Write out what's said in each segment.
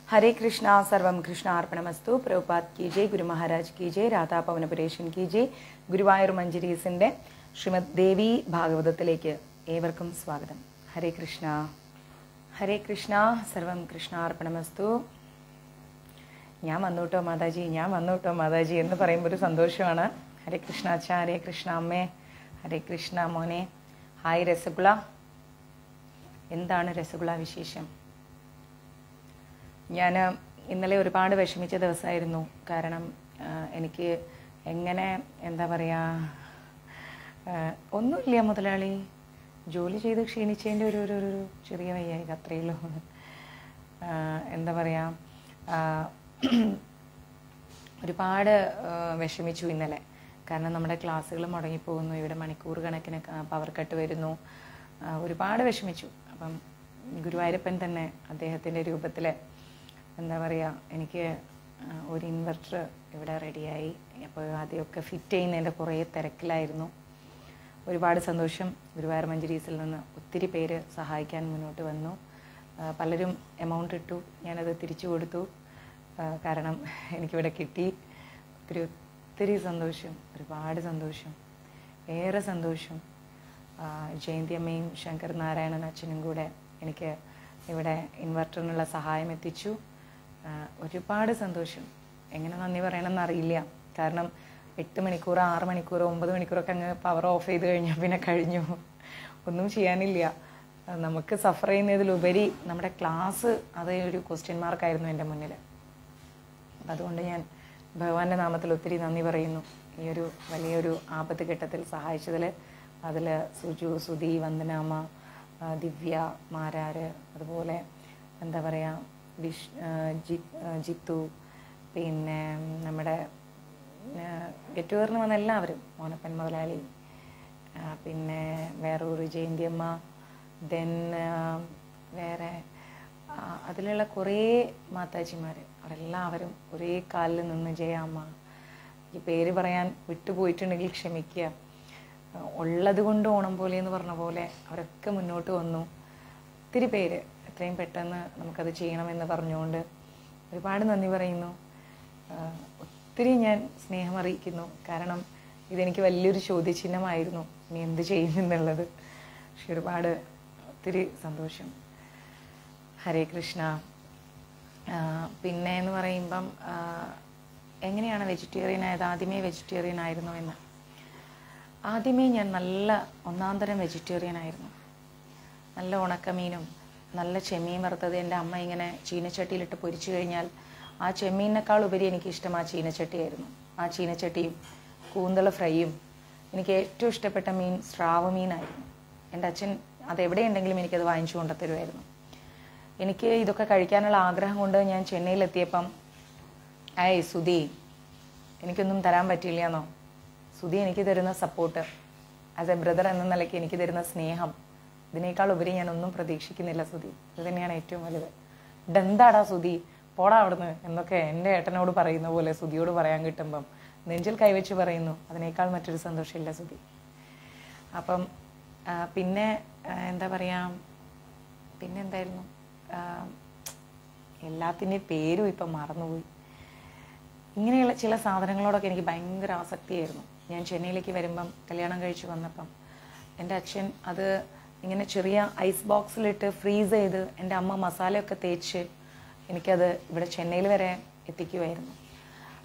हरे कृष्णा सर्वम कृष्णार्पणमस्तु. പ്രഭുപാദ് की जय, ഗുരു മഹാരാജ് की जय, രാധാ പവനപുരേഷൻ की जय. ഗുരുവായൂർ മഞ്ജരീസിൻ്റെ ശ്രീമദ് ദേവി ഭാഗവതത്തിലേക്ക് ഏവർക്കും സ്വാഗതം. ഹരേ കൃഷ്ണ. ഹരേ കൃഷ്ണ സർവം കൃഷ്ണാർപ്പണമസ്തു. ഞാൻ വന്നോട്ടോ മാതാജി, ഞാൻ വന്നോട്ടോ മാതാജി എന്ന് പറയുമ്പോൾ ഒരു സന്തോഷമാണ്. ഹരേ കൃഷ്ണ അച്ഛ, ഹരേ കൃഷ്ണ അമ്മേ, ഹരേ കൃഷ്ണ മോനെ. ഹായ് രസഗുള. എന്താണ് രസഗുള വിശേഷം? ഞാൻ ഇന്നലെ ഒരുപാട് വിഷമിച്ച ദിവസമായിരുന്നു. കാരണം എനിക്ക് എങ്ങനെ എന്താ പറയുക, ഒന്നുമില്ല മുതലാളി, ജോലി ചെയ്ത് ക്ഷീണിച്ചതിൻ്റെ ഒരു ഒരു ചെറിയ വയ്യായിക, അത്രയേ ഉള്ളൂ. എന്താ പറയുക, ഒരുപാട് വിഷമിച്ചു ഇന്നലെ. കാരണം നമ്മുടെ ക്ലാസ്സുകൾ മുടങ്ങിപ്പോകുന്നു, ഇവിടെ മണിക്കൂർ കണക്കിന് പവർ കട്ട് വരുന്നു, ഒരുപാട് വിഷമിച്ചു. അപ്പം ഗുരുവായൂരപ്പൻ തന്നെ അദ്ദേഹത്തിൻ്റെ രൂപത്തിൽ എന്താ പറയുക, എനിക്ക് ഒരു ഇൻവെർട്ടർ ഇവിടെ റെഡിയായി. അപ്പോൾ ആദ്യമൊക്കെ ഫിറ്റ് ചെയ്യുന്നതിൻ്റെ കുറേ തിരക്കിലായിരുന്നു. ഒരുപാട് സന്തോഷം. ഗുരുവായൂർ മഞ്ജരീസിൽ നിന്ന് ഒത്തിരി പേര് സഹായിക്കാൻ മുന്നോട്ട് വന്നു. പലരും എമൗണ്ട് ഇട്ടു, ഞാനത് തിരിച്ചു കൊടുത്തു. കാരണം എനിക്കിവിടെ കിട്ടി. ഒത്തിരി സന്തോഷം, ഒരുപാട് സന്തോഷം, ഏറെ സന്തോഷം. ജയന്തി അമ്മയും ശങ്കർ നാരായണൻ അച്ഛനും കൂടെ എനിക്ക് ഇവിടെ ഇൻവെർട്ടറിനുള്ള സഹായം എത്തിച്ചു. ഒരുപാട് സന്തോഷം. എങ്ങനെ നന്ദി പറയണമെന്ന് അറിയില്ല. കാരണം 8 മണിക്കൂർ 6 മണിക്കൂർ 9 മണിക്കൂറൊക്കെ അങ്ങ് പവർ ഓഫ് ചെയ്ത് കഴിഞ്ഞാൽ പിന്നെ കഴിഞ്ഞു, ഒന്നും ചെയ്യാനില്ല. നമുക്ക് സഫർ ചെയ്യുന്നതിലുപരി നമ്മുടെ ക്ലാസ് അത് ഒരു ക്വസ്റ്റ്യൻ മാർക്കായിരുന്നു എൻ്റെ മുന്നിൽ. അതുകൊണ്ട് ഞാൻ ഭഗവാന്റെ നാമത്തിൽ ഒത്തിരി നന്ദി പറയുന്നു. ഈ ഒരു വലിയൊരു ആപത്ത് ഘട്ടത്തിൽ സഹായിച്ചതിൽ. അതിൽ സുജു, സുധി, വന്ദനാമ്മ, ദിവ്യ, മാരാര്, അതുപോലെ എന്താ പറയുക ജിത്തു, പിന്നെ നമ്മുടെ ഗെറ്റ് ടുഗറിന് വന്ന എല്ലാവരും, മോനപ്പൻ മുതലാളി, പിന്നെ വേറൊരു ജയന്തിയമ്മ, ദെൻ വേറെ അതിലുള്ള കുറേ മാതാജിമാർ, അവരെല്ലാവരും ഒരേ കാലിൽ നിന്ന്, ജയമ്മ, ഈ പേര് പറയാൻ വിട്ടുപോയിട്ടുണ്ടെങ്കിൽ ക്ഷമിക്കുക. ഉള്ളത് കൊണ്ട് ഓണം പോലെ എന്ന് പറഞ്ഞ പോലെ അവരൊക്കെ മുന്നോട്ട് വന്നു. ഒത്തിരി പേര് എത്രയും പെട്ടെന്ന് നമുക്കത് ചെയ്യണമെന്ന് പറഞ്ഞുകൊണ്ട് ഒരുപാട് നന്ദി പറയുന്നു. ഒത്തിരി ഞാൻ സ്നേഹം അറിയിക്കുന്നു. കാരണം ഇതെനിക്ക് വലിയൊരു ചോദ്യചിഹ്നമായിരുന്നു, ഇനി എന്ത് ചെയ്യുമെന്നുള്ളത്. പക്ഷെ ഒരുപാട് ഒത്തിരി സന്തോഷം. ഹരേ കൃഷ്ണ. പിന്നെ എന്ന് പറയുമ്പം എങ്ങനെയാണ് വെജിറ്റേറിയൻ ആയത്? ആദ്യമേ വെജിറ്റേറിയൻ ആയിരുന്നു എന്ന്. ആദ്യമേ ഞാൻ നല്ല ഒന്നാന്തരം വെജിറ്റേറിയൻ ആയിരുന്നു. നല്ല ഉണക്കമീനും നല്ല ചെമ്മീൻ വറുത്തത് എൻ്റെ അമ്മ ഇങ്ങനെ ചീനച്ചട്ടിയിലിട്ട് പൊരിച്ചു കഴിഞ്ഞാൽ ആ ചെമ്മീനേക്കാൾ ഉപരി എനിക്കിഷ്ടം ആ ചീനച്ചട്ടിയായിരുന്നു. ആ ചീനച്ചട്ടിയും കൂന്തള ഫ്രൈയും. എനിക്ക് ഏറ്റവും ഇഷ്ടപ്പെട്ട മീൻ സ്രാവ് മീനായിരുന്നു. എൻ്റെ അച്ഛൻ അതെവിടെയുണ്ടെങ്കിലും എനിക്കത് വാങ്ങിച്ചു കൊണ്ടുത്തരുമായിരുന്നു. എനിക്ക് ഇതൊക്കെ കഴിക്കാനുള്ള ആഗ്രഹം കൊണ്ട് ഞാൻ ചെന്നൈയിലെത്തിയപ്പം, സുധി എനിക്കൊന്നും തരാൻ പറ്റില്ലെന്നോ, സുധി എനിക്ക് തരുന്ന സപ്പോർട്ട്, ആസ് എ ബ്രദർ എന്ന നിലയ്ക്ക് എനിക്ക് തരുന്ന സ്നേഹം, ഇതിനേക്കാൾ ഉപരി ഞാനൊന്നും പ്രതീക്ഷിക്കുന്നില്ല സുധി. ഇത് തന്നെയാണ് ഏറ്റവും വലുത്. ഇതെന്താടാ സുധി, പോടാ അവിടുന്ന് എന്നൊക്കെ എൻ്റെ ഏട്ടനോട് പറയുന്ന പോലെ സുധിയോട് പറയാൻ കിട്ടുമ്പം നെഞ്ചിൽ കൈവച്ച് പറയുന്നു, അതിനേക്കാൾ മറ്റൊരു സന്തോഷമില്ല സുധി. അപ്പം പിന്നെ എന്താ പറയുക, പിന്നെ എന്തായിരുന്നു, എല്ലാത്തിൻ്റെയും പേരും ഇപ്പം മറന്നുപോയി. ഇങ്ങനെയുള്ള ചില സാധനങ്ങളോടൊക്കെ എനിക്ക് ഭയങ്കര ആസക്തിയായിരുന്നു. ഞാൻ ചെന്നൈയിലേക്ക് വരുമ്പം, കല്യാണം കഴിച്ച് വന്നപ്പം എൻ്റെ അച്ഛൻ അത് ഇങ്ങനെ ചെറിയ ഐസ് ബോക്സിലിട്ട് ഫ്രീസ് ചെയ്ത് എൻ്റെ അമ്മ മസാലയൊക്കെ തേച്ച് എനിക്കത് ഇവിടെ ചെന്നൈയിൽ വരെ എത്തിക്കുമായിരുന്നു.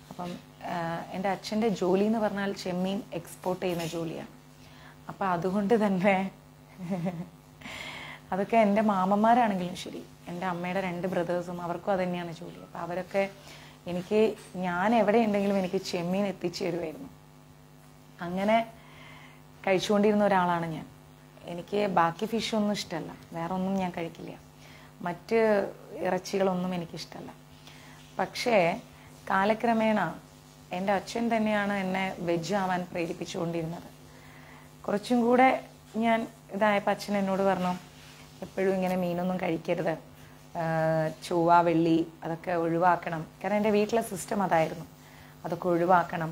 അപ്പം എൻ്റെ അച്ഛൻ്റെ ജോലി എന്ന് പറഞ്ഞാൽ ചെമ്മീൻ എക്സ്പോർട്ട് ചെയ്യുന്ന ജോലിയാണ്. അപ്പം അതുകൊണ്ട് തന്നെ അതൊക്കെ എൻ്റെ മാമന്മാരാണെങ്കിലും ശരി, എൻ്റെ അമ്മയുടെ 2 ബ്രദേഴ്സും, അവർക്കും അത് തന്നെയാണ് ജോലി. അപ്പം അവരൊക്കെ എനിക്ക്, ഞാൻ എവിടെ ഉണ്ടെങ്കിലും എനിക്ക് ചെമ്മീൻ എത്തിച്ചു തരുമായിരുന്നു. അങ്ങനെ കഴിച്ചുകൊണ്ടിരുന്ന ഒരാളാണ് ഞാൻ. എനിക്ക് ബാക്കി ഫിഷൊന്നും ഇഷ്ടമല്ല, വേറെ ഒന്നും ഞാൻ കഴിക്കില്ല, മറ്റ് ഇറച്ചികളൊന്നും എനിക്കിഷ്ടമല്ല. പക്ഷേ കാലക്രമേണ എൻ്റെ അച്ഛൻ തന്നെയാണ് എന്നെ വെജ് ആവാൻ പ്രേരിപ്പിച്ചുകൊണ്ടിരുന്നത്. കുറച്ചും കൂടെ ഞാൻ ഇതായപ്പോൾ അച്ഛൻ എന്നോട് പറഞ്ഞു, എപ്പോഴും ഇങ്ങനെ മീനൊന്നും കഴിക്കരുത്, ചൊവ്വ വെള്ളി അതൊക്കെ ഒഴിവാക്കണം. കാരണം എൻ്റെ വീട്ടിലെ സിസ്റ്റം അതായിരുന്നു, അതൊക്കെ ഒഴിവാക്കണം.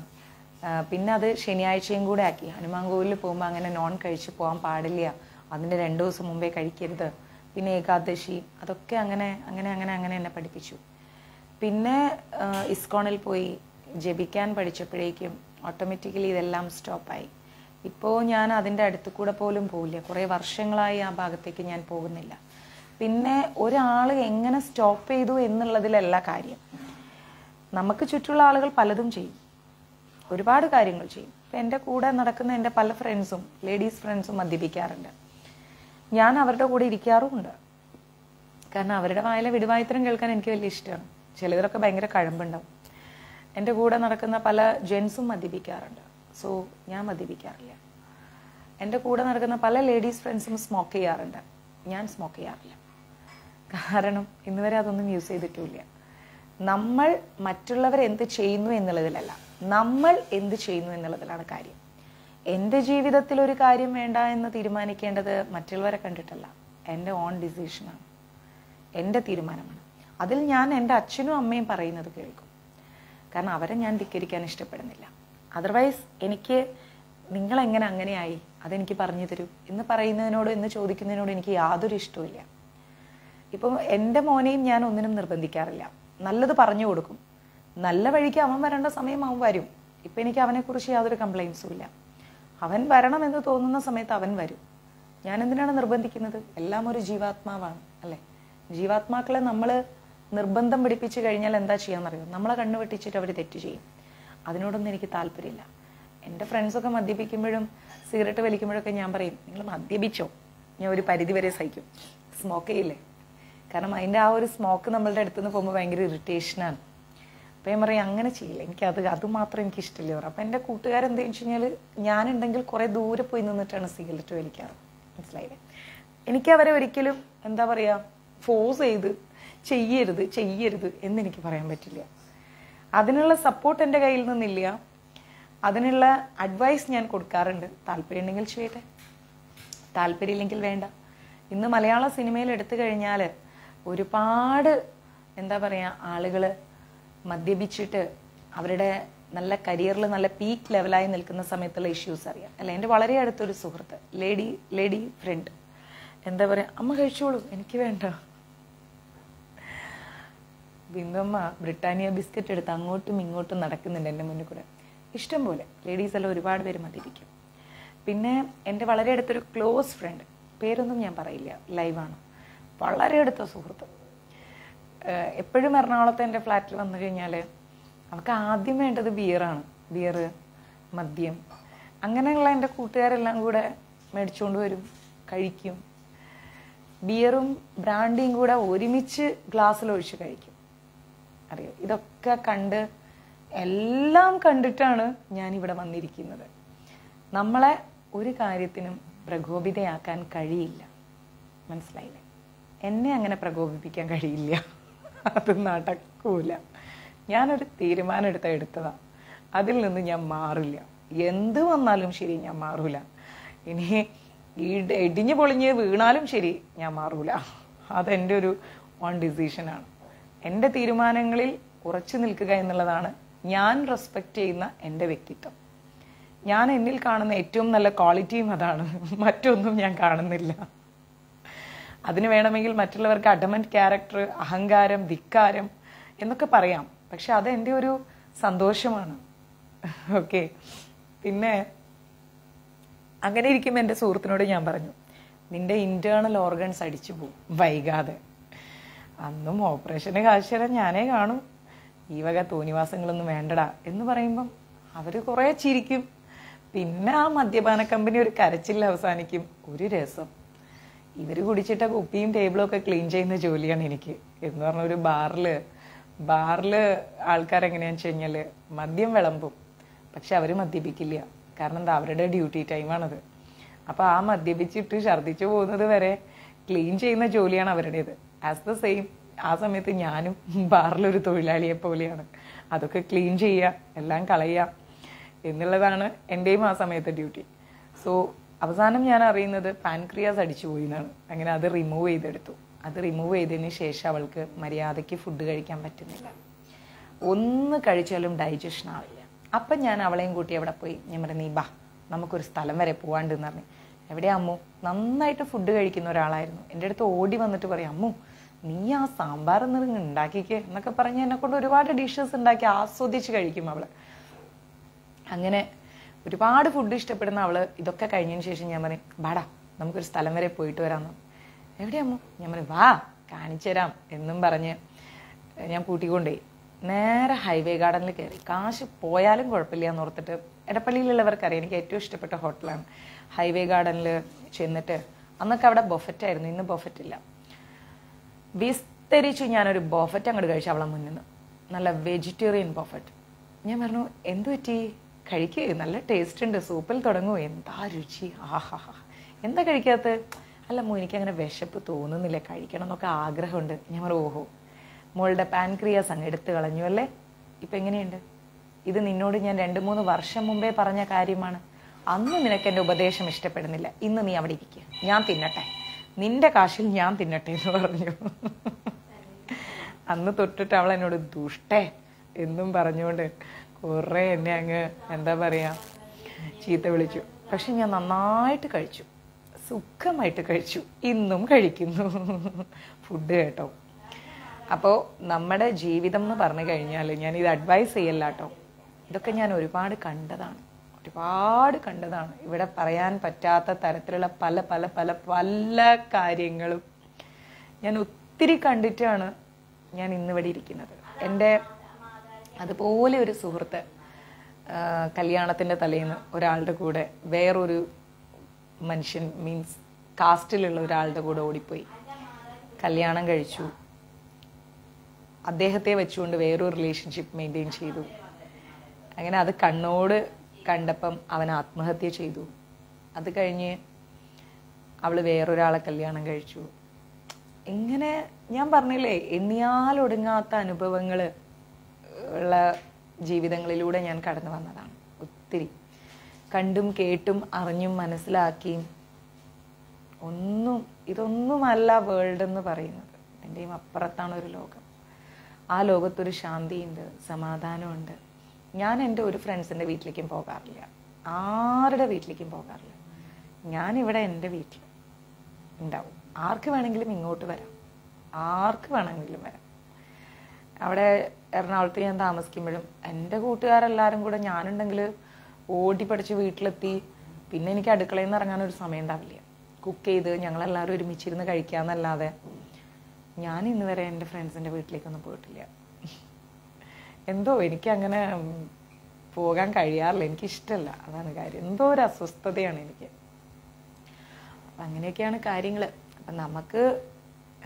പിന്നെ അത് ശനിയാഴ്ചയും കൂടെ ആക്കി. ഹനുമാൻ കോവിലിൽ പോകുമ്പോൾ അങ്ങനെ നോൺ കഴിച്ച് പോകാൻ പാടില്ല, അതിൻ്റെ 2 ദിവസം മുമ്പേ കഴിക്കരുത്, പിന്നെ ഏകാദശി, അതൊക്കെ അങ്ങനെ അങ്ങനെ അങ്ങനെ അങ്ങനെ എന്നെ പഠിപ്പിച്ചു. പിന്നെ ഇസ്കോണിൽ പോയി ജപിക്കാൻ പഠിച്ചപ്പോഴേക്കും ഓട്ടോമാറ്റിക്കലി ഇതെല്ലാം സ്റ്റോപ്പായി. ഇപ്പോൾ ഞാൻ അതിൻ്റെ അടുത്ത് കൂടെ പോലും പോവില്ല. കുറേ വർഷങ്ങളായി ആ ഭാഗത്തേക്ക് ഞാൻ പോകുന്നില്ല. പിന്നെ ഒരാൾ എങ്ങനെ സ്റ്റോപ്പ് ചെയ്തു എന്നുള്ളതിലല്ല കാര്യം. നമുക്ക് ചുറ്റുള്ള ആളുകൾ പലതും ചെയ്യും, ഒരുപാട് കാര്യങ്ങൾ ചെയ്യും. ഇപ്പം എൻ്റെ കൂടെ നടക്കുന്ന എൻ്റെ പല ഫ്രണ്ട്സും, ലേഡീസ് ഫ്രണ്ട്സും മദ്യപിക്കാറുണ്ട്. ഞാൻ അവരുടെ കൂടെ ഇരിക്കാറുമുണ്ട്. കാരണം അവരുടെ വായിലെ വിടുവായുത്തരം കേൾക്കാൻ എനിക്ക് വലിയ ഇഷ്ടമാണ്. ചിലവരൊക്കെ ഭയങ്കര കഴമ്പുണ്ടാവും. എൻ്റെ കൂടെ നടക്കുന്ന പല ജെൻസും മദ്യപിക്കാറുണ്ട്. സോ ഞാൻ മദ്യപിക്കാറില്ല. എൻ്റെ കൂടെ നടക്കുന്ന പല ലേഡീസ് ഫ്രണ്ട്സും സ്മോക്ക് ചെയ്യാറുണ്ട്. ഞാൻ സ്മോക്ക് ചെയ്യാറില്ല. കാരണം ഇന്ന് വരെ അതൊന്നും യൂസ് ചെയ്തിട്ടുമില്ല. നമ്മൾ മറ്റുള്ളവർ എന്ത് ചെയ്യുന്നു എന്നുള്ളതിലല്ല, നമ്മൾ എന്ത് ചെയ്യുന്നു എന്നുള്ളതിലാണ് കാര്യം. എൻ്റെ ജീവിതത്തിൽ ഒരു കാര്യം വേണ്ട എന്ന് തീരുമാനിക്കേണ്ടത് മറ്റുള്ളവരെ കണ്ടിട്ടല്ല, എൻ്റെ ഓൺ ഡിസിഷനാണ്, എൻ്റെ തീരുമാനമാണ്. അതിൽ ഞാൻ എൻ്റെ അച്ഛനും അമ്മയും പറയുന്നത് കേൾക്കും. കാരണം അവരെ ഞാൻ ധിക്കരിക്കാൻ ഇഷ്ടപ്പെടുന്നില്ല. അതർവൈസ് എനിക്ക് നിങ്ങളെങ്ങനെ അങ്ങനെയായി അതെനിക്ക് പറഞ്ഞു തരൂ എന്ന് പറയുന്നതിനോട്, എന്ന് ചോദിക്കുന്നതിനോട് എനിക്ക് യാതൊരു ഇഷ്ടമില്ല. ഇപ്പം എൻ്റെ മോനെയും ഞാൻ ഒന്നിനും നിർബന്ധിക്കാറില്ല. നല്ലത് പറഞ്ഞു കൊടുക്കും. നല്ല വഴിക്ക് അവൻ വരേണ്ട സമയം അവൻ വരും. ഇപ്പം എനിക്ക് അവനെക്കുറിച്ച് യാതൊരു കംപ്ലയിൻസും ഇല്ല. അവൻ വരണമെന്ന് തോന്നുന്ന സമയത്ത് അവൻ വരും. ഞാൻ എന്തിനാണ് നിർബന്ധിക്കുന്നത്? എല്ലാം ഒരു ജീവാത്മാവാണ് അല്ലേ? ജീവാത്മാക്കളെ നമ്മൾ നിർബന്ധം പിടിപ്പിച്ചു കഴിഞ്ഞാൽ എന്താ ചെയ്യാന്നറിയോ? നമ്മളെ കണ്ണു വെട്ടിച്ചിട്ട് അവർ തെറ്റ് ചെയ്യും. അതിനോടൊന്നും എനിക്ക് താല്പര്യമില്ല. എൻ്റെ ഫ്രണ്ട്സൊക്കെ മദ്യപിക്കുമ്പോഴും സിഗരറ്റ് വലിക്കുമ്പോഴൊക്കെ ഞാൻ പറയും, നിങ്ങൾ മദ്യപിച്ചോ, ഞാൻ ഒരു പരിധി വരെ സഹിക്കും, സ്മോക്ക് ചെയ്യില്ലേ. കാരണം അതിൻ്റെ ആ ഒരു സ്മോക്ക് നമ്മളുടെ അടുത്തുനിന്ന് പോകുമ്പോൾ ഭയങ്കര ഇറിറ്റേഷനാണ്. അപ്പം ഞാൻ പറയും അങ്ങനെ ചെയ്യില്ല, അത് മാത്രം എനിക്ക് ഇഷ്ടമില്ല പറയും. അപ്പം എൻ്റെ കൂട്ടുകാരെന്താണെന്ന് വെച്ച് കഴിഞ്ഞാൽ ഞാനുണ്ടെങ്കിൽ കുറേ ദൂരെ പോയി നിന്നിട്ടാണ് സിഗരറ്റ് വലിക്കാറ്. മനസ്സിലായില്ലേ? എനിക്ക് അവരെ ഒരിക്കലും എന്താ പറയുക ഫോഴ്സ് ചെയ്ത് ചെയ്യരുത് എന്നെനിക്ക് പറയാൻ പറ്റില്ല. അതിനുള്ള സപ്പോർട്ട് എൻ്റെ കയ്യിൽ നിന്നില്ല. അതിനുള്ള അഡ്വൈസ് ഞാൻ കൊടുക്കാറുണ്ട്. താല്പര്യമുണ്ടെങ്കിൽ ചെയ്യട്ടെ, താല്പര്യമില്ലെങ്കിൽ വേണ്ട. ഇന്ന് മലയാള സിനിമയിൽ എടുത്തു കഴിഞ്ഞാൽ ഒരുപാട് എന്താ പറയുക ആളുകൾ മദ്യപിച്ചിട്ട് അവരുടെ നല്ല കരിയറിൽ നല്ല പീക്ക് ലെവലായി നിൽക്കുന്ന സമയത്തുള്ള ഇഷ്യൂസ് അറിയാം അല്ല. എൻ്റെ വളരെ അടുത്തൊരു സുഹൃത്ത്, ലേഡി ഫ്രണ്ട്, എന്താ പറയുക, അമ്മ കഴിച്ചോളൂ എനിക്ക് വേണ്ട. ബിന്ദുമ്മ ബ്രിട്ടാനിയ ബിസ്ക്കറ്റ് എടുത്ത് അങ്ങോട്ടും ഇങ്ങോട്ടും നടക്കുന്നുണ്ട് എൻ്റെ മുന്നിൽ കൂടെ. ഇഷ്ടം പോലെ ലേഡീസ് എല്ലാം ഒരുപാട് പേര് മദ്യപിക്കും. പിന്നെ എൻ്റെ വളരെ അടുത്തൊരു ക്ലോസ് ഫ്രണ്ട്, പേരൊന്നും ഞാൻ പറയില്ല, ലൈവാണ്, വളരെ അടുത്ത സുഹൃത്ത്, എപ്പോഴും എറണാകുളത്ത് എൻ്റെ ഫ്ലാറ്റിൽ വന്നു കഴിഞ്ഞാൽ അവൾക്ക് ആദ്യം വേണ്ടത് ബിയറാണ്. ബിയറ്, മദ്യം, അങ്ങനെയുള്ള എൻ്റെ കൂട്ടുകാരെല്ലാം കൂടെ മേടിച്ചുകൊണ്ട് വരും, കഴിക്കും. ബിയറും ബ്രാൻഡിയും കൂടെ ഒരുമിച്ച് ഗ്ലാസ്സിലൊഴിച്ച് കഴിക്കും. അറിയോ? ഇതൊക്കെ എല്ലാം കണ്ടിട്ടാണ് ഞാനിവിടെ വന്നിരിക്കുന്നത്. നമ്മളെ ഒരു കാര്യത്തിനും പ്രകോപിതയാക്കാൻ കഴിയില്ല. മനസ്സിലായില്ലേ? എന്നെ അങ്ങനെ പ്രകോപിപ്പിക്കാൻ കഴിയില്ല. അത് നടക്കൂല. ഞാനൊരു തീരുമാനം എടുത്തതാ. അതിൽ നിന്ന് ഞാൻ മാറില്ല. എന്ത് വന്നാലും ശരി ഞാൻ മാറൂല. ഇനി ഇടിഞ്ഞു പൊളിഞ്ഞ് വീണാലും ശരി ഞാൻ മാറൂല. അതെൻ്റെ ഒരു ഓൺ ഡിസിഷനാണ്. എൻ്റെ തീരുമാനങ്ങളിൽ ഉറച്ചു നിൽക്കുക എന്നുള്ളതാണ് ഞാൻ റെസ്പെക്റ്റ് ചെയ്യുന്ന എൻ്റെ വ്യക്തിത്വം. ഞാൻ എന്നിൽ കാണുന്ന ഏറ്റവും നല്ല ക്വാളിറ്റിയും അതാണ്. മറ്റൊന്നും ഞാൻ കാണുന്നില്ല. അതിന് വേണമെങ്കിൽ മറ്റുള്ളവർക്ക് അഡമന്റ് ക്യാരക്ടർ, അഹങ്കാരം, ധിക്കാരം എന്നൊക്കെ പറയാം. പക്ഷെ അത് എൻ്റെ ഒരു സന്തോഷമാണ്. ഓക്കെ. പിന്നെ അങ്ങനെ ഇരിക്കുമ്പോൾ എൻ്റെ സുഹൃത്തിനോട് ഞാൻ പറഞ്ഞു, നിന്റെ ഇന്റേണൽ ഓർഗൻസ് അടിച്ചു പോകും വൈകാതെ. അന്നും ഓപ്പറേഷന് കാശ് തരാൻ ഞാനേ കാണും, ഈ വക തോന്നിവാസങ്ങളൊന്നും വേണ്ടടാ എന്ന് പറയുമ്പം അവർ കുറേ ചിരിക്കും. പിന്നെ ആ മദ്യപാന കമ്പനി ഒരു കരച്ചിൽ അവസാനിക്കും. ഒരു രസം. ഇവർ കുടിച്ചിട്ട കുപ്പിയും ടേബിളും ഒക്കെ ക്ലീൻ ചെയ്യുന്ന ജോലിയാണ് എനിക്ക്. എന്ന് പറഞ്ഞ ഒരു ബാറില് ആൾക്കാരെങ്ങനെയാണെന്ന് വെച്ച് കഴിഞ്ഞാൽ മദ്യം വിളമ്പും, പക്ഷെ അവർ മദ്യപിക്കില്ല. കാരണം എന്താ, അവരുടെ ഡ്യൂട്ടി ടൈമാണത്. അപ്പോൾ ആ മദ്യപിച്ചിട്ട് ഛർദ്ദിച്ചു പോകുന്നത് വരെ ക്ലീൻ ചെയ്യുന്ന ജോലിയാണ് അവരുടേത്. ആസ് ദ സെയിം ആ സമയത്ത് ഞാനും ബാറിലൊരു തൊഴിലാളിയെ പോലെയാണ്. അതൊക്കെ ക്ലീൻ ചെയ്യുക, എല്ലാം കളയുക എന്നുള്ളതാണ് എൻ്റെയും ആ സമയത്തെ ഡ്യൂട്ടി. സോ അവസാനം ഞാൻ അറിയുന്നത് പാൻക്രിയാസ് അടിച്ചു പോയി എന്നാണ്. അങ്ങനെ അത് റിമൂവ് ചെയ്തെടുത്തു. അത് റിമൂവ് ചെയ്തതിന് ശേഷം അവൾക്ക് മര്യാദയ്ക്ക് ഫുഡ് കഴിക്കാൻ പറ്റുന്നില്ല. ഒന്ന് കഴിച്ചാലും ഡൈജഷൻ ആവില്ല. അപ്പം ഞാൻ അവളെയും കൂട്ടി അവിടെ പോയി ഞാൻ പറഞ്ഞു, നീ ബാ നമുക്കൊരു സ്ഥലം വരെ പോകാണ്ടെന്ന് പറഞ്ഞു. എവിടെയാ അമ്മു? നന്നായിട്ട് ഫുഡ് കഴിക്കുന്ന ഒരാളായിരുന്നു. എൻ്റെ അടുത്ത് ഓടി വന്നിട്ട് പറയും, അമ്മു നീ ആ സാമ്പാർ ഉണ്ടാക്കിക്കേ എന്നൊക്കെ പറഞ്ഞ് എന്നെ കൊണ്ട് ഒരുപാട് ഡിഷസ് ഉണ്ടാക്കി ആസ്വദിച്ച് കഴിക്കും അവള്. അങ്ങനെ ഒരുപാട് ഫുഡ് ഇഷ്ടപ്പെടുന്ന അവള് ഇതൊക്കെ കഴിഞ്ഞതിന് ശേഷം ഞാൻ പറയും, വാടാ നമുക്കൊരു സ്ഥലം വരെ പോയിട്ട് വരാമെന്ന്. എവിടെയാമ്മു? ഞാൻ പറയും, വാ കാണിച്ചു തരാം എന്നും പറഞ്ഞ് ഞാൻ കൂട്ടിക്കൊണ്ടുപോയി. നേരെ ഹൈവേ ഗാർഡനിൽ കയറി. കാശ് പോയാലും കുഴപ്പമില്ല എന്ന് ഓർത്തിട്ട്, എടപ്പള്ളിയിലുള്ളവർക്കറിയാം എനിക്ക് ഏറ്റവും ഇഷ്ടപ്പെട്ട ഹോട്ടലാണ്. ഹൈവേ ഗാർഡനിൽ ചെന്നിട്ട്, അന്നൊക്കെ അവിടെ ബൊഫറ്റ് ആയിരുന്നു, ഇന്ന് ബൊഫറ്റ് ഇല്ല. വിസ്തരിച്ച് ഞാനൊരു ബൊഫറ്റ് അങ്ങോട്ട് കഴിച്ചു അവളെ മുന്നിൽ നിന്ന്. നല്ല വെജിറ്റേറിയൻ ബൊഫറ്റ്. ഞാൻ പറഞ്ഞു, എന്തു പറ്റി? കഴിക്കേ, നല്ല ടേസ്റ്റ് ഉണ്ട്, സൂപ്പിൽ തുടങ്ങുമോ? എന്താ രുചി, ആഹാ. എന്താ കഴിക്കാത്ത? അല്ല മോ എനിക്കങ്ങനെ വിശപ്പ് തോന്നുന്നില്ല, കഴിക്കണം എന്നൊക്കെ ആഗ്രഹമുണ്ട്. ഞാൻ പറഞ്ഞു, ഓഹോ മോളുടെ പാൻക്രിയാസ് അങ്ങ് എടുത്തു കളഞ്ഞു അല്ലേ? ഇപ്പം എങ്ങനെയുണ്ട്? ഇത് നിന്നോട് ഞാൻ 2-3 വർഷം മുമ്പേ പറഞ്ഞ കാര്യമാണ്. അന്ന് നിനക്ക് എൻ്റെ ഉപദേശം ഇഷ്ടപ്പെടുന്നില്ല, ഇന്ന് നീ അവിടെ ഇരിക്കുക, ഞാൻ തിന്നട്ടെ, നിന്റെ കാശിൽ ഞാൻ തിന്നട്ടെ എന്ന് പറഞ്ഞു. അന്ന് തൊട്ടിട്ട് അവൾ എന്നോട് ദുഷ്ടേ എന്നും പറഞ്ഞുകൊണ്ട് കുറേ എന്നെ അങ്ങ് എന്താ പറയാ ചീത്ത വിളിച്ചു. പക്ഷെ ഞാൻ നന്നായിട്ട് കഴിച്ചു, സുഖമായിട്ട് കഴിച്ചു, ഇന്നും കഴിക്കുന്നു ഫുഡ് കേട്ടോ. അപ്പോൾ നമ്മുടെ ജീവിതം എന്ന് പറഞ്ഞു കഴിഞ്ഞാൽ ഞാൻ ഇത് അഡ്വൈസ് ചെയ്യല്ല കേട്ടോ, ഇതൊക്കെ ഞാൻ ഒരുപാട് കണ്ടതാണ്. ഇവിടെ പറയാൻ പറ്റാത്ത തരത്തിലുള്ള പല പല പല പല കാര്യങ്ങളും ഞാൻ ഒത്തിരി കണ്ടിട്ടാണ് ഞാൻ ഇന്നിവിടെ ഇരിക്കുന്നത്. എൻ്റെ അതുപോലെ ഒരു സുഹൃത്ത് കല്യാണത്തിൻ്റെ തലേന്ന് ഒരാളുടെ കൂടെ വേറൊരു മനുഷ്യൻ, മീൻസ് കാസ്റ്റിലുള്ള ഒരാളുടെ കൂടെ ഓടിപ്പോയി കല്യാണം കഴിച്ചു. അദ്ദേഹത്തെ വെച്ചുകൊണ്ട് വേറൊരു റിലേഷൻഷിപ്പ് മെയിൻറ്റെയിൻ ചെയ്തു. അങ്ങനെ അത് കണ്ണോട് കണ്ടപ്പം അവൻ ആത്മഹത്യ ചെയ്തു. അത് കഴിഞ്ഞ് അവൾ വേറൊരാളെ കല്യാണം കഴിച്ചു. ഇങ്ങനെ ഞാൻ പറഞ്ഞില്ലേ, എണ്ണിയാലൊടുങ്ങാത്ത അനുഭവങ്ങൾ ഉള്ള ജീവിതങ്ങളിലൂടെ ഞാൻ കടന്നു വന്നതാണ്. ഒത്തിരി കണ്ടും കേട്ടും അറിഞ്ഞും മനസ്സിലാക്കിയും ഇതൊന്നുമല്ല വേൾഡ് എന്ന് പറയുന്നത്. എൻ്റെയും അപ്പുറത്താണ് ഒരു ലോകം. ആ ലോകത്തൊരു ശാന്തിയുണ്ട്, സമാധാനമുണ്ട്. ഞാൻ എൻ്റെ ഒരു ഫ്രണ്ട്സിൻ്റെ വീട്ടിലേക്കും പോകാറില്ല, ആരുടെ വീട്ടിലേക്കും പോകാറില്ല. ഞാനിവിടെ എൻ്റെ വീട്ടിൽ ഉണ്ടാവും. ആർക്ക് വേണമെങ്കിലും ഇങ്ങോട്ട് വരാം, ആർക്ക് വേണമെങ്കിലും വരാം. അവിടെ എറണാകുളത്ത് ഞാൻ താമസിക്കുമ്പോഴും എൻ്റെ കൂട്ടുകാരെല്ലാവരും കൂടെ ഞാനുണ്ടെങ്കിൽ ഓടി പഠിച്ച് വീട്ടിലെത്തി. പിന്നെ എനിക്ക് അടുക്കളയിൽ നിന്ന് ഇറങ്ങാനൊരു സമയം ഉണ്ടാവില്ല. കുക്ക് ചെയ്ത് ഞങ്ങളെല്ലാവരും ഒരുമിച്ചിരുന്ന് കഴിക്കാമെന്നല്ലാതെ ഞാൻ ഇന്ന് വരെ എൻ്റെ ഫ്രണ്ട്സിൻ്റെ വീട്ടിലേക്കൊന്നും പോയിട്ടില്ല. എന്തോ എനിക്കങ്ങനെ പോകാൻ കഴിയാറില്ല, എനിക്കിഷ്ടമല്ല, അതാണ് കാര്യം. എന്തോ ഒരു അസ്വസ്ഥതയാണ് എനിക്ക്. അപ്പം അങ്ങനെയൊക്കെയാണ് കാര്യങ്ങൾ. അപ്പം നമുക്ക്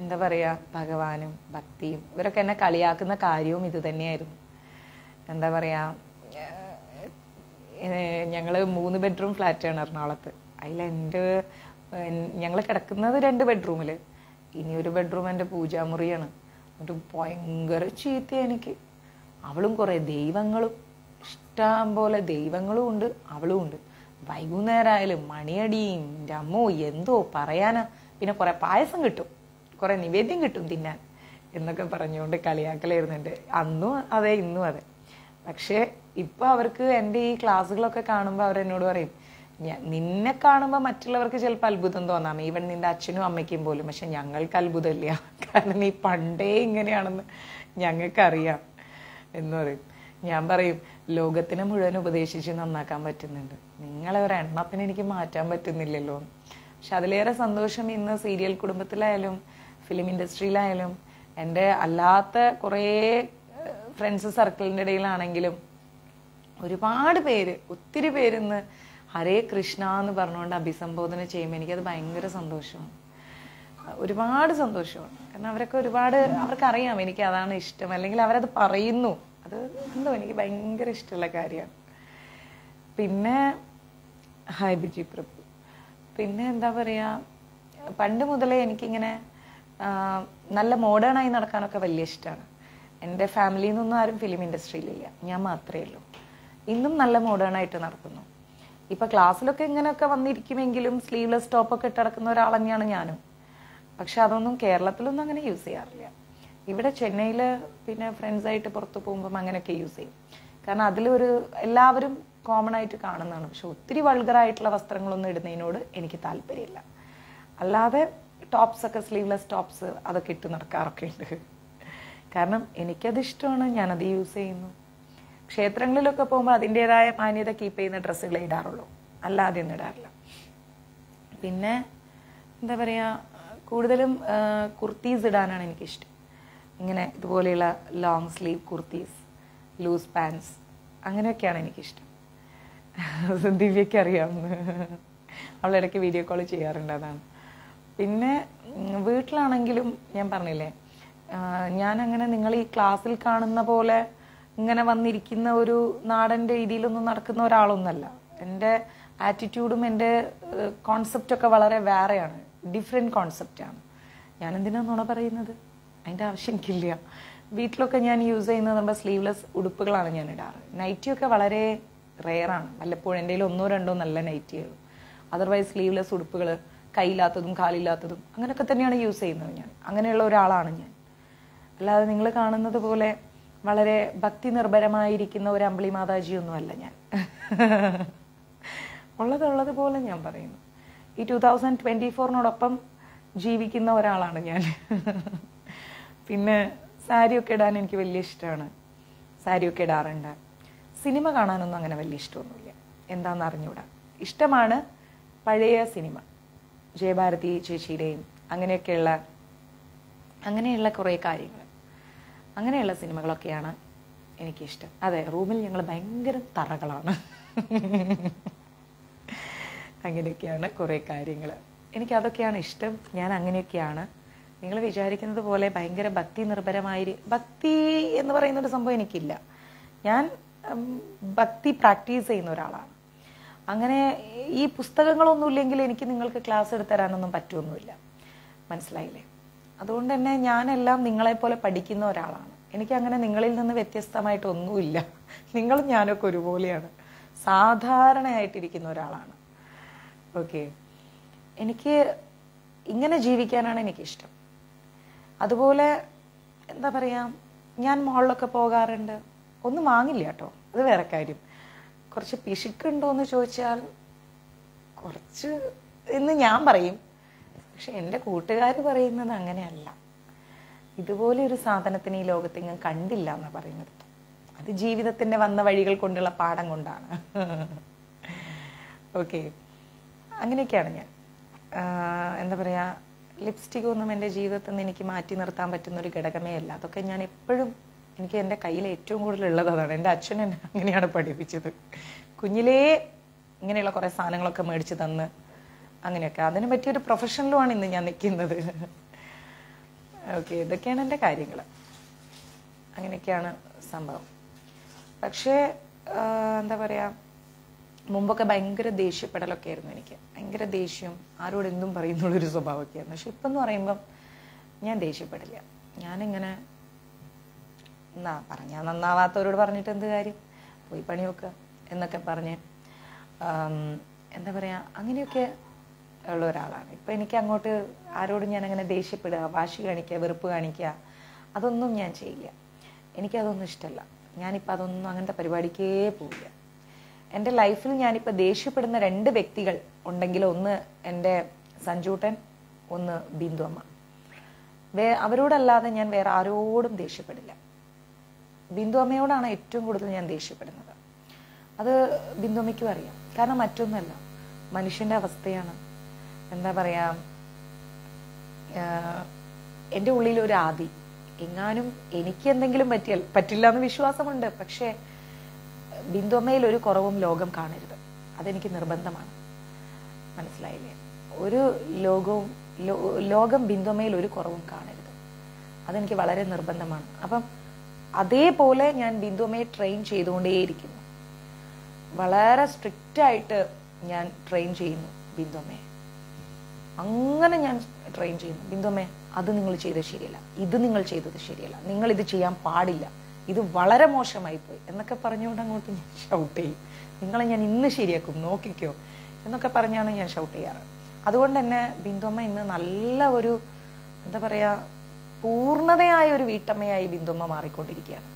എന്താ പറയുക, ഭഗവാനും ഭക്തിയും ഇവരൊക്കെ എന്നെ കളിയാക്കുന്ന കാര്യവും ഇത് തന്നെയായിരുന്നു. എന്താ പറയുക, ഞങ്ങൾ 3 ബെഡ്റൂം ഫ്ലാറ്റാണ് എറണാകുളത്ത്. അതിൽ ഞങ്ങൾ കിടക്കുന്നത് 2 ബെഡ്റൂമിൽ. ഇനി ഒരു ബെഡ്റൂം എൻ്റെ പൂജാമുറിയാണ്. എന്നിട്ട് ഭയങ്കര ചീത്ത എനിക്ക്. അവളും കുറേ ദൈവങ്ങളും, ഇഷ്ടം പോലെ ദൈവങ്ങളും ഉണ്ട്, അവളും ഉണ്ട്. വൈകുന്നേരമായാലും മണിയടിയും എൻ്റെ അമ്മോ എന്തോ പറയാനാ. പിന്നെ കുറേ പായസം കിട്ടും, കുറേ നിവേദ്യം കിട്ടും തിന്നാൻ എന്നൊക്കെ പറഞ്ഞുകൊണ്ട് കളിയാക്കലായിരുന്നു എൻ്റെ. അന്നും അതെ ഇന്നും അതെ. പക്ഷേ ഇപ്പോൾ അവർക്ക് എൻ്റെ ഈ ക്ലാസ്സുകളൊക്കെ കാണുമ്പോൾ അവരെന്നോട് പറയും, നിന്നെ കാണുമ്പോൾ മറ്റുള്ളവർക്ക് ചിലപ്പോൾ അത്ഭുതം തോന്നാം, ഈവൻ നിന്റെ അച്ഛനും അമ്മയ്ക്കും പോലും. പക്ഷെ ഞങ്ങൾക്ക് അത്ഭുതമില്ല, കാരണം നീ പണ്ടേ ഇങ്ങനെയാണെന്ന് ഞങ്ങൾക്കറിയാം എന്ന് പറയും. ഞാൻ പറയും, ലോകത്തിനെ മുഴുവൻ ഉപദേശിച്ച് നന്നാക്കാൻ പറ്റുന്നുണ്ട്, നിങ്ങളെ ഒരെണ്ണത്തിന് എനിക്ക് മാറ്റാൻ പറ്റുന്നില്ലല്ലോ. പക്ഷെ അതിലേറെ സന്തോഷം ഇന്ന് സീരിയൽ കുടുംബത്തിലായാലും ഫിലിം ഇൻഡസ്ട്രിയിലായാലും എൻ്റെ അല്ലാത്ത കുറേ ഫ്രണ്ട്സ് സർക്കിളിൻ്റെ ഇടയിലാണെങ്കിലും ഒരുപാട് പേര്, ഒത്തിരി പേരിന്ന് ഹരേ കൃഷ്ണ എന്ന് പറഞ്ഞുകൊണ്ട് അഭിസംബോധന ചെയ്യുമ്പോൾ എനിക്കത് ഭയങ്കര സന്തോഷമാണ്, ഒരുപാട് സന്തോഷമാണ്. കാരണം അവരൊക്കെ ഒരുപാട്, അവർക്കറിയാം എനിക്ക് അതാണ് ഇഷ്ടം, അല്ലെങ്കിൽ അവരത് പറയുന്നു. അത് എന്തോ എനിക്ക് ഭയങ്കര ഇഷ്ടമുള്ള കാര്യമാണ്. പിന്നെ ഹായ് ബിജി പ്രഭു. പിന്നെ എന്താ പറയുക, പണ്ട് മുതലേ എനിക്കിങ്ങനെ നല്ല മോഡേണായി നടക്കാനൊക്കെ വലിയ ഇഷ്ടമാണ്. എൻ്റെ ഫാമിലിയിൽ നിന്നൊന്നും ആരും ഫിലിം ഇൻഡസ്ട്രിയിലില്ല, ഞാൻ മാത്രമേ ഉള്ളൂ. ഇന്നും നല്ല മോഡേണായിട്ട് നടക്കുന്നു. ഇപ്പം ക്ലാസ്സിലൊക്കെ ഇങ്ങനെയൊക്കെ വന്നിരിക്കുമെങ്കിലും സ്ലീവ്ലെസ് ടോപ്പൊക്കെ ഇട്ട് നടക്കുന്ന ഒരാൾ തന്നെയാണ് ഞാനും. പക്ഷെ അതൊന്നും കേരളത്തിലൊന്നും അങ്ങനെ യൂസ് ചെയ്യാറില്ല. ഇവിടെ ചെന്നൈയിൽ പിന്നെ ഫ്രണ്ട്സായിട്ട് പുറത്ത് പോകുമ്പം അങ്ങനെയൊക്കെ യൂസ് ചെയ്യും. കാരണം അതിലൊരു എല്ലാവരും കോമൺ ആയിട്ട് കാണുന്നതാണ്. പക്ഷെ ഒത്തിരി വൾഗറായിട്ടുള്ള വസ്ത്രങ്ങളൊന്നും ഇടുന്നതിനോട് എനിക്ക് താല്പര്യമില്ല. അല്ലാതെ ടോപ്സൊക്കെ, സ്ലീവ്ലെസ് ടോപ്സ് അതൊക്കെ ഇട്ട് നടക്കാറൊക്കെ ഉണ്ട്. കാരണം എനിക്കത് ഇഷ്ടമാണ്, ഞാനത് യൂസ് ചെയ്യുന്നു. ക്ഷേത്രങ്ങളിലൊക്കെ പോകുമ്പോൾ അതിൻ്റെതായ മാന്യത കീപ്പ് ചെയ്യുന്ന ഡ്രസ്സുകളെ ഇടാറുള്ളൂ, അല്ലാതെ ഒന്നും ഇടാറില്ല. പിന്നെ എന്താ പറയുക, കൂടുതലും കുർത്തീസ് ഇടാനാണ് എനിക്കിഷ്ടം. ഇങ്ങനെ ഇതുപോലെയുള്ള long sleeve kurtis, loose pants, അങ്ങനെയൊക്കെയാണ് എനിക്കിഷ്ടം. ദിവ്യയ്ക്ക് അറിയാവുന്ന, അവളിടയ്ക്ക് വീഡിയോ കോൾ ചെയ്യാറുണ്ട്, അതാണ്. പിന്നെ വീട്ടിലാണെങ്കിലും ഞാൻ പറഞ്ഞില്ലേ, ഞാനങ്ങനെ നിങ്ങൾ ഈ ക്ലാസ്സിൽ കാണുന്ന പോലെ ഇങ്ങനെ വന്നിരിക്കുന്ന ഒരു നാടൻ രീതിയിലൊന്നും നടക്കുന്ന ഒരാളൊന്നല്ല. എൻ്റെ ആറ്റിറ്റ്യൂഡും എൻ്റെ കോൺസെപ്റ്റൊക്കെ വളരെ വേറെയാണ്, ഡിഫറെൻറ്റ് കോൺസെപ്റ്റാണ്. ഞാനെന്തിനാണ് നുണ പറയുന്നത്? അതിൻ്റെ ആവശ്യം എനിക്കില്ല. വീട്ടിലൊക്കെ ഞാൻ യൂസ് ചെയ്യുന്നത് നമ്മുടെ സ്ലീവ്ലെസ് ഉടുപ്പുകളാണ് ഞാൻ ഇടാറ്. നൈറ്റിയൊക്കെ വളരെ റെയറാണ്, വല്ലപ്പോഴും എൻ്റെ കയ്യിൽ 1-2 നല്ല നൈറ്റികൾ. അതർവൈസ് സ്ലീവ്ലെസ് ഉടുപ്പുകൾ, കൈയില്ലാത്തതും കാലില്ലാത്തതും അങ്ങനെയൊക്കെ തന്നെയാണ് യൂസ് ചെയ്യുന്നത്. ഞാൻ അങ്ങനെയുള്ള ഒരാളാണ് ഞാൻ. അല്ലാതെ നിങ്ങൾ കാണുന്നത് പോലെ വളരെ ഭക്തി നിർഭരമായിരിക്കുന്ന ഒരു അമ്പിളി മാതാജിയൊന്നും അല്ല ഞാൻ. ഉള്ളതുപോലെ ഞാൻ പറയുന്നു. ഈ 2024 ജീവിക്കുന്ന ഒരാളാണ് ഞാൻ. പിന്നെ സാരിയൊക്കെ ഇടാൻ എനിക്ക് വലിയ ഇഷ്ടമാണ്, സാരിയൊക്കെ ഇടാറുണ്ട്. സിനിമ കാണാനൊന്നും അങ്ങനെ വലിയ ഇഷ്ടമൊന്നുമില്ല, എന്താണെന്ന് അറിഞ്ഞൂടാ. ഇഷ്ടമാണ് പഴയ സിനിമ, ജയഭാരതി ചേച്ചിയുടെയും അങ്ങനെയുള്ള കുറേ കാര്യങ്ങൾ, അങ്ങനെയുള്ള സിനിമകളൊക്കെയാണ് എനിക്കിഷ്ടം. അതെ, റൂമിൽ ഞങ്ങൾ ഭയങ്കര തറകളാണ്. അങ്ങനെയൊക്കെയാണ് കുറേ കാര്യങ്ങൾ. എനിക്കതൊക്കെയാണ് ഇഷ്ടം. ഞാൻ അങ്ങനെയൊക്കെയാണ്. നിങ്ങൾ വിചാരിക്കുന്നത് പോലെ ഭയങ്കര ഭക്തി ഭക്തി എന്ന് പറയുന്നൊരു സംഭവം എനിക്കില്ല. ഞാൻ ഭക്തി പ്രാക്ടീസ് ചെയ്യുന്ന ഒരാളാണ്. അങ്ങനെ ഈ പുസ്തകങ്ങളൊന്നും ഇല്ലെങ്കിൽ എനിക്ക് നിങ്ങൾക്ക് ക്ലാസ് എടുത്ത് തരാനൊന്നും പറ്റുമൊന്നുമില്ല, മനസ്സിലായില്ലേ? അതുകൊണ്ട് തന്നെ ഞാനെല്ലാം നിങ്ങളെപ്പോലെ പഠിക്കുന്ന ഒരാളാണ്. എനിക്കങ്ങനെ നിങ്ങളിൽ നിന്ന് വ്യത്യസ്തമായിട്ടൊന്നുമില്ല. നിങ്ങളും ഞാനൊക്കെ ഒരുപോലെയാണ്, സാധാരണയായിട്ടിരിക്കുന്ന ഒരാളാണ്. ഓക്കെ, എനിക്ക് ഇങ്ങനെ ജീവിക്കാനാണ് എനിക്കിഷ്ടം. അതുപോലെ എന്താ പറയുക, ഞാൻ മോളിലൊക്കെ പോകാറുണ്ട്. ഒന്നും വാങ്ങില്ല കേട്ടോ, അത് വേറെ കാര്യം. കുറച്ച് പിശുക്കുണ്ടോ എന്ന് ചോദിച്ചാൽ കുറച്ച് എന്ന് ഞാൻ പറയും. പക്ഷെ എൻ്റെ കൂട്ടുകാർ പറയുന്നത് അങ്ങനെയല്ല. ഇതുപോലെ ഒരു സാധനത്തിന് ഈ ലോകത്ത് ഞാൻ കണ്ടില്ല എന്നാണ് പറയുന്നത്. അത് ജീവിതത്തിൻ്റെ വന്ന വഴികൾ കൊണ്ടുള്ള പാഠം കൊണ്ടാണ്. ഓക്കെ, അങ്ങനെയൊക്കെയാണ് ഞാൻ. എന്താ പറയുക, ലിപ്സ്റ്റിക് ഒന്നും എൻ്റെ ജീവിതത്തിൽ നിന്ന് എനിക്ക് മാറ്റി നിർത്താൻ പറ്റുന്നൊരു ഘടകമേ അല്ല. അതൊക്കെ ഞാൻ എപ്പോഴും, എനിക്ക് എൻ്റെ കയ്യിൽ ഏറ്റവും കൂടുതൽ ഉള്ളത് അതാണ്. എൻ്റെ അച്ഛൻ എന്നെ അങ്ങനെയാണ് പഠിപ്പിച്ചത്. കുഞ്ഞിലേ ഇങ്ങനെയുള്ള കുറേ സാധനങ്ങളൊക്കെ മേടിച്ച് തന്ന് അങ്ങനെയൊക്കെ അതിന് പറ്റിയൊരു പ്രൊഫഷനിലുമാണ് ഇന്ന് ഞാൻ നിൽക്കുന്നത്. ഓക്കെ, ഇതൊക്കെയാണ് എൻ്റെ കാര്യങ്ങൾ. അങ്ങനെയൊക്കെയാണ് സംഭവം. പക്ഷേ എന്താ പറയുക, മുമ്പൊക്കെ ഭയങ്കര ദേഷ്യപ്പെടലൊക്കെ ആയിരുന്നു എനിക്ക്. ഭയങ്കര ദേഷ്യം, ആരോട് എന്തും പറയുന്നുള്ളൊരു സ്വഭാവമൊക്കെ ആയിരുന്നു. പക്ഷെ ഇപ്പം എന്ന് പറയുമ്പം ഞാൻ ദേഷ്യപ്പെടില്ല. ഞാനിങ്ങനെ പറഞ്ഞാൽ നന്നാവാത്തവരോട് പറഞ്ഞിട്ട് എന്ത് കാര്യം, പോയി പണി വെക്കുക എന്നൊക്കെ പറഞ്ഞ് എന്താ പറയുക, അങ്ങനെയൊക്കെ ഉള്ള ഒരാളാണ്. ഇപ്പം എനിക്ക് അങ്ങോട്ട് ആരോടും ഞാനങ്ങനെ ദേഷ്യപ്പെടുക, വാശി കാണിക്കുക, വെറുപ്പ് കാണിക്കുക, അതൊന്നും ഞാൻ ചെയ്യില്ല. എനിക്കതൊന്നും ഇഷ്ടമല്ല. ഞാനിപ്പോൾ അതൊന്നും അങ്ങനത്തെ പരിപാടിക്കേ പോവില്ല. എൻ്റെ ലൈഫിൽ ഞാനിപ്പോൾ ദേഷ്യപ്പെടുന്ന 2 വ്യക്തികൾ ഉണ്ടെങ്കിൽ, ഒന്ന് എൻ്റെ സഞ്ജൂട്ടൻ, ഒന്ന് ബിന്ദു അമ്മ. അവരോടല്ലാതെ ഞാൻ വേറെ ആരോടും ദേഷ്യപ്പെടില്ല. ബിന്ദു അമ്മയോടാണ് ഏറ്റവും കൂടുതൽ ഞാൻ ദേഷ്യപ്പെടുന്നത്. അത് ബിന്ദു അമ്മയ്ക്കും അറിയാം. കാരണം മറ്റൊന്നുമല്ല, മനുഷ്യൻ്റെ അവസ്ഥയാണ്. എന്താ പറയുക, എൻ്റെ ഉള്ളിലൊരു ആദി, എങ്ങാനും എനിക്ക് എന്തെങ്കിലും പറ്റില്ല എന്ന് വിശ്വാസമുണ്ട്. പക്ഷേ ബിന്ദു അമ്മയിൽ ഒരു കുറവും ലോകം കാണരുത്, അതെനിക്ക് നിർബന്ധമാണ്. മനസ്സിലായില്ലേ? ഒരു ലോകം ബിന്ദു അമ്മയിൽ ഒരു കുറവും കാണരുത്, അതെനിക്ക് വളരെ നിർബന്ധമാണ്. അപ്പം അതേപോലെ ഞാൻ ബിന്ദു അമ്മയെ ട്രെയിൻ ചെയ്തുകൊണ്ടേയിരിക്കുന്നു. വളരെ സ്ട്രിക്റ്റായിട്ട് ഞാൻ ട്രെയിൻ ചെയ്യുന്നു ബിന്ദു അമ്മയെ. അങ്ങനെ ഞാൻ ട്രെയിൻ ചെയ്യുന്നു, ബിന്ദു അമ്മേ അത് നിങ്ങൾ ചെയ്തത് ശരിയല്ല, ഇത് നിങ്ങൾ ചെയ്തത് ശരിയല്ല, നിങ്ങൾ ഇത് ചെയ്യാൻ പാടില്ല, ഇത് വളരെ മോശമായി പോയി എന്നൊക്കെ പറഞ്ഞുകൊണ്ട് അങ്ങോട്ട് ഞാൻ ഷൗട്ട് ചെയ്യും. നിങ്ങളെ ഞാൻ ഇന്ന് ശരിയാക്കും, നോക്കിക്കോ എന്നൊക്കെ പറഞ്ഞാണ് ഞാൻ ഷൗട്ട് ചെയ്യാറ്. അതുകൊണ്ട് തന്നെ ബിന്ദുമ്മ ഇന്ന് നല്ല ഒരു എന്താ പറയുക, പൂർണ്ണതയായ ഒരു വീട്ടമ്മയായി ബിന്ദുമ്മ മാറിക്കൊണ്ടിരിക്കുകയാണ്.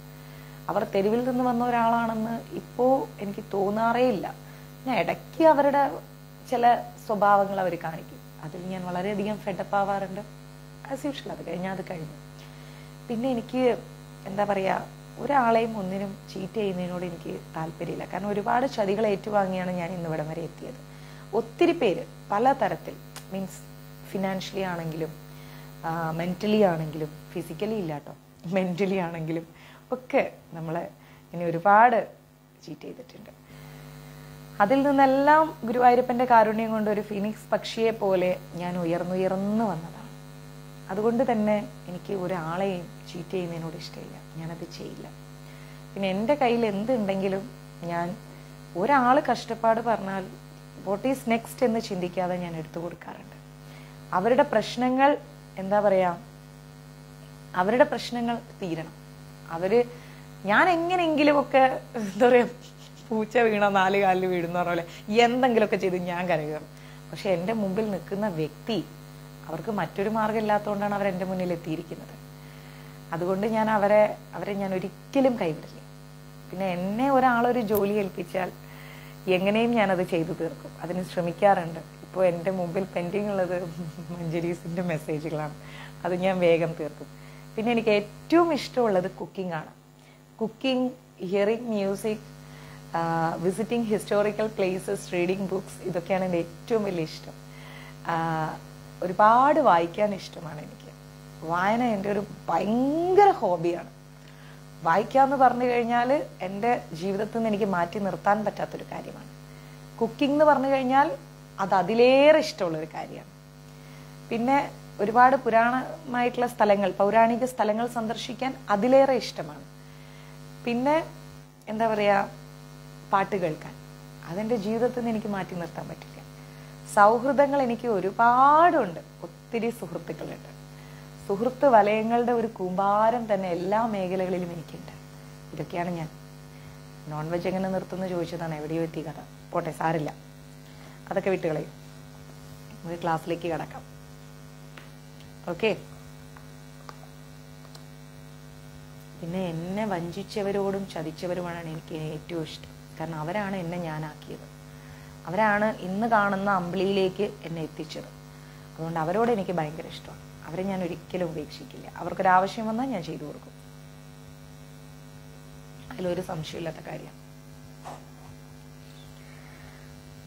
അവർ തെരുവിൽ നിന്ന് വന്ന ഒരാളാണെന്ന് ഇപ്പോൾ എനിക്ക് തോന്നാറേ ഇല്ല. ഞാൻ ഇടയ്ക്ക് അവരുടെ ചില സ്വഭാവങ്ങൾ അവർ കാണിക്കും, അതിൽ ഞാൻ വളരെയധികം ഫെഡപ്പ് ആവാറുണ്ട്. ആസ് യൂഷ്വൽ അത് കഴിഞ്ഞാൽ അത് കഴിഞ്ഞു. പിന്നെ എനിക്ക് എന്താ പറയുക, ഒരാളെയും ഒന്നിനും ചീറ്റ് ചെയ്യുന്നതിനോട് എനിക്ക് താല്പര്യമില്ല. കാരണം ഒരുപാട് ചതികൾ ഏറ്റുവാങ്ങിയാണ് ഞാൻ ഇന്നിവിടം വരെ എത്തിയത്. ഒത്തിരി പേര് പലതരത്തിൽ, മീൻസ് ഫിനാൻഷ്യലി ആണെങ്കിലും മെൻ്റലി ആണെങ്കിലും, ഫിസിക്കലി ഇല്ല കേട്ടോ, മെൻ്റലി ആണെങ്കിലും ഒക്കെ നമ്മളെ ഇനി ഒരുപാട് ചീറ്റ് ചെയ്തിട്ടുണ്ട്. അതിൽ നിന്നെല്ലാം ഗുരുവായൂരപ്പൻ്റെ കാരുണ്യം കൊണ്ട് ഒരു ഫീനിക്സ് പക്ഷിയെ പോലെ ഞാൻ ഉയർന്നുയർന്നു വന്നതാണ്. അതുകൊണ്ട് തന്നെ എനിക്ക് ഒരാളെയും ചീറ്റ് ചെയ്യുന്നതിനോട് ഇഷ്ടമില്ല, ഞാനത് ചെയ്യില്ല. പിന്നെ എൻ്റെ കയ്യിൽ എന്തുണ്ടെങ്കിലും ഞാൻ ഒരാൾ കഷ്ടപ്പാട് പറഞ്ഞാൽ വാട്ട് ഈസ് നെക്സ്റ്റ് എന്ന് ചിന്തിക്കാതെ ഞാൻ എടുത്തു കൊടുക്കാറുണ്ട്. അവരുടെ പ്രശ്നങ്ങൾ എന്താ പറയുക, അവരുടെ പ്രശ്നങ്ങൾ തീരണം. ഞാൻ എങ്ങനെയെങ്കിലുമൊക്കെ എന്താ പറയുക, പൂച്ച വീണ 4 കാലിൽ വീഴുന്ന പോലെ എന്തെങ്കിലുമൊക്കെ ചെയ്ത് ഞാൻ കരയുകയാണ്. പക്ഷെ എൻ്റെ മുമ്പിൽ നിൽക്കുന്ന വ്യക്തി, അവർക്ക് മറ്റൊരു മാർഗ്ഗം ഇല്ലാത്തതുകൊണ്ടാണ് അവർ എൻ്റെ മുന്നിൽ എത്തിയിരിക്കുന്നത്. അതുകൊണ്ട് ഞാൻ അവരെ ഞാൻ ഒരിക്കലും കൈവിടില്ല. പിന്നെ എന്നെ ഒരാളൊരു ജോലി ഏൽപ്പിച്ചാൽ എങ്ങനെയും ഞാനത് ചെയ്തു തീർക്കും, അതിന് ശ്രമിക്കാറുണ്ട്. ഇപ്പോൾ എൻ്റെ മുമ്പിൽ പെൻഡിങ് ഉള്ളത് മഞ്ജരീസിൻ്റെ മെസ്സേജുകളാണ്, അത് ഞാൻ വേഗം തീർക്കും. പിന്നെ എനിക്ക് ഏറ്റവും ഇഷ്ടമുള്ളത് കുക്കിംഗ് ആണ്. Cooking, hearing music, visiting historical places, reading books, ഇതൊക്കെയാണ് എൻ്റെ ഏറ്റവും വലിയ ഇഷ്ടം. ഒരുപാട് വായിക്കാൻ ഇഷ്ടമാണ് എനിക്ക്. വായന എൻ്റെ ഒരു ഭയങ്കര ഹോബിയാണ്. വായിക്കാമെന്ന് പറഞ്ഞു കഴിഞ്ഞാൽ എൻ്റെ ജീവിതത്തിൽ നിന്ന് എനിക്ക് മാറ്റി നിർത്താൻ പറ്റാത്തൊരു കാര്യമാണ്. കുക്കിംഗ് എന്ന് പറഞ്ഞു കഴിഞ്ഞാൽ അത് അതിലേറെ ഇഷ്ടമുള്ളൊരു കാര്യമാണ്. പിന്നെ ഒരുപാട് പുരാണമായിട്ടുള്ള സ്ഥലങ്ങൾ, പൗരാണിക സ്ഥലങ്ങൾ സന്ദർശിക്കാൻ അതിലേറെ ഇഷ്ടമാണ്. പിന്നെ എന്താ പറയുക, പാട്ട് കേൾക്കാൻ, അതെൻ്റെ ജീവിതത്തിൽ നിന്ന് എനിക്ക് മാറ്റി നിർത്താൻ പറ്റില്ല. സൗഹൃദങ്ങൾ എനിക്ക് ഒരുപാടുണ്ട്, ഒത്തിരി സുഹൃത്തുക്കളുണ്ട്. സുഹൃത്ത് വലയങ്ങളുടെ ഒരു കൂമ്പാരം തന്നെ എല്ലാ മേഖലകളിലും എനിക്കുണ്ട്. ഇതൊക്കെയാണ് ഞാൻ. നോൺ വെജ് എങ്ങനെ നിർത്തുമെന്ന് ചോദിച്ചതാണ്, എവിടെയോ എത്തി കഥ. പോട്ടെ, സാരില്ല, അതൊക്കെ വിട്ടുകളയും. നമുക്ക് ക്ലാസ്സിലേക്ക് കടക്കാം. ഓക്കെ. പിന്നെ എന്നെ വഞ്ചിച്ചവരോടും ചതിച്ചവരുമാണ് എനിക്ക് ഏറ്റവും ഇഷ്ടം. കാരണം അവരാണ് എന്നെ ഞാനാക്കിയത്, അവരാണ് ഇന്ന് കാണുന്ന അമ്പിളിയിലേക്ക് എന്നെ എത്തിച്ചത്. അതുകൊണ്ട് അവരോട് എനിക്ക് ഭയങ്കര ഇഷ്ടമാണ്. അവരെ ഞാൻ ഒരിക്കലും ഉപേക്ഷിക്കില്ല. അവർക്കൊരാവശ്യം വന്നാൽ ഞാൻ ചെയ്തു കൊടുക്കും, അതിലൊരു സംശയമില്ലാത്ത കാര്യം.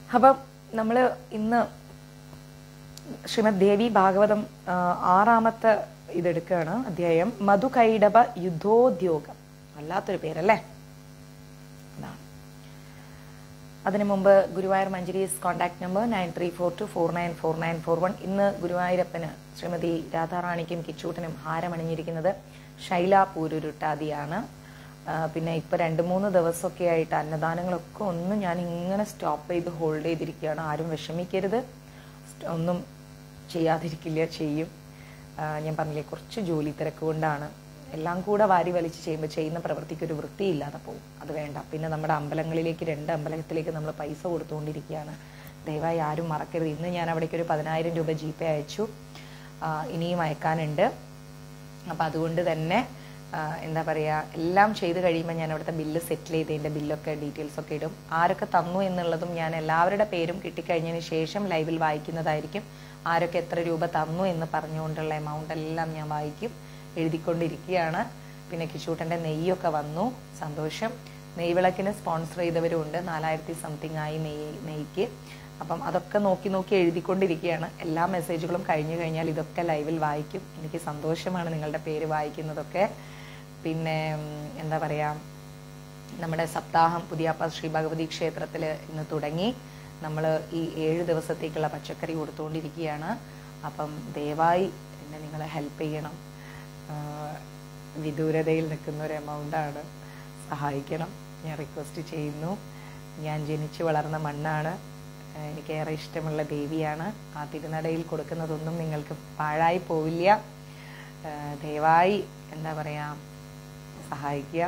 അപ്പം നമ്മൾ ഇന്ന് ശ്രീമദ് ദേവി ഭാഗവതം 6ാമത്തെ ഇതെടുക്കുകയാണ്, അധ്യായം മധുകൈടഭ യുദ്ധോദ്യോഗം. വല്ലാത്തൊരു പേരല്ലേ. അതാണ്. അതിനു മുമ്പ് ഗുരുവായൂർ മഞ്ജരീസ് കോൺടാക്ട് നമ്പർ 9342494941. ഇന്ന് ഗുരുവായൂരപ്പന് ശ്രീമതി രാധാറാണിക്കും കിച്ചൂട്ടനും ഹാരമണിഞ്ഞിരിക്കുന്നത് ശൈല പൂരുരുട്ടാതിയാണ്. പിന്നെ ഇപ്പൊ 2-3 ദിവസമൊക്കെ ആയിട്ട് അന്നദാനങ്ങളൊക്കെ ഒന്ന് ഞാൻ ഇങ്ങനെ സ്റ്റോപ്പ് ചെയ്ത് ഹോൾഡ് ചെയ്തിരിക്കുകയാണ്. ആരും വിഷമിക്കരുത്, ഒന്നും ചെയ്യാതിരിക്കില്ല, ചെയ്യും. ഞാൻ പറഞ്ഞില്ലേ, കുറച്ച് ജോലി തിരക്ക് കൊണ്ടാണ്. എല്ലാം കൂടെ വാരി വലിച്ച് ചെയ്യുമ്പോൾ ചെയ്യുന്ന പ്രവൃത്തിക്ക് ഒരു വൃത്തിയില്ലാതെ പോകും, അത് വേണ്ട. പിന്നെ നമ്മുടെ അമ്പലങ്ങളിലേക്ക്, 2 അമ്പലത്തിലേക്ക് നമ്മൾ പൈസ കൊടുത്തുകൊണ്ടിരിക്കുകയാണ്. ദയവായി ആരും മറക്കരുത്. ഇന്ന് ഞാൻ അവിടേക്ക് ഒരു 10,000 രൂപ GPay അയച്ചു, ഇനിയും അയക്കാനുണ്ട്. അപ്പം അതുകൊണ്ട് തന്നെ എന്താ പറയുക, എല്ലാം ചെയ്ത് കഴിയുമ്പോൾ ഞാൻ അവിടുത്തെ ബില്ല് സെറ്റിൽ ചെയ്തതിൻ്റെ ബില്ലൊക്കെ ഡീറ്റെയിൽസൊക്കെ ഇടും. ആരൊക്കെ തന്നു എന്നുള്ളതും ഞാൻ എല്ലാവരുടെ പേരും കിട്ടിക്കഴിഞ്ഞതിന് ശേഷം ലൈവിൽ വായിക്കുന്നതായിരിക്കും. ആരൊക്കെ എത്ര രൂപ തന്നു എന്ന് പറഞ്ഞുകൊണ്ടുള്ള എമൗണ്ട് എല്ലാം ഞാൻ വായിക്കും, എഴുതിക്കൊണ്ടിരിക്കുകയാണ്. പിന്നെ കിച്ചൂട്ടൻ്റെ നെയ്യൊക്കെ വന്നു, സന്തോഷം. നെയ്വിളക്കിന് സ്പോൺസർ ചെയ്തവരുണ്ട്, 4000 സംതിങ് ആയി നെയ്ക്ക്. അപ്പം അതൊക്കെ നോക്കി എഴുതിക്കൊണ്ടിരിക്കുകയാണ്. എല്ലാ മെസ്സേജുകളും കഴിഞ്ഞു കഴിഞ്ഞാൽ ഇതൊക്കെ ലൈവിൽ വായിക്കും. എനിക്ക് സന്തോഷമാണ് നിങ്ങളുടെ പേര് വായിക്കുന്നതൊക്കെ. പിന്നെ എന്താ പറയുക, നമ്മുടെ സപ്താഹം പുതിയാപ്പ ശ്രീ ഭഗവതി ക്ഷേത്രത്തിൽ ഇന്ന് തുടങ്ങി. നമ്മൾ ഈ 7 ദിവസത്തേക്കുള്ള പച്ചക്കറി കൊടുത്തുകൊണ്ടിരിക്കുകയാണ്. അപ്പം ദയവായി എന്നെ നിങ്ങൾ ഹെൽപ്പ് ചെയ്യണം. വിദൂരതയിൽ നിൽക്കുന്ന ഒരു എമൗണ്ടാണ്, സഹായിക്കണം, ഞാൻ റിക്വസ്റ്റ് ചെയ്യുന്നു. ഞാൻ ജനിച്ചു വളർന്ന മണ്ണാണ്, എനിക്കേറെ ഇഷ്ടമുള്ള ദേവിയാണ്. ആ തിരുനടയിൽ കൊടുക്കുന്നതൊന്നും നിങ്ങൾക്ക് പാഴായി പോവില്ല. ദയവായി എന്താ പറയുക, സഹായിക്കുക,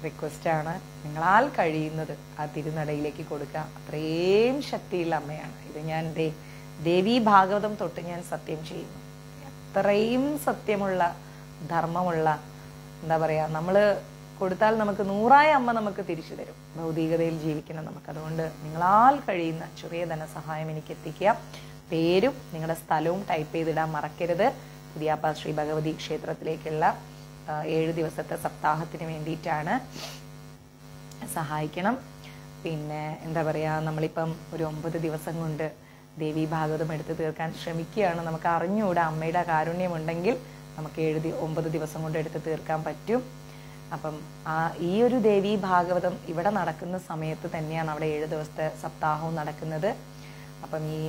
റിക്വസ്റ്റാണ്. നിങ്ങളാൽ കഴിയുന്നത് ആ തിരുനടയിലേക്ക് കൊടുക്കുക. അത്രയും ശക്തിയുള്ള അമ്മയാണ്. ഇത് ഞാൻ ദേവി ഭാഗവതം തൊട്ട് ഞാൻ സത്യം ചെയ്യുന്നു. അത്രയും സത്യമുള്ള, ധർമ്മമുള്ള, എന്താ പറയുക, നമ്മൾ കൊടുത്താൽ നമുക്ക് 100ആയ അമ്മ നമുക്ക് തിരിച്ചു തരും, ഭൗതികതയിൽ ജീവിക്കണം നമുക്ക്. അതുകൊണ്ട് നിങ്ങളാൽ കഴിയുന്ന ചെറിയ ധനസഹായം എനിക്ക് എത്തിക്കുക. പേരും നിങ്ങളുടെ സ്ഥലവും ടൈപ്പ് ചെയ്തിടാൻ മറക്കരുത്. പുതിയാപ്പ ശ്രീ ഭഗവതി ക്ഷേത്രത്തിലേക്കുള്ള 7 ദിവസത്തെ സപ്താഹത്തിന് വേണ്ടിയിട്ടാണ്. സഹായിക്കണം. പിന്നെ എന്താ പറയുക, നമ്മളിപ്പം ഒരു 9 ദിവസം കൊണ്ട് ദേവി ഭാഗവതം എടുത്ത് തീർക്കാൻ ശ്രമിക്കുകയാണ്. നമുക്ക് അറിഞ്ഞുകൂടാ, അമ്മയുടെ കാരുണ്യമുണ്ടെങ്കിൽ നമുക്ക് 9 ദിവസം കൊണ്ട് എടുത്ത് തീർക്കാൻ പറ്റും. അപ്പം ഈ ഒരു ദേവി ഭാഗവതം ഇവിടെ നടക്കുന്ന സമയത്ത് തന്നെയാണ് അവിടെ 7 ദിവസത്തെ സപ്താഹവും നടക്കുന്നത്. അപ്പം ഈ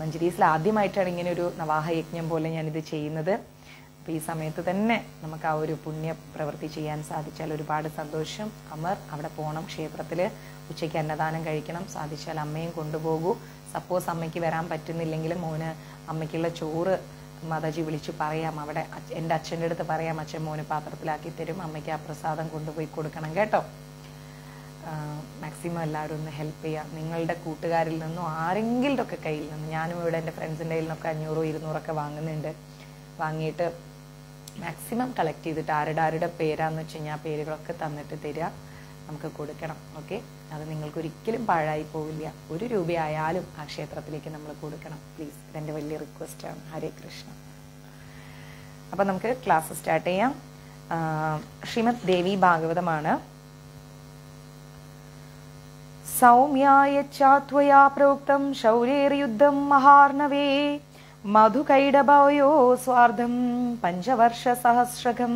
മഞ്ജരീസിൽ ആദ്യമായിട്ടാണ് ഇങ്ങനെ ഒരു നവാഹയജ്ഞം പോലെ ഞാനിത് ചെയ്യുന്നത്. അപ്പം ഈ സമയത്ത് തന്നെ നമുക്ക് ആ ഒരു പുണ്യ പ്രവൃത്തി ചെയ്യാൻ സാധിച്ചാൽ ഒരുപാട് സന്തോഷം. അമർ അവിടെ പോകണം, ക്ഷേത്രത്തിൽ ഉച്ചയ്ക്ക് അന്നദാനം കഴിക്കണം. സാധിച്ചാൽ അമ്മയും കൊണ്ടുപോകൂ. സപ്പോസ് അമ്മയ്ക്ക് വരാൻ പറ്റുന്നില്ലെങ്കിൽ മോന് അമ്മയ്ക്കുള്ള ചോറ് മാതാജി വിളിച്ച് പറയാം. അവിടെ എൻ്റെ അച്ഛൻ്റെ അടുത്ത് പറയാം, അച്ഛൻ മോന് പാത്രത്തിലാക്കി തരും. അമ്മയ്ക്ക് ആ പ്രസാദം കൊണ്ടുപോയി കൊടുക്കണം കേട്ടോ. മാക്സിമം എല്ലാവരും ഒന്ന് ഹെൽപ്പ് ചെയ്യുക. നിങ്ങളുടെ കൂട്ടുകാരിൽ നിന്നോ ആരെങ്കിലും ഒക്കെ കയ്യിൽ നിന്ന്, ഞാനും ഇവിടെ എൻ്റെ ഫ്രണ്ട്സിൻ്റെ കയ്യിൽ നിന്നൊക്കെ 500 200 വാങ്ങുന്നുണ്ട്. വാങ്ങിയിട്ട് മാക്സിമം കളക്ട് ചെയ്തിട്ട് ആരുടെ പേരാന്ന് വെച്ച് കഴിഞ്ഞാൽ ആ പേരുകളൊക്കെ തന്നിട്ട് തരിക, നമുക്ക് കൊടുക്കണം. ഓക്കെ, അത് നിങ്ങൾക്ക് ഒരിക്കലും പാഴായി പോവില്ല. 1 രൂപയായാലും ആ ക്ഷേത്രത്തിലേക്ക് നമ്മൾ കൊടുക്കണം പ്ലീസ്. ഇതെൻ്റെ വലിയ റിക്വസ്റ്റാണ്. ഹരേ കൃഷ്ണ. അപ്പം നമുക്ക് ക്ലാസ് സ്റ്റാർട്ട് ചെയ്യാം. ശ്രീമദ് ദേവി ഭാഗവതമാണ്. സൗമ്യായ ചാത്വയാ പ്രോക്തം ശൗര്യേർയുദ്ധം മഹാർണവേ മധുകൈടഭയോ സ്വാർദ്ധം 5 വർഷസഹസ്രകം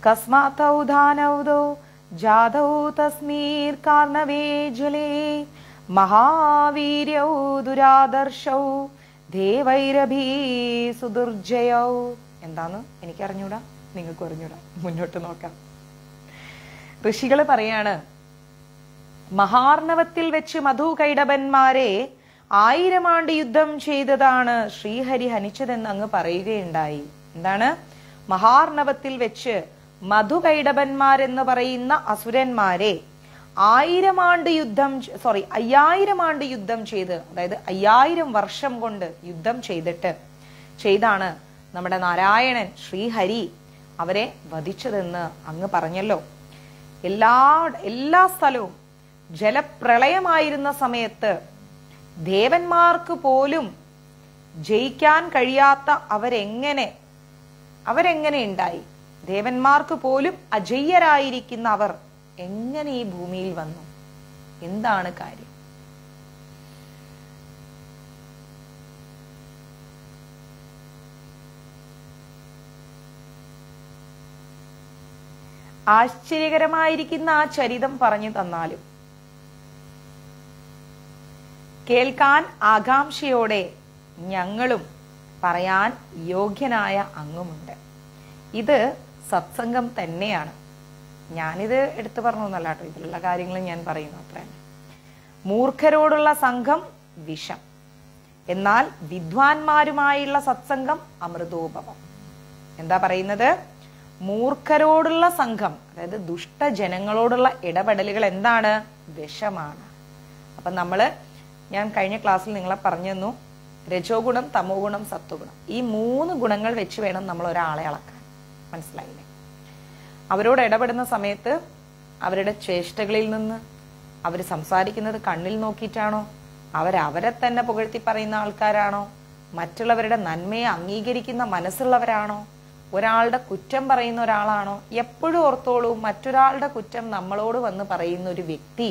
കസ്മാത്തൗ ധാനൗദോ ജാതൗ തസ്മീർ കാർണവേ ജലേ മഹാവീര്യൗ ദുരാദർശൗ ദേവൈരഭീ സുദുർജയൗ. എന്താന്ന് എനിക്കറിഞ്ഞൂടാ, നിങ്ങൾക്ക് അറിഞ്ഞൂടാ. മുന്നോട്ട് നോക്കാം. ഋഷികൾ പറയാണ്, മഹാർണവത്തിൽ വെച്ച് മധുകൈടഭന്മാരെ 1000 ആണ്ട് യുദ്ധം ചെയ്തതാണ് ശ്രീഹരി ഹനിച്ചതെന്ന് അങ്ങ് പറയുകയുണ്ടായി. എന്താണ്? മഹാർണവത്തിൽ വെച്ച് മധുകൈടഭന്മാരെന്ന് പറയുന്ന അസുരന്മാരെ 5000 ആണ്ട് യുദ്ധം ചെയ്ത്, അതായത് 5000 വർഷം കൊണ്ട് യുദ്ധം ചെയ്താണ് നമ്മുടെ നാരായണൻ ശ്രീഹരി അവരെ വധിച്ചതെന്ന് അങ്ങ് പറഞ്ഞല്ലോ. എല്ലാ സ്ഥലവും ജലപ്രളയമായിരുന്ന സമയത്ത് ദേവന്മാർക്ക് പോലും ജയിക്കാൻ കഴിയാത്ത അവരെങ്ങനെ ഉണ്ടായി? ദേവന്മാർക്ക് പോലും അജയ്യരായിരിക്കുന്ന അവർ എങ്ങനെ ഈ ഭൂമിയിൽ വന്നു? എന്താണ് കാര്യം? ആശ്ചര്യകരമായിരിക്കുന്ന ആ ചരിതം പറഞ്ഞു തന്നാലും കേൾക്കാൻ ആകാംക്ഷയോടെ ഞങ്ങളും പറയാൻ യോഗ്യനായ അങ്ങുമുണ്ട്. ഇത് സത്സംഗം തന്നെയാണ്. ഞാനിത് എടുത്തു പറഞ്ഞൊന്നല്ല കേട്ടോ, ഇതിലുള്ള കാര്യങ്ങൾ ഞാൻ പറയുന്നു അത്ര. മൂർഖരോടുള്ള സംഘം വിഷം, എന്നാൽ വിദ്വാൻമാരുമായുള്ള സത്സംഗം അമൃതോപമം. എന്താ പറയുന്നത്? മൂർഖരോടുള്ള സംഘം, അതായത് ദുഷ്ടജനങ്ങളോടുള്ള ഇടപെടലുകൾ എന്താണ്? വിഷമാണ്. അപ്പൊ ഞാൻ കഴിഞ്ഞ ക്ലാസ്സിൽ നിങ്ങളെ പറഞ്ഞു തന്നു, രജോ ഗുണം, തമോ ഗുണം, സത്വഗുണം. ഈ 3 ഗുണങ്ങൾ വെച്ച് വേണം നമ്മൾ ഒരാളെ അളക്കാൻ. മനസ്സിലായില്ലേ? അവരോട് ഇടപെടുന്ന സമയത്ത് അവരുടെ ചേഷ്ടകളിൽ നിന്ന്, അവർ സംസാരിക്കുന്നത് കണ്ണിൽ നോക്കിയിട്ടാണോ, അവരെ തന്നെ പുകഴ്ത്തി പറയുന്ന ആൾക്കാരാണോ, മറ്റുള്ളവരുടെ നന്മയെ അംഗീകരിക്കുന്ന മനസ്സുള്ളവരാണോ, ഒരാളുടെ കുറ്റം പറയുന്ന ഒരാളാണോ? എപ്പോഴും ഓർത്തോളൂ, മറ്റൊരാളുടെ കുറ്റം നമ്മളോട് വന്ന് പറയുന്ന ഒരു വ്യക്തി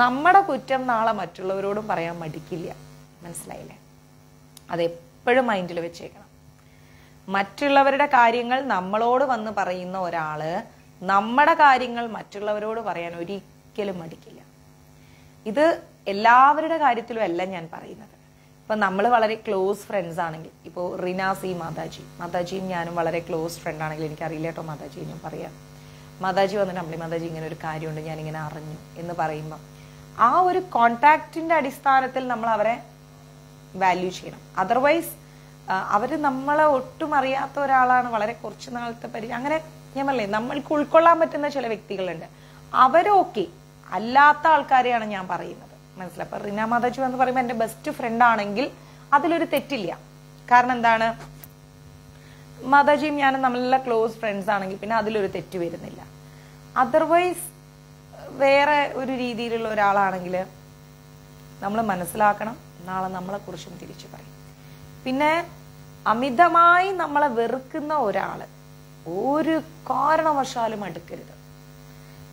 നമ്മുടെ കുറ്റം നാളെ മറ്റുള്ളവരോടും പറയാൻ മടിക്കില്ല. മനസ്സിലായില്ലേ? അതെപ്പോഴും മൈൻഡിൽ വെച്ചേക്കണം. മറ്റുള്ളവരുടെ കാര്യങ്ങൾ നമ്മളോട് വന്ന് പറയുന്ന ഒരാള് നമ്മുടെ കാര്യങ്ങൾ മറ്റുള്ളവരോട് പറയാൻ ഒരിക്കലും മടിക്കില്ല. ഇത് എല്ലാവരുടെ കാര്യത്തിലും അല്ല ഞാൻ പറയുന്നത്. ഇപ്പൊ നമ്മൾ വളരെ ക്ലോസ് ഫ്രണ്ട്സ് ആണെങ്കിൽ, ഇപ്പോൾ റിനാസി മാതാജിയും ഞാനും വളരെ ക്ലോസ് ഫ്രണ്ട് ആണെങ്കിൽ, എനിക്കറിയില്ല കേട്ടോ മാതാജി, ഞാൻ പറയാം. മാതാജി വന്നിട്ട് അമ്പളി മാതാജി ഇങ്ങനെ ഒരു കാര്യമുണ്ട്, ഞാനിങ്ങനെ അറിഞ്ഞു എന്ന് പറയുമ്പോൾ ആ ഒരു കോണ്ടാക്റ്റിന്റെ അടിസ്ഥാനത്തിൽ നമ്മൾ അവരെ വാല്യൂ ചെയ്യണം. അതർവൈസ് അവര് നമ്മളെ ഒട്ടും അറിയാത്ത ഒരാളാണ്, വളരെ കുറച്ച് നാളത്തെ പരിചയം, അങ്ങനെ ഞാൻ പറഞ്ഞേ നമ്മൾക്ക് ഉൾക്കൊള്ളാൻ പറ്റുന്ന ചില വ്യക്തികളുണ്ട്, അവരൊക്കെ അല്ലാത്ത ആൾക്കാരെയാണ് ഞാൻ പറയുന്നത്. മനസ്സിലായി? അപ്പൊ റിന മാതാജി എന്ന് പറയുമ്പോൾ എന്റെ ബെസ്റ്റ് ഫ്രണ്ട് ആണെങ്കിൽ അതിലൊരു തെറ്റില്ല. കാരണം എന്താണ്? മാതാജിയും ഞാനും നമ്മളെല്ലാം ക്ലോസ് ഫ്രണ്ട്സ് ആണെങ്കിൽ പിന്നെ അതിലൊരു തെറ്റ് വരുന്നില്ല. അതർവൈസ് വേറെ ഒരു രീതിയിലുള്ള ഒരാളാണെങ്കിൽ നമ്മൾ മനസ്സിലാക്കണം, നാളെ നമ്മളെക്കുറിച്ചും തിരിച്ചു പറയും. പിന്നെ അമിതമായി നമ്മളെ വെറുക്കുന്ന ഒരാള് ഒരു കാരണവശാലും അടുക്കരുത്.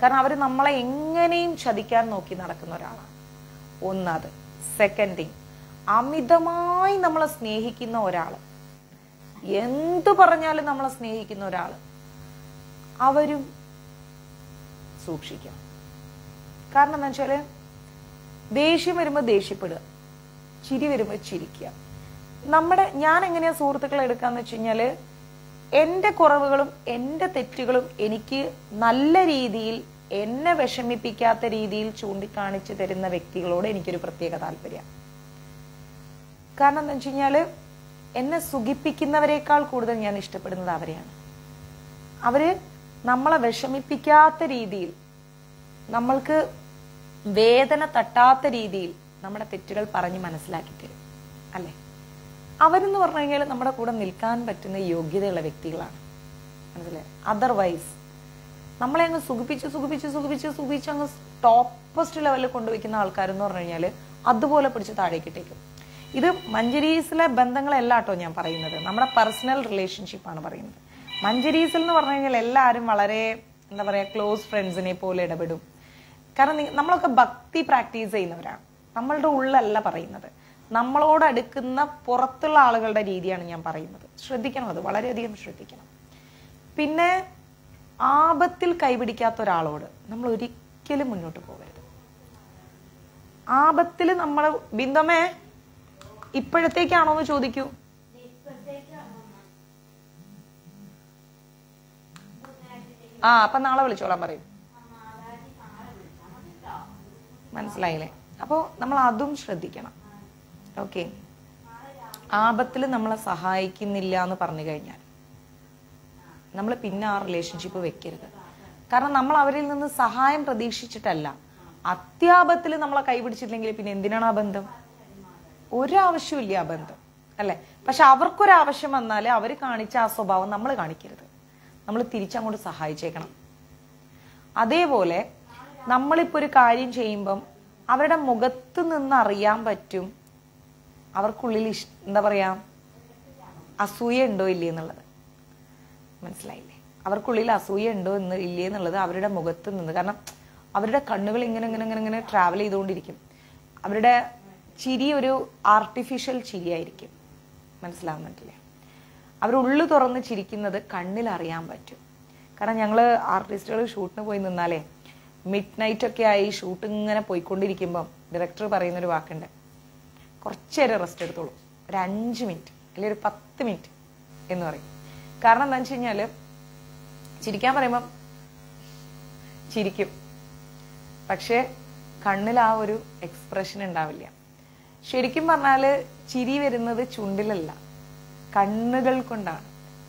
കാരണം അവർ നമ്മളെ എങ്ങനെയും ചതിക്കാൻ നോക്കി നടക്കുന്ന ഒരാളാണ്. ഒന്നത്. സെക്കൻഡ് തിങ്, അമിതമായി നമ്മളെ സ്നേഹിക്കുന്ന ഒരാള്, എന്തു പറഞ്ഞാലും നമ്മളെ സ്നേഹിക്കുന്ന ഒരാള്, അവരും സൂക്ഷിക്കണം. കാരണം എന്താ വെച്ചാല്, ദേഷ്യം വരുമ്പോൾ ദേഷ്യപ്പെടുക, ചിരി വരുമ്പോൾ ചിരിക്കുക. ഞാൻ എങ്ങനെയാ സുഹൃത്തുക്കളെ എടുക്കാന്ന് വെച്ച് കഴിഞ്ഞാല്, എന്റെ കുറവുകളും എന്റെ തെറ്റുകളും എനിക്ക് നല്ല രീതിയിൽ, എന്നെ വിഷമിപ്പിക്കാത്ത രീതിയിൽ ചൂണ്ടിക്കാണിച്ചു തരുന്ന വ്യക്തികളോട് എനിക്കൊരു പ്രത്യേക താല്പര്യം. കാരണം എന്താ വെച്ച് കഴിഞ്ഞാല്, എന്നെ സുഖിപ്പിക്കുന്നവരെക്കാൾ കൂടുതൽ ഞാൻ ഇഷ്ടപ്പെടുന്നത് അവരെയാണ്. അവര് നമ്മളെ വിഷമിപ്പിക്കാത്ത രീതിയിൽ, നമ്മൾക്ക് വേദന തട്ടാത്ത രീതിയിൽ നമ്മുടെ തെറ്റുകൾ പറഞ്ഞ് മനസ്സിലാക്കി തരും, അല്ലെ? അവരെന്ന് പറഞ്ഞു കഴിഞ്ഞാൽ നമ്മുടെ കൂടെ നിൽക്കാൻ പറ്റുന്ന യോഗ്യതയുള്ള വ്യക്തികളാണ്, മനസ്സിലായി? അതർവൈസ് നമ്മളെ അങ്ങ് സുഖിപ്പിച്ച് അങ്ങ് ടോപ്പസ്റ്റ് ലെവലിൽ കൊണ്ടുവയ്ക്കുന്ന ആൾക്കാരെന്ന് പറഞ്ഞു കഴിഞ്ഞാൽ അതുപോലെ പിടിച്ച് താഴേക്കിട്ടേക്കും. ഇത് മഞ്ജരീസിലെ ബന്ധങ്ങളല്ല കേട്ടോ ഞാൻ പറയുന്നത്, നമ്മുടെ പേഴ്സണൽ റിലേഷൻഷിപ്പാണ് പറയുന്നത്. മഞ്ജരീസിൽ എന്ന് പറഞ്ഞു കഴിഞ്ഞാൽ എല്ലാവരും വളരെ എന്താ പറയാ, ക്ലോസ് ഫ്രണ്ട്സിനെ പോലെ ഇടപെടും. കാരണം നമ്മളൊക്കെ ഭക്തി പ്രാക്ടീസ് ചെയ്യുന്നവരാണ്. നമ്മളുടെ ഉള്ളല്ല പറയുന്നത്, നമ്മളോട് അടുക്കുന്ന പുറത്തുള്ള ആളുകളുടെ രീതിയാണ് ഞാൻ പറയുന്നത്. ശ്രദ്ധിക്കണം, അത് വളരെയധികം ശ്രദ്ധിക്കണം. പിന്നെ ആപത്തിൽ കൈപിടിക്കാത്ത ഒരാളോട് നമ്മൾ ഒരിക്കലും മുന്നോട്ട് പോകരുത്. ആപത്തിൽ നമ്മൾ ബിന്ദമേ ഇപ്പോഴത്തേക്കാണോ എന്ന് ചോദിക്കൂ. അപ്പൊ നാളെ വിളിച്ചോളാൻ പറയും. മനസ്സിലായില്ലേ? അപ്പോ നമ്മൾ അതും ശ്രദ്ധിക്കണം. ഓക്കെ, ആപത്തിൽ നമ്മളെ സഹായിക്കുന്നില്ല എന്ന് പറഞ്ഞു കഴിഞ്ഞാൽ നമ്മൾ പിന്നെ ആ റിലേഷൻഷിപ്പ് വെക്കരുത്. കാരണം നമ്മൾ അവരിൽ നിന്ന് സഹായം പ്രതീക്ഷിച്ചിട്ടല്ല. അത്യാപത്തിൽ നമ്മളെ കൈപിടിച്ചിട്ടില്ലെങ്കിൽ പിന്നെ എന്തിനാണ് ആ ബന്ധം? ഒരാവശ്യമില്ല ആ ബന്ധം, അല്ലെ? പക്ഷെ അവർക്കൊരാവശ്യം വന്നാൽ അവർ കാണിച്ച ആ സ്വഭാവം നമ്മൾ കാണിക്കരുത്. നമ്മൾ തിരിച്ചങ്ങോട്ട് സഹായിച്ചേക്കണം. അതേപോലെ നമ്മളിപ്പോ ഒരു കാര്യം ചെയ്യുമ്പം അവരുടെ മുഖത്ത് നിന്ന് അറിയാൻ പറ്റും അവർക്കുള്ളിൽ എന്താ പറയാ, അസൂയ ഉണ്ടോ ഇല്ലേ എന്നുള്ളത്. മനസ്സിലായില്ലേ? അവർക്കുള്ളിൽ അസൂയ ഉണ്ടോ ഇല്ലേ എന്നുള്ളത് അവരുടെ മുഖത്ത് നിന്ന്. കാരണം അവരുടെ കണ്ണുകൾ ഇങ്ങനെ ഇങ്ങനെ ഇങ്ങനെ ഇങ്ങനെ ട്രാവൽ ചെയ്തുകൊണ്ടിരിക്കും. അവരുടെ ചിരി ഒരു ആർട്ടിഫിഷ്യൽ ചിരിയായിരിക്കും. മനസ്സിലാവുന്നില്ലേ? അവരുള്ളു തുറന്ന് ചിരിക്കുന്നത് കണ്ണിൽ അറിയാൻ പറ്റും. കാരണം ഞങ്ങള് ആർട്ടിസ്റ്റുകൾ ഷൂട്ടിന് പോയി നിന്നാലേ മിഡ് നൈറ്റ് ഒക്കെ ആയി ഷൂട്ട് ഇങ്ങനെ പോയിക്കൊണ്ടിരിക്കുമ്പം ഡയറക്ടർ പറയുന്നൊരു വാക്കുണ്ട്, കുറച്ചേരം റെസ്റ്റ് എടുത്തോളൂ, ഒരു 5 മിനിറ്റ് അല്ലെങ്കിൽ ഒരു 10 മിനിറ്റ് എന്ന് പറയും. കാരണം എന്താ വെച്ച് കഴിഞ്ഞാല്, ചിരിക്കാൻ പറയുമ്പം ചിരിക്കും, പക്ഷെ കണ്ണിൽ ആ ഒരു എക്സ്പ്രഷൻ ഉണ്ടാവില്ല. ശരിക്കും പറഞ്ഞാല് ചിരി വരുന്നത് ചുണ്ടിലല്ല, കണ്ണുകൾ കൊണ്ടാണ്.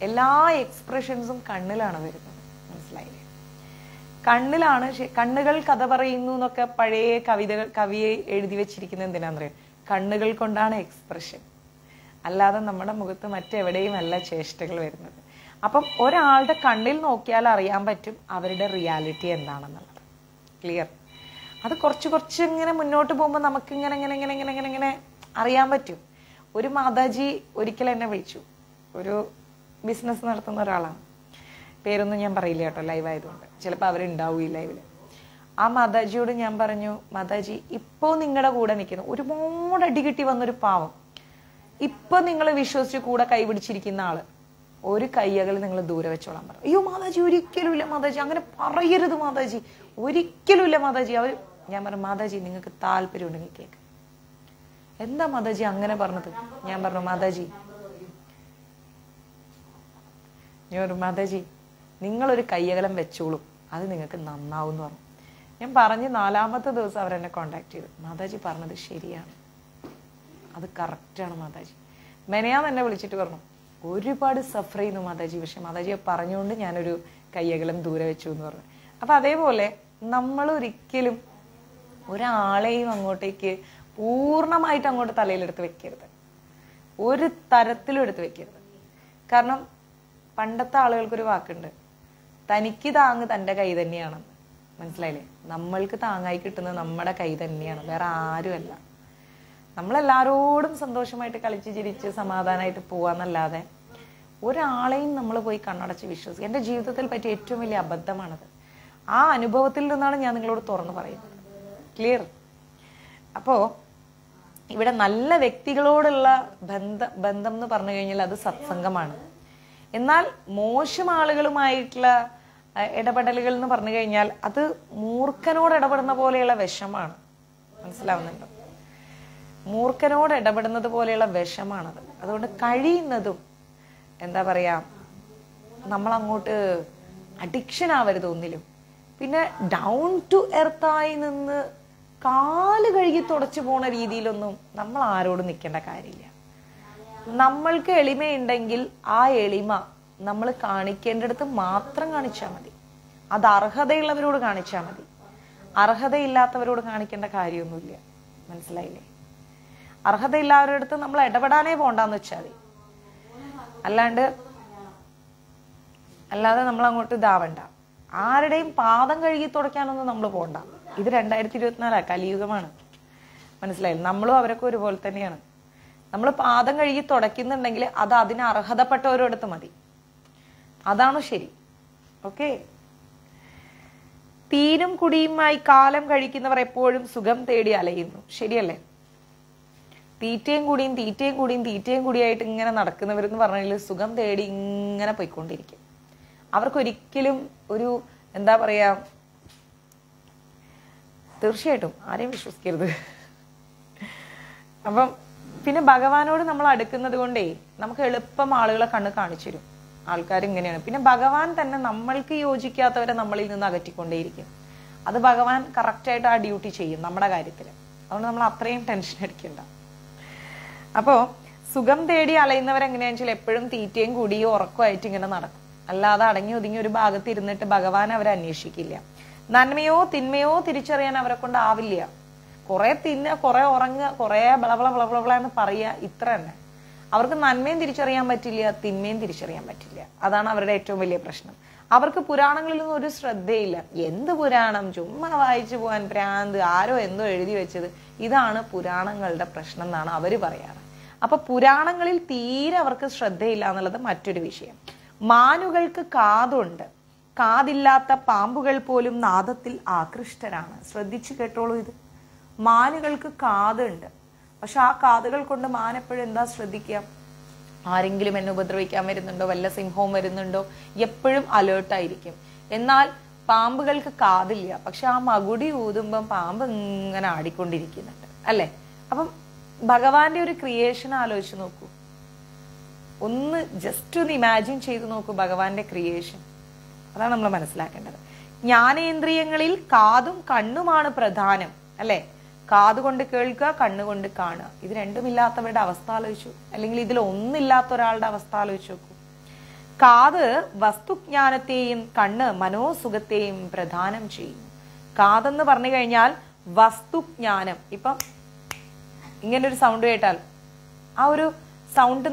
എല്ലാ എക്സ്പ്രഷൻസും കണ്ണിലാണ് വരുന്നത്. മനസ്സിലായില്ലേ? കണ്ണിലാണ്. കണ്ണുകൾ കഥ പറയുന്നു എന്നൊക്കെ പഴയ കവിയെ എഴുതി വെച്ചിരിക്കുന്നത് എന്തിനാന്നറിയാം? കണ്ണുകൾ കൊണ്ടാണ് എക്സ്പ്രഷൻ, അല്ലാതെ നമ്മുടെ മുഖത്ത് മറ്റെവിടെയും അല്ല ചേഷ്ടകൾ വരുന്നത്. അപ്പം ഒരാളുടെ കണ്ണിൽ നോക്കിയാൽ അറിയാൻ പറ്റും അവരുടെ റിയാലിറ്റി എന്താണെന്നുള്ളത്. ക്ലിയർ? അത് കുറച്ച് ഇങ്ങനെ മുന്നോട്ട് പോകുമ്പോൾ നമുക്ക് ഇങ്ങനെ ഇങ്ങനെ ഇങ്ങനെ ഇങ്ങനെ ഇങ്ങനെ ഇങ്ങനെ അറിയാൻ പറ്റും. ഒരു മാതാജി ഒരിക്കൽ എന്നെ വിളിച്ചു. ഒരു ബിസിനസ് നടത്തുന്ന ഒരാളാണ്, പേരൊന്നും ഞാൻ പറയില്ല കേട്ടോ, ലൈവ് ആയതുകൊണ്ട് ചിലപ്പോൾ അവരുണ്ടാവും ഈ ലൈവില്. ആ മാതാജിയോട് ഞാൻ പറഞ്ഞു, മാതാജി ഇപ്പോ നിങ്ങളുടെ കൂടെ നിൽക്കുന്നു, ഒരുപാട് അടികിട്ടി വന്നൊരു പാവം, ഇപ്പൊ നിങ്ങൾ വിശ്വസിച്ച് കൂടെ കൈപിടിച്ചിരിക്കുന്ന ആള് ഒരു കയ്യകൾ നിങ്ങൾ ദൂരെ വെച്ചോളാൻ പറഞ്ഞു. അയ്യോ മാതാജി, ഒരിക്കലും ഇല്ല മാതാജി, അങ്ങനെ പറയരുത് മാതാജി, ഒരിക്കലും ഇല്ല മാതാജി. ഞാൻ പറഞ്ഞു, മാതാജി നിങ്ങൾക്ക് താല്പര്യം ഉണ്ടെങ്കിൽ കേക്ക്. എന്താ മാതാജി അങ്ങനെ പറഞ്ഞത്? ഞാൻ പറഞ്ഞു, മാതാജി നിങ്ങളൊരു കയ്യകലം വെച്ചോളൂ, അത് നിങ്ങൾക്ക് നന്നാവും എന്ന് പറഞ്ഞു. ഞാൻ പറഞ്ഞ് 4ാമത്തെ ദിവസം അവരെന്നെ കോണ്ടാക്ട് ചെയ്തു. മാതാജി പറഞ്ഞത് ശരിയാണ്, അത് കറക്റ്റാണ് മാതാജി. മെനയാന്ന് എന്നെ വിളിച്ചിട്ട് പറഞ്ഞു, ഒരുപാട് സഫർ ചെയ്യുന്നു മാതാജി, പക്ഷെ മാതാജിയെ പറഞ്ഞുകൊണ്ട് ഞാനൊരു കയ്യകലം ദൂരെ വെച്ചു എന്ന് പറഞ്ഞു. അപ്പൊ അതേപോലെ നമ്മൾ ഒരിക്കലും ഒരാളെയും അങ്ങോട്ടേക്ക് പൂർണ്ണമായിട്ട് അങ്ങോട്ട് തലയിലെടുത്ത് വെക്കരുത്, ഒരു തരത്തിലും എടുത്ത് വെക്കരുത്. കാരണം പണ്ടത്തെ ആളുകൾക്കൊരു വാക്കുണ്ട്, തനിക്ക് താങ്ങ് തൻ്റെ കൈ തന്നെയാണെന്ന്. മനസ്സിലായില്ലേ? നമ്മൾക്ക് താങ്ങായി കിട്ടുന്നത് നമ്മുടെ കൈ തന്നെയാണ്, വേറെ ആരുമല്ല. നമ്മളെല്ലാരോടും സന്തോഷമായിട്ട് കളിച്ച് ചിരിച്ച് സമാധാനമായിട്ട് പോവാന്നല്ലാതെ ഒരാളെയും നമ്മൾ പോയി കണ്ണടച്ച് വിശ്വസിക്കുക. എൻ്റെ ജീവിതത്തിൽ പറ്റിയ ഏറ്റവും വലിയ അബദ്ധമാണത്. ആ അനുഭവത്തിൽ നിന്നാണ് ഞാൻ നിങ്ങളോട് തുറന്നു പറയുന്നത്. ക്ലിയർ? അപ്പോ ഇവിടെ നല്ല വ്യക്തികളോടുള്ള ബന്ധം എന്ന് പറഞ്ഞു കഴിഞ്ഞാൽ അത് സത്സംഗമാണ്. എന്നാൽ മോശം ആളുകളുമായിട്ടുള്ള ഇടപെടലുകൾ എന്ന് പറഞ്ഞു കഴിഞ്ഞാൽ അത് മൂർഖനോട് ഇടപെടുന്ന പോലെയുള്ള വിഷമാണ്. മനസ്സിലാവുന്നുണ്ടോ? മൂർഖനോട് ഇടപെടുന്നത് പോലെയുള്ള വിഷമാണത്. അതുകൊണ്ട് കഴിയുന്നതും എന്താ പറയാ, നമ്മൾ അങ്ങോട്ട് അഡിക്ഷൻ ആവരുത് ഒന്നിലും. പിന്നെ ഡൗൺ ടു എർത്തായി നിന്ന് കാല് കഴുകി തുടച്ചു പോണ രീതിയിലൊന്നും നമ്മൾ ആരോടും നിൽക്കേണ്ട കാര്യമില്ല. നമ്മൾക്ക് എളിമയുണ്ടെങ്കിൽ ആ എളിമ നമ്മൾ കാണിക്കേണ്ടടുത്ത് മാത്രം കാണിച്ചാൽ മതി. അത് അർഹതയുള്ളവരോട് കാണിച്ചാൽ മതി. അർഹതയില്ലാത്തവരോട് കാണിക്കേണ്ട കാര്യമൊന്നുമില്ല. മനസ്സിലായില്ലേ? അർഹതയില്ലാവരുടെ അടുത്ത് നമ്മൾ ഇടപെടാനേ പോണ്ടെന്ന് വെച്ചാൽ മതി. അല്ലാതെ നമ്മൾ അങ്ങോട്ട് ഇതാവണ്ട. ആരുടെയും പാദം കഴുകി തുടയ്ക്കാനൊന്നും നമ്മൾ പോണ്ട. ഇത് 2024 കലിയുഗമാണ്. മനസ്സിലായില്ലേ? നമ്മളും അവരൊക്കെ ഒരുപോലെ തന്നെയാണ്. നമ്മൾ പാദം കഴുകി തുടയ്ക്കുന്നുണ്ടെങ്കിൽ അത് അതിന് അർഹതപ്പെട്ടവരോടത്ത് മതി. അതാണ് ശരി. ഓക്കെ? തീനും കുടിയുമായി കാലം കഴിക്കുന്നവർ എപ്പോഴും സുഖം തേടി അലയുന്നു. ശരിയല്ലേ? തീറ്റയും കൂടിയായിട്ട് ഇങ്ങനെ നടക്കുന്നവരെന്ന് പറഞ്ഞാൽ സുഖം തേടി ഇങ്ങനെ പോയിക്കൊണ്ടിരിക്കും. അവർക്കൊരിക്കലും ഒരു എന്താ പറയാ, തീർച്ചയായിട്ടും ആരെയും വിശ്വസിക്കരുത്. അപ്പം പിന്നെ ഭഗവാനോട് നമ്മൾ അടുക്കുന്നത് കൊണ്ടേ നമുക്ക് എളുപ്പം ആളുകളെ കണ്ണ് കാണിച്ചു തരും. ആൾക്കാർ ഇങ്ങനെയാണ്. പിന്നെ ഭഗവാൻ തന്നെ നമ്മൾക്ക് യോജിക്കാത്തവരെ നമ്മളിൽ നിന്ന് അകറ്റിക്കൊണ്ടേയിരിക്കും. അത് ഭഗവാൻ കറക്റ്റായിട്ട് ആ ഡ്യൂട്ടി ചെയ്യും നമ്മുടെ കാര്യത്തിൽ. അതുകൊണ്ട് നമ്മൾ അത്രയും ടെൻഷൻ അടിക്കണ്ട. അപ്പോ സുഖം തേടി അലയുന്നവരെങ്ങനെയാണെന്ന് വെച്ചാൽ എപ്പോഴും തീറ്റയും കുടിയും ഉറക്കമായിട്ട് ഇങ്ങനെ നടക്കും. അല്ലാതെ അടങ്ങി ഒതുങ്ങി ഒരു ഭാഗത്ത് ഇരുന്നിട്ട് ഭഗവാൻ അവരെ അന്വേഷിക്കില്ല. നന്മയോ തിന്മയോ തിരിച്ചറിയാൻ അവരെ കൊണ്ടാവില്ല. കുറെ തിന്നുക, കുറെ ഉറങ്ങുക, കുറെ ബളബള എന്ന് പറയുക, ഇത്ര തന്നെ. അവർക്ക് നന്മയും തിരിച്ചറിയാൻ പറ്റില്ല, തിന്മയും തിരിച്ചറിയാൻ പറ്റില്ല. അതാണ് അവരുടെ ഏറ്റവും വലിയ പ്രശ്നം. അവർക്ക് പുരാണങ്ങളിലൊന്നും ഒരു ശ്രദ്ധയില്ല. എന്ത് പുരാണം, ചുമ്മാ വായിച്ചു പോകാൻ ഭ്രാന്ത്, ആരോ എന്തോ എഴുതി വെച്ചത്. ഇതാണ് പുരാണങ്ങളുടെ പ്രശ്നം എന്നാണ് അവര് പറയാറ്. അപ്പൊ പുരാണങ്ങളിൽ തീരെ അവർക്ക് ശ്രദ്ധയില്ല എന്നുള്ളത് മറ്റൊരു വിഷയം. മാനുകൾക്ക് കാതുണ്ട്, കാതില്ലാത്ത പാമ്പുകൾ പോലും നാദത്തിൽ ആകൃഷ്ടരാണ്. ശ്രദ്ധിച്ചു കേട്ടോളൂ ഇത്. മാനുകൾക്ക് കാതുണ്ട്, പക്ഷെ ആ കാതുകൾ കൊണ്ട് മാൻ എപ്പോഴും എന്താ ശ്രദ്ധിക്കുക? ആരെങ്കിലും എന്നെ ഉപദ്രവിക്കാൻ വരുന്നുണ്ടോ, വല്ല സിംഹവും വരുന്നുണ്ടോ, എപ്പോഴും അലേർട്ടായിരിക്കും. എന്നാൽ പാമ്പുകൾക്ക് കാതില്ല, പക്ഷെ ആ മകുടി ഊതുമ്പം പാമ്പ് ഇങ്ങനെ ആടിക്കൊണ്ടിരിക്കുന്നുണ്ട്, അല്ലെ? അപ്പം ഭഗവാന്റെ ഒരു ക്രിയേഷൻ ആലോചിച്ച് നോക്കൂ. ഒന്ന് ജസ്റ്റ് ഒന്ന് ഇമാജിൻ ചെയ്ത് നോക്കൂ ഭഗവാന്റെ ക്രിയേഷൻ. അതാണ് നമ്മൾ മനസ്സിലാക്കേണ്ടത്. ജ്ഞാനേന്ദ്രിയങ്ങളിൽ കാതും കണ്ണുമാണ് പ്രധാനം, അല്ലെ? കാതുകൊണ്ട് കേൾക്കുക, കണ്ണുകൊണ്ട് കാണുക. ഇത് രണ്ടുമില്ലാത്തവരുടെ അവസ്ഥ ആലോചിച്ചു, അല്ലെങ്കിൽ ഇതിൽ ഒന്നില്ലാത്ത ഒരാളുടെ അവസ്ഥ ആലോചിച്ചു നോക്കൂ. കാത് വസ്തുജ്ഞാനത്തെയും കണ്ണ് മനോസുഖത്തെയും പ്രധാനം ചെയ്യും. കാതെന്ന് പറഞ്ഞു കഴിഞ്ഞാൽ വസ്തുജ്ഞാനം. ഇപ്പം ഇങ്ങനൊരു സൗണ്ട് കേട്ടാൽ ആ ഒരു സൗണ്ട്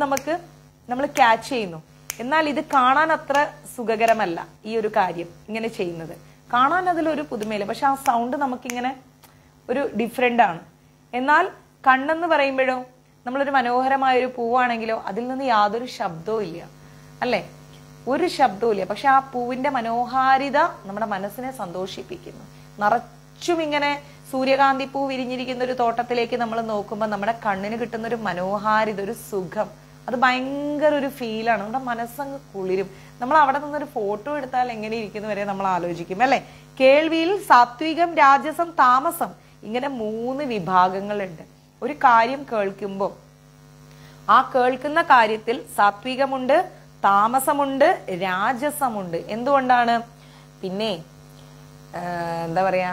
നമ്മൾ ക്യാച്ച് ചെയ്യുന്നു. എന്നാൽ ഇത് കാണാൻ അത്ര സുഖകരമല്ല. ഈ ഒരു കാര്യം ഇങ്ങനെ ചെയ്യുന്നത് കാണാൻ അതിലൊരു പുതുമയില്ല, പക്ഷെ ആ സൗണ്ട് നമുക്കിങ്ങനെ ഒരു ഡിഫറെന്റ് ആണ്. എന്നാൽ കണ്ണെന്ന് പറയുമ്പോഴോ, നമ്മളൊരു മനോഹരമായ ഒരു പൂവാണെങ്കിലോ അതിൽ നിന്ന് യാതൊരു ശബ്ദവും ഇല്ല, അല്ലെ? ഒരു ശബ്ദവും ഇല്ല. പക്ഷെ ആ പൂവിന്റെ മനോഹാരിത നമ്മുടെ മനസ്സിനെ സന്തോഷിപ്പിക്കുന്നു. നിറച്ചും ഇങ്ങനെ സൂര്യകാന്തി പൂ വിരിഞ്ഞിരിക്കുന്ന ഒരു തോട്ടത്തിലേക്ക് നമ്മൾ നോക്കുമ്പോൾ നമ്മുടെ കണ്ണിന് കിട്ടുന്ന ഒരു മനോഹാരിത, ഒരു സുഖം, അത് ഭയങ്കര ഒരു ഫീലാണ്. നമ്മുടെ മനസ്സങ്ങ് കുളിരും. നമ്മൾ അവിടെ നിന്നൊരു ഫോട്ടോ എടുത്താൽ എങ്ങനെ ഇരിക്കുന്ന വരെ നമ്മൾ ആലോചിക്കും, അല്ലെ? കേൾവിയിൽ സാത്വികം, രാജസം, താമസം, ഇങ്ങനെ 3 വിഭാഗങ്ങളുണ്ട്. ഒരു കാര്യം കേൾക്കുമ്പോൾ ആ കേൾക്കുന്ന കാര്യത്തിൽ സാത്വികമുണ്ട്, താമസമുണ്ട്, രാജസമുണ്ട്. എന്തുകൊണ്ടാണ്? പിന്നെ എന്താ പറയാ,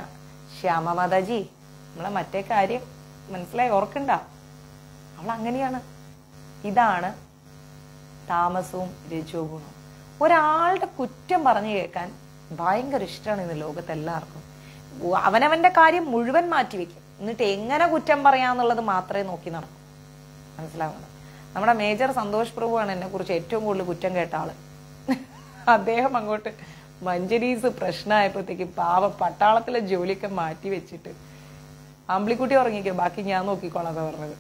ശ്യാമമാതാജി നമ്മളെ മറ്റേ കാര്യം മനസ്സിലായി, ഓർക്കണ്ട? അവൾ അങ്ങനെയാണ്. ഇതാണ് താമസവും രജോ ഗുണവും. ഒരാളുടെ കുറ്റം പറഞ്ഞു കേൾക്കാൻ ഭയങ്കര ഇഷ്ടമാണ് ഇന്ന് ലോകത്ത് എല്ലാവർക്കും. അവനവന്റെ കാര്യം മുഴുവൻ മാറ്റിവെക്കും, എന്നിട്ട് എങ്ങനെ കുറ്റം പറയാന്നുള്ളത് മാത്രമേ നോക്കി നടക്കും. മനസ്സിലാവുന്നത്? നമ്മുടെ മേജർ സന്തോഷ് പ്രഭുവാണ് എന്നെ കുറിച്ച് ഏറ്റവും കൂടുതൽ കുറ്റം കേട്ട ആള്. അദ്ദേഹം അങ്ങോട്ട് മഞ്ജരീസ് പ്രശ്നമായപ്പോഴത്തേക്ക് പാവ പട്ടാളത്തിലെ ജോലിയൊക്കെ മാറ്റി വെച്ചിട്ട് അമ്പിളിക്കുട്ടി ഉറങ്ങിക്കോ, ബാക്കി ഞാൻ നോക്കിക്കോളാം പറഞ്ഞത്.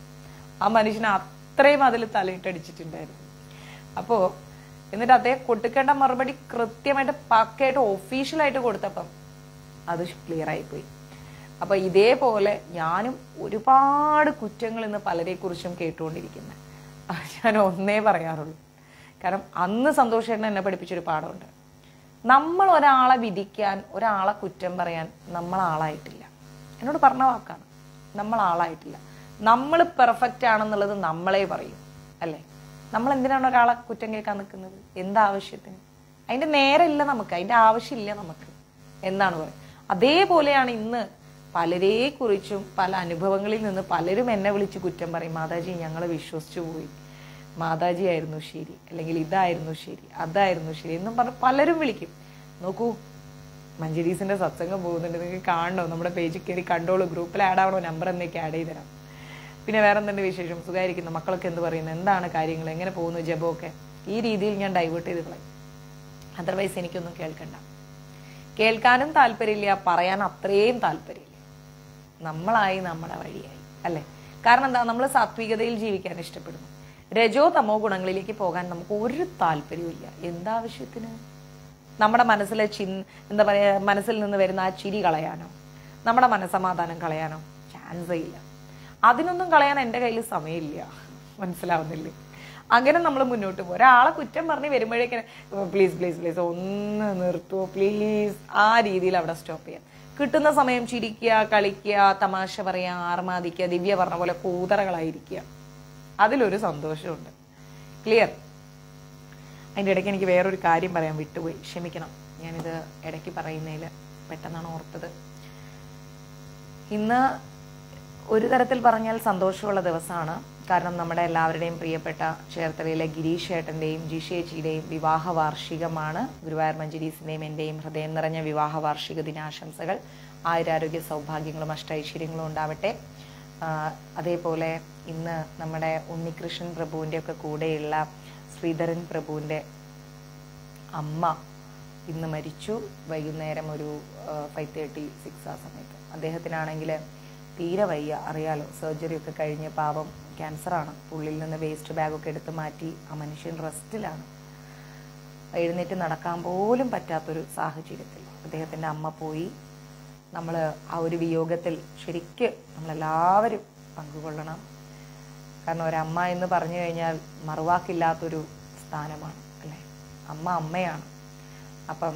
ആ മനുഷ്യനെ അത്രയും അതിൽ തലയിട്ടടിച്ചിട്ടുണ്ടായിരുന്നു. അപ്പോ എന്നിട്ട് അദ്ദേഹം കൊടുക്കേണ്ട മറുപടി കൃത്യമായിട്ട് പക്കയായിട്ട് ഒഫീഷ്യലായിട്ട് കൊടുത്തപ്പം അത് ക്ലിയർ ആയിപ്പോയി. അപ്പൊ ഇതേപോലെ ഞാനും ഒരുപാട് കുറ്റങ്ങൾ ഇന്ന് പലരെ കുറിച്ചും കേട്ടുകൊണ്ടിരിക്കുന്നത്. ഞാൻ ഒന്നേ പറയാറുള്ളൂ. കാരണം അന്ന് സന്തോഷേട്ടൻ എന്നെ പഠിപ്പിച്ചൊരു പാഠമുണ്ട്. നമ്മൾ ഒരാളെ വിധിക്കാൻ, ഒരാളെ കുറ്റം പറയാൻ നമ്മൾ ആളായിട്ടില്ല. എന്നോട് പറഞ്ഞ വാക്കാണ്, നമ്മൾ ആളായിട്ടില്ല. നമ്മൾ പെർഫെക്റ്റ് ആണെന്നുള്ളത് നമ്മളെ പറയും, അല്ലേ? നമ്മൾ എന്തിനാണ് ഒരാളെ കുറ്റം കേൾക്കാൻ നിൽക്കുന്നത്? എന്താവശ്യത്തിന്? അതിന്റെ നേരമില്ല നമുക്ക്, അതിന്റെ ആവശ്യമില്ല നമുക്ക്. എന്താണ് പറയുക? അതേപോലെയാണ് ഇന്ന് പലരെ കുറിച്ചും പല അനുഭവങ്ങളിൽ നിന്ന് പലരും എന്നെ വിളിച്ച് കുറ്റം പറയും. മാതാജി, ഞങ്ങൾ വിശ്വസിച്ചു പോയി, മാതാജി ആയിരുന്നു ശരി, അല്ലെങ്കിൽ ഇതായിരുന്നു ശരി, അതായിരുന്നു ശരി എന്നും പറഞ്ഞ് പലരും വിളിക്കും. നോക്കൂ, മഞ്ജരീസിന്റെ സത്സംഗം പോകുന്നുണ്ട്, നിങ്ങൾക്ക് കാണണോ? നമ്മുടെ പേജിൽ കയറി കണ്ടോളൂ. ഗ്രൂപ്പിൽ ആഡ് ആവണോ? നമ്പർ എന്നേക്ക് ആഡ് ചെയ്ത് തരാം. പിന്നെ വേറെ എന്തുണ്ട് വിശേഷം? സുഖമായിരിക്കുന്നു? മക്കളൊക്കെ എന്ത് പറയുന്നു? എന്താണ് കാര്യങ്ങൾ? എങ്ങനെ പോകുന്നു ജപമൊക്കെ? ഈ രീതിയിൽ ഞാൻ ഡൈവേർട്ട് ചെയ്ത് കളയും. അതർവൈസ് എനിക്കൊന്നും കേൾക്കണ്ട. കേൾക്കാനും താല്പര്യമില്ല, പറയാൻ അത്രയും താല്പര്യമില്ല. നമ്മളായി നമ്മുടെ വഴിയായി, അല്ലേ? കാരണം എന്താ? നമ്മൾ സാത്വികതയിൽ ജീവിക്കാൻ ഇഷ്ടപ്പെടുന്നു. രജോ തമോ ഗുണങ്ങളിലേക്ക് പോകാൻ നമുക്ക് ഒരു താല്പര്യമില്ല. എന്താവശ്യത്തിന്? നമ്മുടെ മനസ്സിലെ എന്താ പറയാ, മനസ്സിൽ നിന്ന് വരുന്ന ആ ചിരി കളയാനോ, നമ്മുടെ മനസ്സമാധാനം കളയാനോ? ചാൻസേ ഇല്ല. അതിനൊന്നും കളയാൻ എൻ്റെ കയ്യിൽ സമയമില്ല. മനസ്സിലാവുന്നില്ലേ? അങ്ങനെ നമ്മൾ മുന്നോട്ട് പോകും. ഒരാളെ കുറ്റം പറഞ്ഞ് വരുമ്പോഴേക്കും പ്ലീസ് പ്ലീസ് പ്ലീസ് ഒന്ന് നിർത്തുവോ പ്ലീസ്, ആ രീതിയിൽ അവിടെ സ്റ്റോപ്പ് ചെയ്യാം. കിട്ടുന്ന സമയം ചിരിക്കുക, കളിക്കുക, തമാശ പറയുക, ആർമാദിക്കുക, ദിവ്യ പറഞ്ഞ പോലെ കൂതറകളായിരിക്കുക. അതിലൊരു സന്തോഷമുണ്ട്. ക്ലിയർ? അതിൻ്റെ ഇടയ്ക്ക് എനിക്ക് വേറൊരു കാര്യം പറയാൻ വിട്ടുപോയി, ക്ഷമിക്കണം. ഞാനിത് ഇടയ്ക്ക് പറയുന്നതിൽ പെട്ടെന്നാണ് ഓർത്തത്. ഇന്ന് ഒരു തരത്തിൽ പറഞ്ഞാൽ സന്തോഷമുള്ള ദിവസമാണ്. കാരണം നമ്മുടെ എല്ലാവരുടെയും പ്രിയപ്പെട്ട ചേർത്തലയിലെ ഗിരീഷ് ഏട്ടൻ്റെയും ജിഷേച്ചിയുടെയും വിവാഹ വാർഷികമാണ്. ഗുരുവായൂർ മഞ്ജരീസിൻ്റെയും എൻ്റെയും ഹൃദയം നിറഞ്ഞ വിവാഹ വാർഷിക ദിനാശംസകൾ. ആയുരാരോഗ്യ സൗഭാഗ്യങ്ങളും അഷ്ടൈശ്വര്യങ്ങളും ഉണ്ടാവട്ടെ. അതേപോലെ ഇന്ന് നമ്മുടെ ഉണ്ണികൃഷ്ണൻ പ്രഭുവിൻ്റെ ഒക്കെ കൂടെയുള്ള ശ്രീധരൻ പ്രഭുവിൻ്റെ അമ്മ ഇന്ന് മരിച്ചു. വൈകുന്നേരം ഒരു 5:36 ആ സമയത്ത്. അദ്ദേഹത്തിനാണെങ്കിൽ തീരെ വയ്യ, അറിയാലോ. സർജറി ഒക്കെ കഴിഞ്ഞ് പാവം ക്യാൻസറാണ്. ഉള്ളിൽ നിന്ന് വേസ്റ്റ് ബാഗൊക്കെ എടുത്ത് മാറ്റി ആ മനുഷ്യൻ റെസ്റ്റിലാണ്. എഴുന്നേറ്റ് നടക്കാൻ പോലും പറ്റാത്തൊരു സാഹചര്യത്തിൽ അദ്ദേഹത്തിൻ്റെ അമ്മ പോയി. നമ്മൾ ആ ഒരു വിയോഗത്തിൽ ശരിക്ക് നമ്മളെല്ലാവരും പങ്കുകൊള്ളണം. കാരണം ഒരമ്മ എന്ന് പറഞ്ഞു കഴിഞ്ഞാൽ മറുവാക്കില്ലാത്തൊരു സ്ഥാനമാണ്, അല്ലേ? അമ്മ അമ്മയാണ്. അപ്പം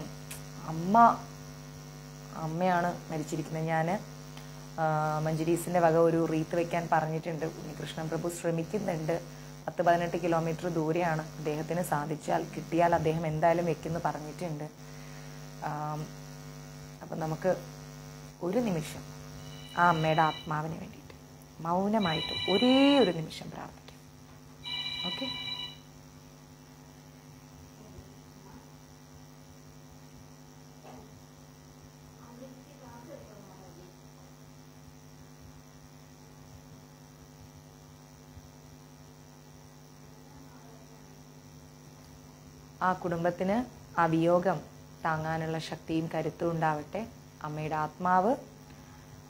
അമ്മയാണ് മരിച്ചിരിക്കുന്നത്. ഞാൻ മഞ്ജരീസിൻ്റെ വക ഒരു റീത്ത് വയ്ക്കാൻ പറഞ്ഞിട്ടുണ്ട്. ഉണ്ണികൃഷ്ണൻ പ്രഭു ശ്രമിക്കുന്നുണ്ട്. 10-18 കിലോമീറ്റർ ദൂരെയാണ്. അദ്ദേഹത്തിന് സാധിച്ചാൽ, കിട്ടിയാൽ അദ്ദേഹം എന്തായാലും വെക്കുമെന്ന് പറഞ്ഞിട്ടുണ്ട്. അപ്പം നമുക്ക് ഒരു നിമിഷം ആ അമ്മയുടെ ആത്മാവിന് വേണ്ടിയിട്ട് മൗനമായിട്ട് ഒരേ ഒരു നിമിഷം പ്രാർത്ഥിക്കാം. ഓക്കെ? ആ കുടുംബത്തിന് ആ വിയോഗം താങ്ങാനുള്ള ശക്തിയും കരുത്തും ഉണ്ടാവട്ടെ. അമ്മയുടെ ആത്മാവ്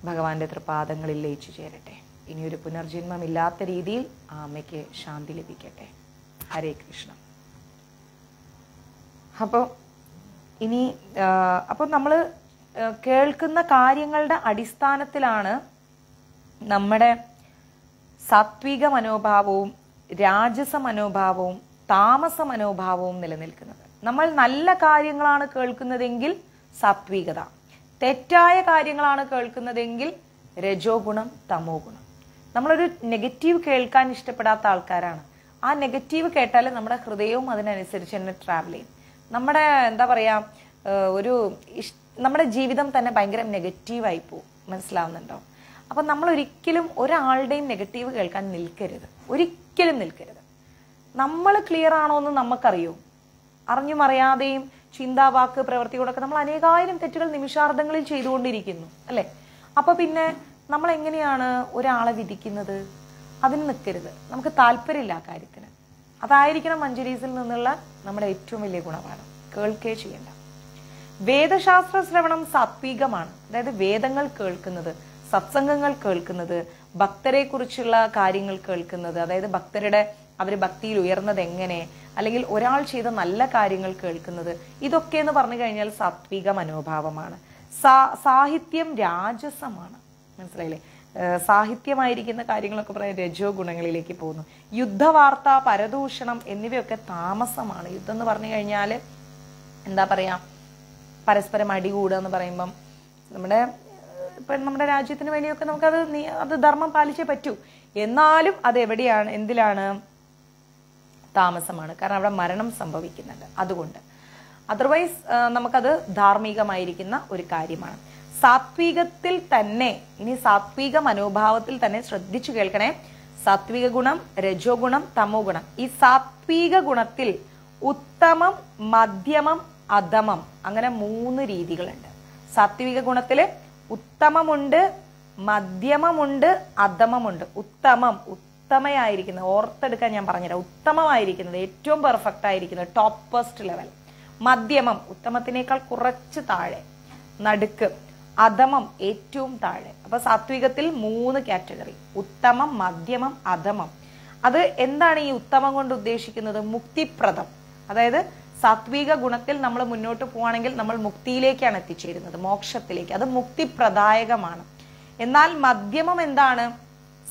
ഭഗവാന്റെ തൃപാദങ്ങളിൽ ലയിച്ചു ചേരട്ടെ. ഇനിയൊരു പുനർജന്മമില്ലാത്ത രീതിയിൽ ആ അമ്മയ്ക്ക് ശാന്തി ലഭിക്കട്ടെ. ഹരേ കൃഷ്ണ. അപ്പോൾ നമ്മൾ കേൾക്കുന്ന കാര്യങ്ങളുടെ അടിസ്ഥാനത്തിലാണ് നമ്മുടെ സാത്വിക മനോഭാവവും രാജസ മനോഭാവവും താമസ മനോഭാവവും നിലനിൽക്കുന്നത്. നമ്മൾ നല്ല കാര്യങ്ങളാണ് കേൾക്കുന്നതെങ്കിൽ സാത്വികത, തെറ്റായ കാര്യങ്ങളാണ് കേൾക്കുന്നതെങ്കിൽ രജോ ഗുണം, തമോ ഗുണം. നമ്മളൊരു നെഗറ്റീവ് കേൾക്കാൻ ഇഷ്ടപ്പെടാത്ത ആൾക്കാരാണ്. ആ നെഗറ്റീവ് കേട്ടാൽ നമ്മുടെ ഹൃദയവും അതിനനുസരിച്ച് തന്നെ ട്രാവൽ ചെയ്യും. നമ്മുടെ എന്താ പറയാ, നമ്മുടെ ജീവിതം തന്നെ ഭയങ്കര നെഗറ്റീവായി പോവും. മനസ്സിലാവുന്നുണ്ടോ? അപ്പം നമ്മൾ ഒരിക്കലും ഒരാളുടെയും നെഗറ്റീവ് കേൾക്കാൻ നിൽക്കരുത്, ഒരിക്കലും നിൽക്കരുത്. നമ്മൾ ക്ലിയർ ആണോ എന്ന് നമുക്കറിയോ? അറിഞ്ഞും അറിയാതെയും ചിന്താവാക്ക് പ്രവൃത്തികളൊക്കെ നമ്മൾ അനേകായിരം തെറ്റുകൾ നിമിഷാർദ്ധങ്ങളിൽ ചെയ്തുകൊണ്ടിരിക്കുന്നു, അല്ലെ? അപ്പൊ പിന്നെ നമ്മൾ എങ്ങനെയാണ് ഒരാളെ വിധിക്കുന്നത്? അതിന് നിൽക്കരുത്. നമുക്ക് താല്പര്യമില്ല ആ കാര്യത്തിന്. അതായിരിക്കണം മഞ്ജരീസിൽ നിന്നുള്ള നമ്മുടെ ഏറ്റവും വലിയ ഗുണപാഠം. കേൾക്കേ ചെയ്യണ്ട. വേദശാസ്ത്ര ശ്രവണം സാത്വികമാണ്. അതായത് വേദങ്ങൾ കേൾക്കുന്നത്, സത്സംഗങ്ങൾ കേൾക്കുന്നത്, ഭക്തരെ കുറിച്ചുള്ള കാര്യങ്ങൾ കേൾക്കുന്നത്, അതായത് അവര് ഭക്തിയിൽ ഉയർന്നത് എങ്ങനെ, അല്ലെങ്കിൽ ഒരാൾ ചെയ്ത നല്ല കാര്യങ്ങൾ കേൾക്കുന്നത്, ഇതൊക്കെ എന്ന് പറഞ്ഞു കഴിഞ്ഞാൽ സാത്വിക മനോഭാവമാണ്. സാഹിത്യം രാജസമാണ്. മനസ്സിലായില്ലേ? സാഹിത്യമായിരിക്കുന്ന കാര്യങ്ങളൊക്കെ പറയാൻ രജോ ഗുണങ്ങളിലേക്ക് പോകുന്നു. യുദ്ധവാർത്ത, പരദൂഷണം എന്നിവയൊക്കെ താമസമാണ്. യുദ്ധം എന്ന് പറഞ്ഞു കഴിഞ്ഞാൽ എന്താ പറയാ, പരസ്പരം അടികൂടുക എന്ന് പറയുമ്പം നമ്മുടെ രാജ്യത്തിന് വേണ്ടിയൊക്കെ അത് ധർമ്മം പാലിച്ചേ പറ്റൂ. എന്നാലും അത് എവിടെയാണ്, എന്തിലാണ്? താമസമാണ്. കാരണം അവിടെ മരണം സംഭവിക്കുന്നുണ്ട്. അതുകൊണ്ട് അതർവൈസ് നമുക്കത് ധാർമ്മികമായിരിക്കുന്ന ഒരു കാര്യമാണ്. സാത്വികത്തിൽ തന്നെ, ഇനി സാത്വിക മനോഭാവത്തിൽ തന്നെ ശ്രദ്ധിച്ചു കേൾക്കണേ. സാത്വിക ഗുണം, രജോ ഗുണം, തമോ ഗുണം. ഈ സാത്വിക ഗുണത്തിൽ ഉത്തമം, മധ്യമം, അധമം, അങ്ങനെ 3 രീതികളുണ്ട്. സാത്വിക ഗുണത്തില് ഉത്തമമുണ്ട്, മധ്യമമുണ്ട്, അധമമുണ്ട്. ഉത്തമയായിരിക്കുന്നത്, ഓർത്തെടുക്കാൻ ഞാൻ പറഞ്ഞുതരാം. ഉത്തമമായിരിക്കുന്നത്, ഏറ്റവും പെർഫെക്റ്റ് ആയിരിക്കുന്നത്, ടോപ്പസ്റ്റ് ലെവൽ. മധ്യമം, ഉത്തമത്തിനേക്കാൾ കുറച്ച് താഴെ. നടുക്ക്. അധമം, ഏറ്റവും താഴെ. അപ്പൊ സാത്വികത്തിൽ 3 കാറ്റഗറി: ഉത്തമം, മധ്യമം, അധമം. അത് എന്താണ് ഈ ഉത്തമം കൊണ്ട് ഉദ്ദേശിക്കുന്നത്? മുക്തിപ്രദം. അതായത് സാത്വിക ഗുണത്തിൽ നമ്മൾ മുന്നോട്ട് പോവാണെങ്കിൽ നമ്മൾ മുക്തിയിലേക്കാണ് എത്തിച്ചേരുന്നത്, മോക്ഷത്തിലേക്ക്. അത് മുക്തിപ്രദായകമാണ്. എന്നാൽ മധ്യമം എന്താണ്?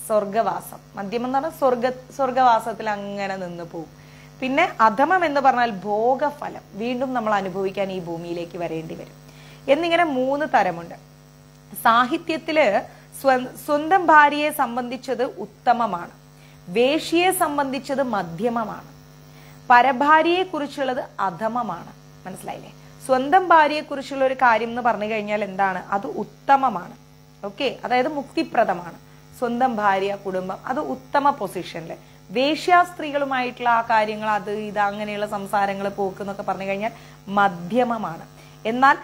സ്വർഗവാസം. മധ്യമം എന്ന് പറഞ്ഞാൽ സ്വർഗവാസത്തിൽ അങ്ങനെ നിന്ന് പോകും. പിന്നെ അധമം എന്ന് പറഞ്ഞാൽ ഭോഗഫലം, വീണ്ടും നമ്മൾ അനുഭവിക്കാൻ ഈ ഭൂമിയിലേക്ക് വരേണ്ടി വരും. എന്നിങ്ങനെ 3 തരമുണ്ട്. സാഹിത്യത്തില് സ്വന്തം ഭാര്യയെ സംബന്ധിച്ചത് ഉത്തമമാണ്, വേശ്യയെ സംബന്ധിച്ചത് മധ്യമമാണ്, പരഭാര്യയെ കുറിച്ചുള്ളത് അധമമാണ്. മനസ്സിലായില്ലേ? സ്വന്തം ഭാര്യയെ കുറിച്ചുള്ള ഒരു കാര്യം എന്ന് പറഞ്ഞു കഴിഞ്ഞാൽ എന്താണ്? അത് ഉത്തമമാണ്. ഓക്കെ, അതായത് മുക്തിപ്രദമാണ്. സ്വന്തം ഭാര്യ, കുടുംബം, അത് ഉത്തമ പൊസിഷനില്. വേശ്യാസ്ത്രീകളുമായിട്ടുള്ള ആ കാര്യങ്ങൾ, അത് ഇത് അങ്ങനെയുള്ള സംസാരങ്ങൾ, പോക്ക് എന്നൊക്കെ പറഞ്ഞു കഴിഞ്ഞാൽ മധ്യമമാണ്. എന്നാൽ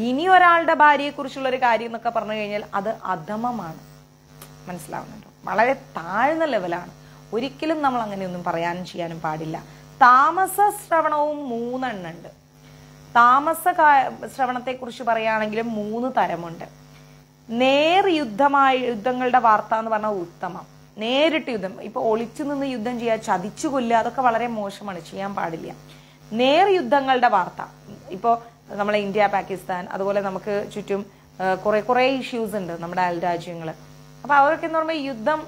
ഇനി ഒരാളുടെ ഭാര്യയെ കുറിച്ചുള്ള ഒരു കാര്യം എന്നൊക്കെ പറഞ്ഞു കഴിഞ്ഞാൽ അത് അധമമാണ്. മനസ്സിലാവുന്നുണ്ടോ? വളരെ താഴ്ന്ന ലെവലാണ്. ഒരിക്കലും നമ്മൾ അങ്ങനെയൊന്നും പറയാനും ചെയ്യാനും പാടില്ല. താമസ ശ്രവണവും 3 എണ്ണം ഉണ്ട്. താമസ ശ്രവണത്തെ കുറിച്ച് പറയുകയാണെങ്കിലും 3 തരമുണ്ട്. യുദ്ധങ്ങളുടെ വാർത്ത എന്ന് പറഞ്ഞാൽ ഉത്തമം. നേരിട്ട് യുദ്ധം, ഇപ്പൊ ഒളിച്ചു നിന്ന് യുദ്ധം ചെയ്യുക, ചതിച്ചു കൊല്ലുക, അതൊക്കെ വളരെ മോശമാണ്, ചെയ്യാൻ പാടില്ല. യുദ്ധങ്ങളുടെ വാർത്ത, ഇപ്പോ നമ്മളെ ഇന്ത്യ, പാകിസ്ഥാൻ, അതുപോലെ നമുക്ക് ചുറ്റും കുറെ ഇഷ്യൂസ് ഉണ്ട് നമ്മുടെ അയൽരാജ്യങ്ങള്. അപ്പൊ അവരൊക്കെ എന്ന് പറയുമ്പോൾ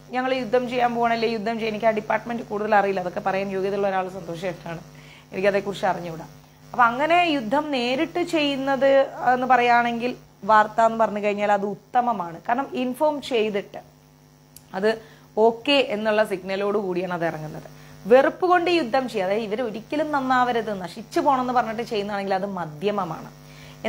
ഞങ്ങൾ യുദ്ധം ചെയ്യാൻ പോകണല്ലേ, യുദ്ധം ചെയ്യാൻ, എനിക്ക് ആ ഡിപ്പാർട്ട്മെന്റ് കൂടുതൽ അറിയില്ല, അതൊക്കെ പറയാൻ യോഗ്യതയുള്ള ഒരാൾ സന്തോഷമായിട്ടാണ്, എനിക്കതേക്കുറിച്ച് അറിഞ്ഞുകൂടാ. അപ്പൊ അങ്ങനെ യുദ്ധം നേരിട്ട് ചെയ്യുന്നത് എന്ന് പറയുകയാണെങ്കിൽ വാർത്ത എന്ന് പറഞ്ഞു കഴിഞ്ഞാൽ അത് ഉത്തമമാണ്. കാരണം ഇൻഫോം ചെയ്തിട്ട് അത് ഓക്കെ എന്നുള്ള സിഗ്നലോട് കൂടിയാണ് അത് ഇറങ്ങുന്നത്. വെറുപ്പ് കൊണ്ട് യുദ്ധം ചെയ്യുക, അതായത് ഇവർ ഒരിക്കലും നന്നാവരുത്, നശിച്ചു പോകണമെന്ന് പറഞ്ഞിട്ട് ചെയ്യുന്നതാണെങ്കിൽ അത് മധ്യമമാണ്.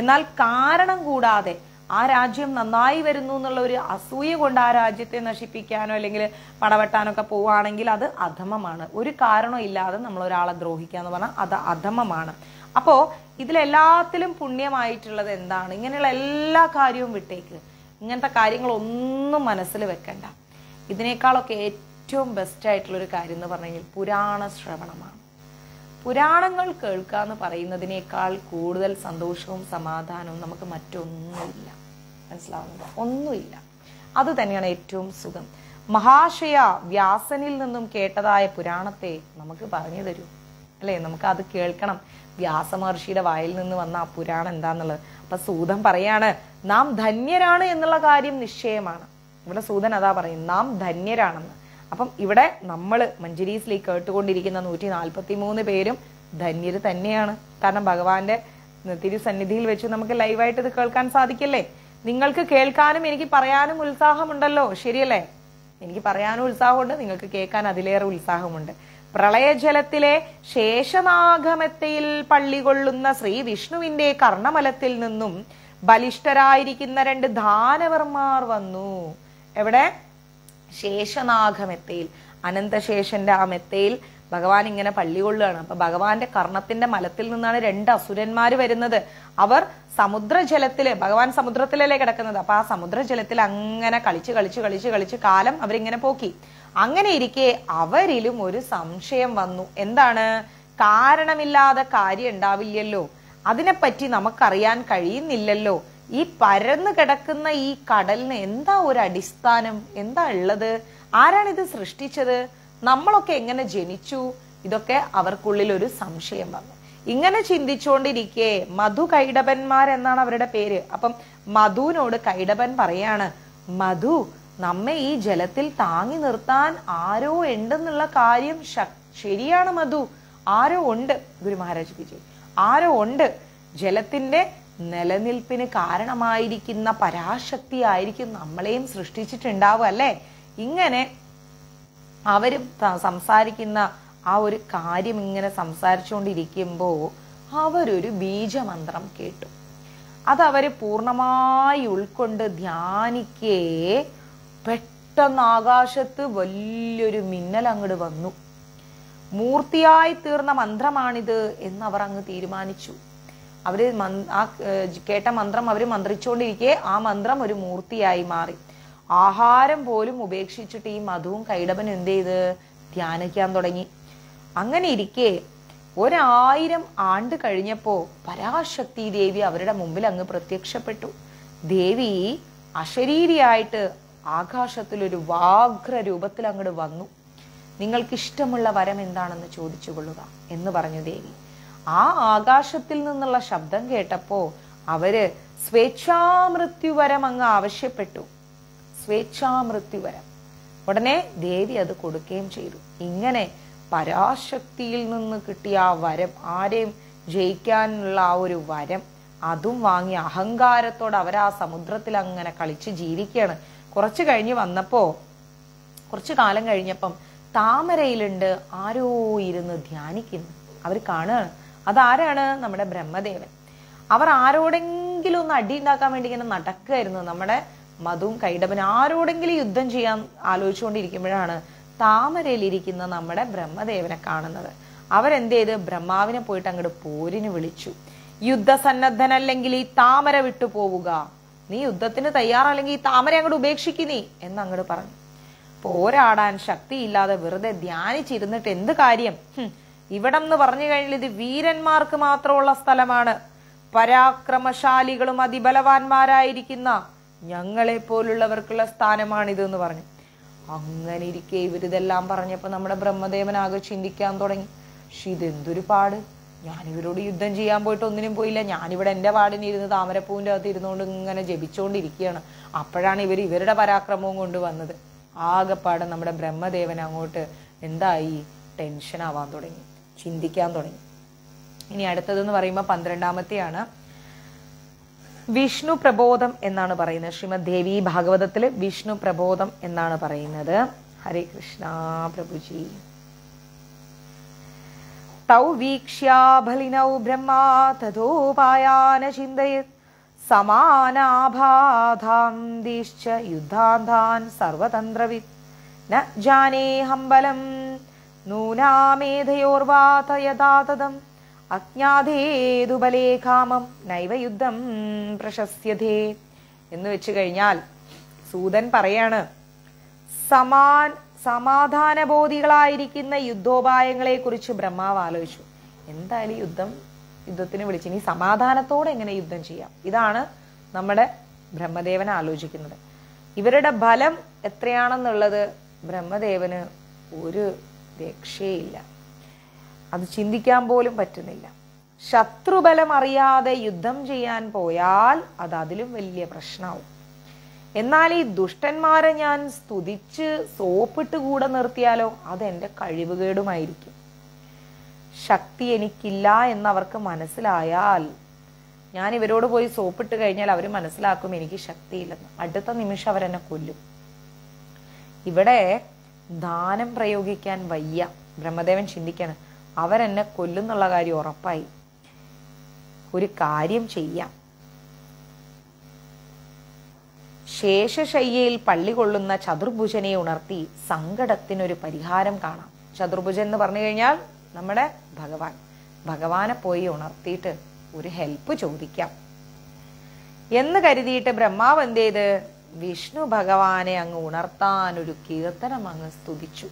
എന്നാൽ കാരണം കൂടാതെ ആ രാജ്യം നന്നായി വരുന്നു എന്നുള്ള ഒരു അസൂയ കൊണ്ട് ആ രാജ്യത്തെ നശിപ്പിക്കാനോ അല്ലെങ്കിൽ പടവെട്ടാനോ ഒക്കെ പോവുകയാണെങ്കിൽ അത് അധമമാണ്. ഒരു കാരണവും ഇല്ലാതെ നമ്മൾ ഒരാളെ ദ്രോഹിക്കുക എന്ന് പറഞ്ഞാൽ അത് അധമമാണ്. അപ്പോ ഇതിലെല്ലാത്തിലും പുണ്യമായിട്ടുള്ളത് എന്താണ്? ഇങ്ങനെയുള്ള എല്ലാ കാര്യവും വിട്ടേക്ക്. ഇങ്ങനത്തെ കാര്യങ്ങളൊന്നും മനസ്സിൽ വെക്കണ്ട. ഇതിനേക്കാളൊക്കെ ഏറ്റവും ബെസ്റ്റ് ആയിട്ടുള്ള ഒരു കാര്യം എന്ന് പറഞ്ഞു കഴിഞ്ഞാൽ പുരാണ ശ്രവണമാണ്. പുരാണങ്ങൾ കേൾക്കുക എന്ന് പറയുന്നതിനേക്കാൾ കൂടുതൽ സന്തോഷവും സമാധാനവും നമുക്ക് മറ്റൊന്നുമില്ല. മനസ്സിലാവുന്നുണ്ടോ? ഒന്നുമില്ല. അത് തന്നെയാണ് ഏറ്റവും സുഖം. മഹാശയ വ്യാസനിൽ നിന്നും കേട്ടതായ പുരാണത്തെ നമുക്ക് പറഞ്ഞു തരൂ, അല്ലെ? നമുക്ക് അത് കേൾക്കണം. വ്യാസമഹർഷിയുടെ വായിൽ നിന്ന് വന്ന ആ പുരാണം എന്താന്നുള്ളത്. അപ്പൊ സൂതൻ പറയാണ്, നാം ധന്യരാണ് എന്നുള്ള കാര്യം നിശ്ചയമാണ്. ഇവിടെ സൂതൻ അതാ പറയും, നാം ധന്യരാണെന്ന്. അപ്പം ഇവിടെ നമ്മൾ മഞ്ജരീസിലേക്ക് കേട്ടുകൊണ്ടിരിക്കുന്ന 143 പേരും ധന്യര് തന്നെയാണ്. കാരണം ഭഗവാന്റെ തിരുസന്നിധിയിൽ വെച്ച് നമുക്ക് ലൈവായിട്ട് ഇത് കേൾക്കാൻ സാധിക്കല്ലേ? നിങ്ങൾക്ക് കേൾക്കാനും എനിക്ക് പറയാനും ഉത്സാഹമുണ്ടല്ലോ, ശരിയല്ലേ? എനിക്ക് പറയാനും ഉത്സാഹമുണ്ട്, നിങ്ങൾക്ക് കേൾക്കാൻ അതിലേറെ ഉത്സാഹമുണ്ട്. പ്രളയജലത്തിലെ ശേഷനാഗമെത്തയിൽ പള്ളികൊള്ളുന്ന ശ്രീ വിഷ്ണുവിന്റെ കർണമലത്തിൽ നിന്നും ബലിഷ്ഠരായിരിക്കുന്ന 2 ദാനവർമാർ വന്നു. എവിടെ? ശേഷനാഗമെത്തയിൽ, അനന്തശേഷന്റെ ആ മെത്തയിൽ ഭഗവാൻ ഇങ്ങനെ പള്ളികൊള്ളുകയാണ്. അപ്പൊ ഭഗവാന്റെ കർണത്തിന്റെ മലത്തിൽ നിന്നാണ് 2 അസുരന്മാര് വരുന്നത്. അവർ സമുദ്രജലത്തില്, ഭഗവാൻ സമുദ്രത്തിലല്ലേ കിടക്കുന്നത്, അപ്പൊ ആ സമുദ്രജലത്തിൽ അങ്ങനെ കളിച്ച് കാലം അവരിങ്ങനെ പോക്കി. അങ്ങനെ ഇരിക്കെ അവരിലും ഒരു സംശയം വന്നു. എന്താണ്? കാരണമില്ലാതെ കാര്യം ഉണ്ടാവില്ലല്ലോ. അതിനെപ്പറ്റി നമുക്കറിയാൻ കഴിയുന്നില്ലല്ലോ. ഈ പരന്നു കിടക്കുന്ന ഈ കടലിന് എന്താ ഒരു അടിസ്ഥാനം, എന്താ ഉള്ളത്, ആരാണിത് സൃഷ്ടിച്ചത്, നമ്മളൊക്കെ എങ്ങനെ ജനിച്ചു, ഇതൊക്കെ അവർക്കുള്ളിൽ ഒരു സംശയം വന്നു. ഇങ്ങനെ ചിന്തിച്ചുകൊണ്ടിരിക്കെ മധു കൈടബന്മാർ എന്നാണ് അവരുടെ പേര്. അപ്പം മധുവിനോട് കൈടബൻ പറയാണ്, മധു, നമ്മെ ഈ ജലത്തിൽ താങ്ങി നിർത്താൻ ആരോ ഉണ്ടെന്നുള്ള കാര്യം ശരിയാണ് മധു, ആരോ ഉണ്ട്. ഗുരു മഹാരാജ് വിജയ്, ആരോ ഉണ്ട്. ജലത്തിന്റെ നിലനിൽപ്പിന് കാരണമായിരിക്കുന്ന പരാശക്തി ആയിരിക്കും നമ്മളെയും സൃഷ്ടിച്ചിട്ടുണ്ടാവുക അല്ലെ. ഇങ്ങനെ അവര് സംസാരിക്കുന്ന ആ ഒരു കാര്യം ഇങ്ങനെ സംസാരിച്ചുകൊണ്ടിരിക്കുമ്പോ അവരൊരു ബീജമന്ത്രം കേട്ടു. അതവര് പൂർണ്ണമായി ഉൾക്കൊണ്ട് ധ്യാനിക്കേ പെട്ടെന്ന് ആകാശത്ത് വലിയൊരു മിന്നൽ അങ്ങോട്ട് വന്നു. മൂർത്തിയായി തീർന്ന മന്ത്രമാണിത് എന്ന് അവർ അങ്ങ് തീരുമാനിച്ചു. അവര് ആ കേട്ട മന്ത്രം അവര് മന്ത്രിച്ചുകൊണ്ടിരിക്കെ ആ മന്ത്രം ഒരു മൂർത്തിയായി മാറി. ആഹാരം പോലും ഉപേക്ഷിച്ചിട്ട് ഈ മധുവും കൈടബനും എന്ത് ചെയ്ത് ധ്യാനിക്കാൻ തുടങ്ങി. അങ്ങനെ ഇരിക്കെ 1000 ആണ്ട് കഴിഞ്ഞപ്പോ പരാശക്തി ദേവി അവരുടെ മുമ്പിൽ അങ്ങ് പ്രത്യക്ഷപ്പെട്ടു. ദേവി അശരീരിയായിട്ട് ആകാശത്തിലൊരു വാഗ്ര രൂപത്തിൽ അങ്ങോട്ട് വന്നു. നിങ്ങൾക്ക് ഇഷ്ടമുള്ള വരം എന്താണെന്ന് ചോദിച്ചു കൊള്ളുക എന്ന് പറഞ്ഞു ദേവി. ആ ആകാശത്തിൽ നിന്നുള്ള ശബ്ദം കേട്ടപ്പോ അവര് സ്വേച്ഛാമൃത്യുവരം അങ്ങ് ആവശ്യപ്പെട്ടു. സ്വേച്ഛാമൃത്യുവരം. ഉടനെ ദേവി അത് കൊടുക്കുകയും ചെയ്തു. ഇങ്ങനെ പരാശക്തിയിൽ നിന്ന് കിട്ടിയ ആ വരം, ആരെയും ജയിക്കാനുള്ള ആ ഒരു വരം, അതും വാങ്ങി അഹങ്കാരത്തോടെ അവർ ആ സമുദ്രത്തിൽ അങ്ങനെ കളിച്ച് ജീവിക്കുകയാണ്. കുറച്ചു കഴിഞ്ഞ് വന്നപ്പോ, കുറച്ചു കാലം കഴിഞ്ഞപ്പം താമരയിലുണ്ട് ആരോ ഇരുന്ന് ധ്യാനിക്കുന്നു. അവർ കാണുകയാണ്. അതാരാണ്? നമ്മുടെ ബ്രഹ്മദേവൻ. അവർ ആരോടെങ്കിലും ഒന്ന് അടി ഉണ്ടാക്കാൻ വേണ്ടി ഇങ്ങനെ നടക്കുകയായിരുന്നു. നമ്മുടെ മധുവും കൈടബൻ ആരോടെങ്കിലും യുദ്ധം ചെയ്യാൻ ആലോചിച്ചുകൊണ്ടിരിക്കുമ്പോഴാണ് താമരയിലിരിക്കുന്ന നമ്മുടെ ബ്രഹ്മദേവനെ കാണുന്നത്. അവരെന്ത് ചെയ്ത് ബ്രഹ്മാവിനെ പോയിട്ട് അങ്ങോട്ട് പോരിന് വിളിച്ചു. യുദ്ധസന്നദ്ധനല്ലെങ്കിൽ ഈ താമര വിട്ടു പോവുക, നീ യുദ്ധത്തിന് തയ്യാറല്ലെങ്കിൽ ഈ താമര അങ്ങോട്ട് ഉപേക്ഷിക്കുന്നീ എന്ന് അങ്ങോട്ട് പറഞ്ഞു. പോരാടാൻ ശക്തിയില്ലാതെ വെറുതെ ധ്യാനിച്ചിരുന്നിട്ട് എന്ത് കാര്യം? ഇവിടം എന്ന് പറഞ്ഞു കഴിഞ്ഞാൽ ഇത് വീരന്മാർക്ക് മാത്രമുള്ള സ്ഥലമാണ്. പരാക്രമശാലികളും അതിബലവാന്മാരായിരിക്കുന്ന ഞങ്ങളെ പോലുള്ളവർക്കുള്ള സ്ഥാനമാണിത് എന്ന് പറഞ്ഞു. അങ്ങനെ ഇരിക്കെ ഇവരിതെല്ലാം പറഞ്ഞപ്പോ നമ്മുടെ ബ്രഹ്മദേവനാകെ ചിന്തിക്കാൻ തുടങ്ങി. ഇതെന്തൊരു പാട്, ഞാനിവരോട് യുദ്ധം ചെയ്യാൻ പോയിട്ട് ഒന്നിനും പോയില്ല, ഞാനിവിടെ എന്റെ പാടിനിരുന്ന് താമരപ്പൂവിന്റെ അകത്ത് ഇരുന്നുകൊണ്ട് ഇങ്ങനെ ജപിച്ചുകൊണ്ടിരിക്കുകയാണ്. അപ്പോഴാണ് ഇവരുടെ പരാക്രമവും കൊണ്ടുവന്നത്. ആകെപ്പാട് നമ്മുടെ ബ്രഹ്മദേവൻ അങ്ങോട്ട് എന്തായി, ടെൻഷൻ ആവാൻ തുടങ്ങി, ചിന്തിക്കാൻ തുടങ്ങി. ഇനി അടുത്തതെന്ന് പറയുമ്പോൾ 12ാമത്തെയാണ് വിഷ്ണു പ്രബോധം എന്നാണ് പറയുന്നത്. ശ്രീമദ് ദേവി ഭാഗവതത്തില് വിഷ്ണു പ്രബോധം എന്നാണ് പറയുന്നത്. ഹരേ കൃഷ്ണ പ്രഭുജി. തൗ വീക്ഷ്യാബലിനൗ ബ്രഹ്മാ തഥോപായാന ചിന്തയത് സമാനാഭാധാം ദിശ്ച യുദ്ധാന്താൻ സർവതന്ത്രവിത് ന ജാനേഹം ബലം നൂനാമേധയോർവാത യഥാതഥം അജ്ഞാതേതുബലേ കാമം നൈവ യുദ്ധം പ്രശസ്യതേ എന്ന് വെച്ച് കഴിഞ്ഞാൽ സൂതൻ പറയാണ്, സമാധാനബോധികളായിരിക്കുന്ന യുദ്ധോപായങ്ങളെ കുറിച്ച് ബ്രഹ്മാവ് ആലോചിച്ചു. എന്തായാലും യുദ്ധത്തിന് വിളിച്ചു, ഇനി സമാധാനത്തോടെ എങ്ങനെ യുദ്ധം ചെയ്യാം, ഇതാണ് നമ്മുടെ ബ്രഹ്മദേവൻ ആലോചിക്കുന്നത്. ഇവരുടെ ബലം എത്രയാണെന്നുള്ളത് ബ്രഹ്മദേവന് ഒരു രക്ഷയില്ല, അത് ചിന്തിക്കാൻ പോലും പറ്റുന്നില്ല. ശത്രുബലം അറിയാതെ യുദ്ധം ചെയ്യാൻ പോയാൽ അത് അതിലും വലിയ പ്രശ്നമാവും. എന്നാൽ ഈ ദുഷ്ടന്മാരെ ഞാൻ സ്തുതിച്ച് സോപ്പിട്ട് കൂടെ നിർത്തിയാലോ, അതെന്റെ കഴിവുകേടുമായിരിക്കും. ശക്തി എനിക്കില്ല എന്നവർക്ക് മനസ്സിലായാൽ, ഞാൻ ഇവരോട് പോയി സോപ്പിട്ട് കഴിഞ്ഞാൽ അവർ മനസ്സിലാക്കും എനിക്ക് ശക്തിയില്ലെന്ന്. അടുത്ത നിമിഷം അവരെന്നെ കൊല്ലും. ഇവിടെ ദാനം പ്രയോഗിക്കാൻ വയ്യ. ബ്രഹ്മദേവൻ ചിന്തിക്കാണ്, അവരെന്നെ കൊല്ലുന്നുള്ള കാര്യം ഉറപ്പായി. ഒരു കാര്യം ചെയ്യാം, ശേഷശയ്യയിൽ പള്ളി കൊള്ളുന്ന ചതുർഭുജനെ ഉണർത്തി സങ്കടത്തിനൊരു പരിഹാരം കാണാം. ചതുർഭുജൻ എന്ന് പറഞ്ഞു കഴിഞ്ഞാൽ നമ്മുടെ ഭഗവാനെ പോയി ഉണർത്തിയിട്ട് ഒരു ഹെൽപ്പ് ചോദിക്കാം എന്ന് കരുതിയിട്ട് ബ്രഹ്മാവ് എന്ത് ചെയ്ത് വിഷ്ണു ഭഗവാനെ അങ്ങ് ഉണർത്താൻ ഒരു കീർത്തനം അങ്ങ് സ്തുതിച്ചു.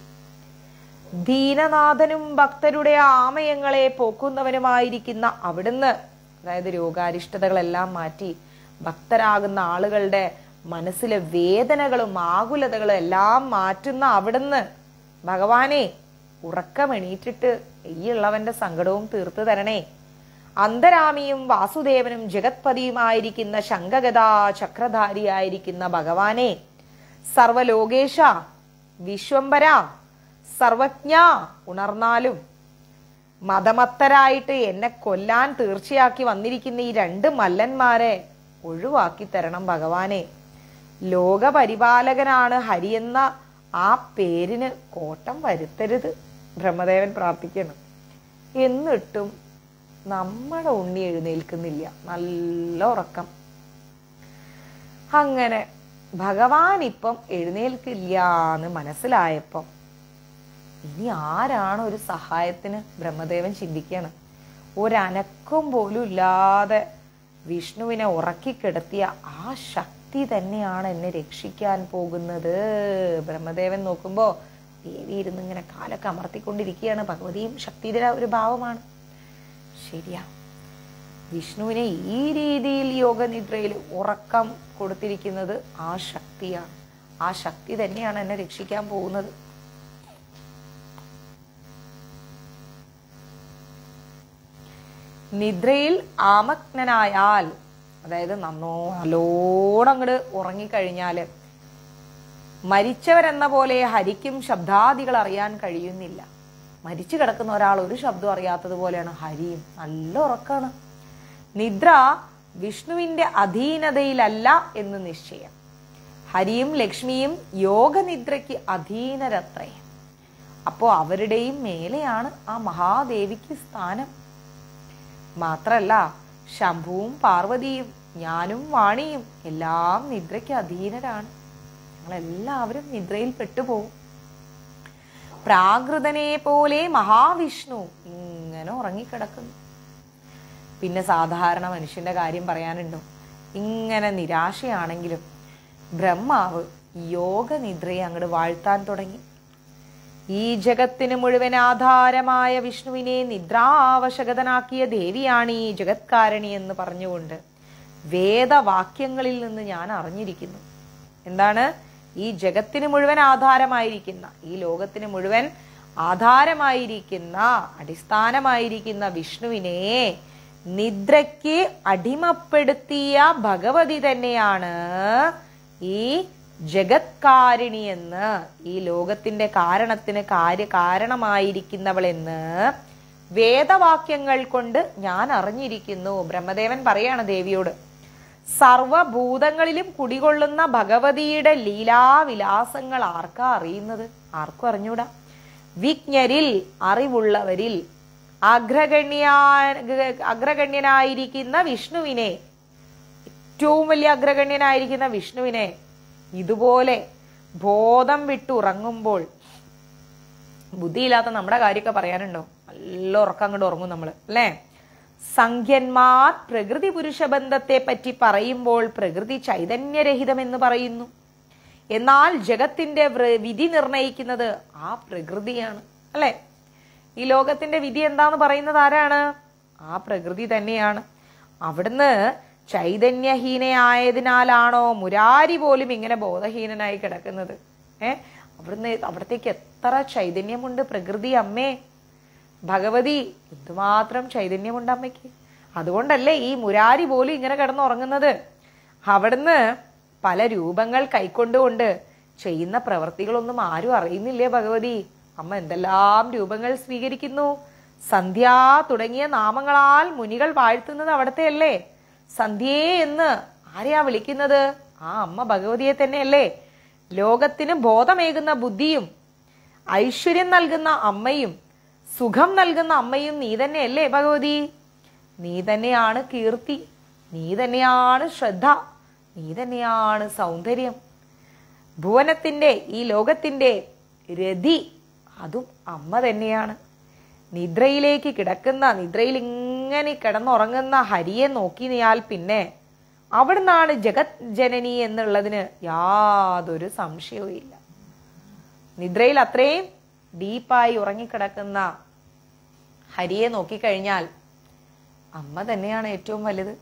ദീനനാഥനും ഭക്തരുടെ ആമയങ്ങളെ പോക്കുന്നവനുമായിരിക്കുന്ന അവിടുന്ന് അതായത് രോഗാരിഷ്ടതകളെല്ലാം മാറ്റി ഭക്തരാകുന്ന ആളുകളുടെ മനസ്സിലെ വേദനകളും ആകുലതകളും എല്ലാം മാറ്റുന്ന അവിടുന്ന് ഭഗവാനെ ഉറക്കമെണീറ്റിട്ട് ഈയുള്ളവന്റെ സങ്കടവും തീർത്തു തരണേ. അന്തരാമിയും വാസുദേവനും ജഗത്പതിയുമായിരിക്കുന്ന ശംഖഗദാ ചക്രധാരിയായിരിക്കുന്ന ഭഗവാനെ, സർവലോകേശ വിശ്വംഭര സർവജ്ഞ, ഉണർന്നാലും മതമത്തരായിട്ട് എന്നെ കൊല്ലാൻ തീർച്ചയാക്കി വന്നിരിക്കുന്ന ഈ രണ്ട് മല്ലന്മാരെ ഒഴിവാക്കി തരണം ഭഗവാനെ. ലോകപരിപാലകനാണ് ഹരി എന്ന ആ പേരിന് കോട്ടം വരുത്തരുത് ബ്രഹ്മദേവൻ പ്രാർത്ഥിക്കണം. എന്നിട്ടും നമ്മുടെ ഉണ്ണി എഴുന്നേൽക്കുന്നില്ല, നല്ല ഉറക്കം. അങ്ങനെ ഭഗവാൻ ഇപ്പം എഴുന്നേൽക്കില്ല എന്ന് മനസ്സിലായപ്പം ഇനി ആരാണ് ഒരു സഹായത്തിന്? ബ്രഹ്മദേവൻ ചിന്തിക്കണം. ഒരനക്കം പോലും ഇല്ലാതെ വിഷ്ണുവിനെ ഉറക്കിക്കിടത്തിയ ആ ശക്തി തന്നെയാണ് എന്നെ രക്ഷിക്കാൻ പോകുന്നത്. ബ്രഹ്മദേവൻ നോക്കുമ്പോ ദേവി ഇരുന്ന് ഇങ്ങനെ കാലൊക്കെ അമർത്തിക്കൊണ്ടിരിക്കുകയാണ്. ഭഗവതിയും ശക്തിയുടെ ഒരു ഭാവമാണ്. ശരിയാ, വിഷ്ണുവിനെ ഈ രീതിയിൽ യോഗനിദ്രയിൽ ഉറക്കം കൊടുത്തിരിക്കുന്നത് ആ ശക്തിയാണ്. ആ ശക്തി തന്നെയാണ് എന്നെ രക്ഷിക്കാൻ പോകുന്നത്. നിദ്രയിൽ ആമഗ്നനായാൽ, അതായത് നല്ലോണം അങ്ങോട്ട് ഉറങ്ങിക്കഴിഞ്ഞാല് മരിച്ചവരെന്ന പോലെ ഹരിക്കും ശബ്ദാദികൾ അറിയാൻ കഴിയുന്നില്ല. മരിച്ചു കിടക്കുന്ന ഒരാൾ ഒരു ശബ്ദം അറിയാത്തതുപോലെയാണ് ഹരിയും. നല്ല ഉറക്കാണ്. നിദ്ര വിഷ്ണുവിന്റെ അധീനതയിലല്ല എന്ന് നിശ്ചയം. ഹരിയും ലക്ഷ്മിയും യോഗനിദ്രയ്ക്ക് അധീനരത്രേ. അപ്പോ അവരുടെയും മേലെയാണ് ആ മഹാദേവിക്ക് സ്ഥാനം. മാത്രല്ല ശംഭുവും പാർവതിയും ഞാനും വാണിയും എല്ലാം നിദ്രയ്ക്ക് അധീനരാണ്. ഞങ്ങളെല്ലാവരും നിദ്രയിൽ പെട്ടുപോകും. പ്രാകൃതനെ പോലെ മഹാവിഷ്ണു ഇങ്ങനെ ഉറങ്ങിക്കിടക്കുന്നു. പിന്നെ സാധാരണ മനുഷ്യന്റെ കാര്യം പറയാനുണ്ടോ? ഇങ്ങനെ നിരാശയാണെങ്കിലും ബ്രഹ്മാവ് യോഗനിദ്രയെ അങ്ങോട്ട് വാഴ്ത്താൻ തുടങ്ങി. ഈ ജഗത്തിന് മുഴുവൻ ആധാരമായ വിഷ്ണുവിനെ നിദ്രാവശകതനാക്കിയ ദേവിയാണ് ഈ ജഗത്കാരണി എന്ന് പറഞ്ഞുകൊണ്ട് വേദവാക്യങ്ങളിൽ നിന്ന് ഞാൻ അറിഞ്ഞിരിക്കുന്നു. എന്താണ്? ഈ ജഗത്തിന് മുഴുവൻ ആധാരമായിരിക്കുന്ന, ഈ ലോകത്തിന് മുഴുവൻ ആധാരമായിരിക്കുന്ന, അടിസ്ഥാനമായിരിക്കുന്ന വിഷ്ണുവിനെ നിദ്രയ്ക്ക് അടിമപ്പെടുത്തിയ ഭഗവതി തന്നെയാണ് ഈ ജഗത്കാരിണി എന്ന്, ഈ ലോകത്തിന്റെ കാരണത്തിന് കാരണമായിരിക്കുന്നവളെന്ന് വേദവാക്യങ്ങൾ കൊണ്ട് ഞാൻ അറിഞ്ഞിരിക്കുന്നു. ബ്രഹ്മദേവൻ പറയാണ് ദേവിയോട്, സർവഭൂതങ്ങളിലും കുടികൊള്ളുന്ന ഭഗവതിയുടെ ലീലാവിലാസങ്ങൾ ആർക്കാ അറിയുന്നത്? ആർക്കും അറിഞ്ഞൂടാ. വിജ്ഞരിൽ, അറിവുള്ളവരിൽ അഗ്രഗണ്യനായിരിക്കുന്ന വിഷ്ണുവിനെ, ഏറ്റവും വലിയ അഗ്രഗണ്യനായിരിക്കുന്ന വിഷ്ണുവിനെ ഇതുപോലെ ബോധം വിട്ടുറങ്ങുമ്പോൾ, ബുദ്ധിയില്ലാത്ത നമ്മുടെ കാര്യമൊക്കെ പറയാനുണ്ടോ? നല്ല ഉറക്കം അങ്ങോട്ട് ഉറങ്ങും നമ്മൾ, അല്ലേ? സംഖ്യന്മാർ പ്രകൃതി പുരുഷ ബന്ധത്തെ പറ്റി പറയുമ്പോൾ പ്രകൃതി ചൈതന്യരഹിതമെന്ന് പറയുന്നു. എന്നാൽ ജഗത്തിന്റെ വിധി നിർണയിക്കുന്നത് ആ പ്രകൃതിയാണ്, അല്ലെ? ഈ ലോകത്തിന്റെ വിധി എന്താന്ന് പറയുന്നത് ആരാണ്? ആ പ്രകൃതി തന്നെയാണ്. അവിടുന്ന് ചൈതന്യഹീനയായതിനാലാണോ മുരാരി പോലും ഇങ്ങനെ ബോധഹീനനായി കിടക്കുന്നത്? അവിടത്തേക്ക് എത്ര ചൈതന്യമുണ്ട് പ്രകൃതി അമ്മേ, ഭഗവതി, എന്തുമാത്രം ചൈതന്യമുണ്ട് അമ്മയ്ക്ക്. അതുകൊണ്ടല്ലേ ഈ മുരാരി പോലും ഇങ്ങനെ കിടന്നുറങ്ങുന്നത്. അവിടുന്ന് പല രൂപങ്ങൾ കൈക്കൊണ്ടുകൊണ്ട് ചെയ്യുന്ന പ്രവൃത്തികളൊന്നും ആരും അറിയുന്നില്ലേ ഭഗവതി? അമ്മ എന്തെല്ലാം രൂപങ്ങൾ സ്വീകരിക്കുന്നു. സന്ധ്യ തുടങ്ങിയ നാമങ്ങളാൽ മുനികൾ വാഴ്ത്തുന്നത് അവിടത്തെ അല്ലേ? സന്ധ്യേ എന്ന് ആരെയാ വിളിക്കുന്നത്? ആ അമ്മ ഭഗവതിയെ തന്നെയല്ലേ? ലോകത്തിന് ബോധമേകുന്ന ബുദ്ധിയും ഐശ്വര്യം നൽകുന്ന അമ്മയും സുഖം നൽകുന്ന അമ്മയും നീ തന്നെയല്ലേ ഭഗവതി? നീ തന്നെയാണ് കീർത്തി, നീ തന്നെയാണ് ശ്രദ്ധ, നീ തന്നെയാണ് സൗന്ദര്യം. ഭുവനത്തിന്റെ, ഈ ലോകത്തിന്റെ രതി അതും അമ്മ തന്നെയാണ്. നിദ്രയിലേക്ക് കിടക്കുന്ന, നിദ്രയിൽ ഇങ്ങനെ കിടന്നുറങ്ങുന്ന ഹരിയെ നോക്കിയാൽ പിന്നെ അവിടുന്നാണ് ജഗത് ജനനി എന്നുള്ളതിന് യാതൊരു സംശയവും ഇല്ല. നിദ്രയിൽ അത്രയും ഡീപ്പായി ഉറങ്ങിക്കിടക്കുന്ന ഹരിയെ നോക്കിക്കഴിഞ്ഞാൽ അമ്മ തന്നെയാണ് ഏറ്റവും വലുത്.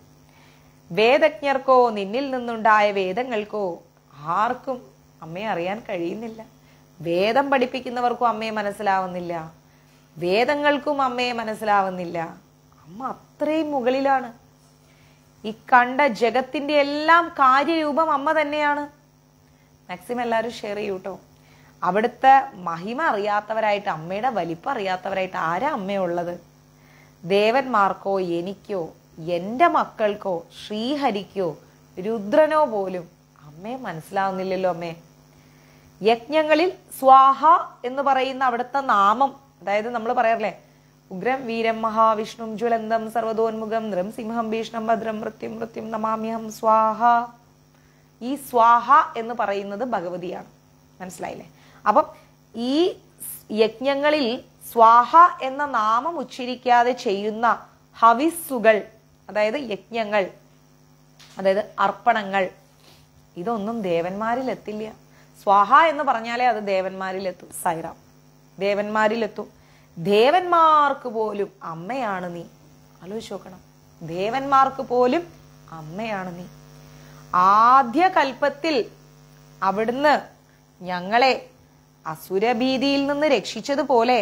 വേദജ്ഞർക്കോ നിന്നിൽ നിന്നുണ്ടായ വേദങ്ങൾക്കോ ആർക്കും അമ്മയെ അറിയാൻ കഴിയുന്നില്ല. വേദം പഠിപ്പിക്കുന്നവർക്കും അമ്മയെ മനസ്സിലാവുന്നില്ല, വേദങ്ങൾക്കും അമ്മയെ മനസ്സിലാവുന്നില്ല. അമ്മ അത്രയും മുകളിലാണ്. ഈ കണ്ട ജഗത്തിന്റെ എല്ലാം കാര്യരൂപം അമ്മ തന്നെയാണ്. മാക്സിമം എല്ലാവരും ഷെയർ ചെയ്യൂട്ടോ. അവിടുത്തെ മഹിമ അറിയാത്തവരായിട്ട്, അമ്മയുടെ വലിപ്പം അറിയാത്തവരായിട്ട് ആരാ അമ്മയുള്ളത്? ദേവന്മാർക്കോ എനിക്കോ എന്റെ മക്കൾക്കോ ശ്രീഹരിക്കോ രുദ്രനോ പോലും അമ്മയെ മനസ്സിലാവുന്നില്ലല്ലോ. അമ്മേ, യജ്ഞങ്ങളിൽ സ്വാഹ എന്ന് പറയുന്ന അവിടുത്തെ നാമം, അതായത് നമ്മൾ പറയാറില്ലേ, ഉഗ്രം വീരം മഹാവിഷ്ണു ജ്വലന്തം സർവതോന്മുഖം നൃംസിംഹം ഭീഷ്ണം ഭദ്രം മൃത്യും മൃത്യും നമാമ്യഹം സ്വാഹ. ഈ സ്വാഹ എന്ന് പറയുന്നത് ഭഗവതിയാണ്. മനസ്സിലായില്ലേ? അപ്പം ഈ യജ്ഞങ്ങളിൽ സ്വാഹ എന്ന നാമം ഉച്ചരിക്കാതെ ചെയ്യുന്ന ഹവിസ്സുകൾ, അതായത് യജ്ഞങ്ങൾ, അതായത് അർപ്പണങ്ങൾ, ഇതൊന്നും ദേവന്മാരിൽ എത്തില്ല. സ്വാഹ എന്ന് പറഞ്ഞാലേ അത് ദേവന്മാരിലെത്തും. സൈറാം, ദേവന്മാരിലെത്തും. ദേവന്മാർക്ക് പോലും അമ്മയാണ് നീ. ആലോചിച്ച് നോക്കണം, ദേവന്മാർക്ക് പോലും അമ്മയാണ് നീ. ആദ്യ കൽപ്പത്തിൽ അവിടുന്ന് ഞങ്ങളെ അസുരഭീതിയിൽ നിന്ന് രക്ഷിച്ചതുപോലെ,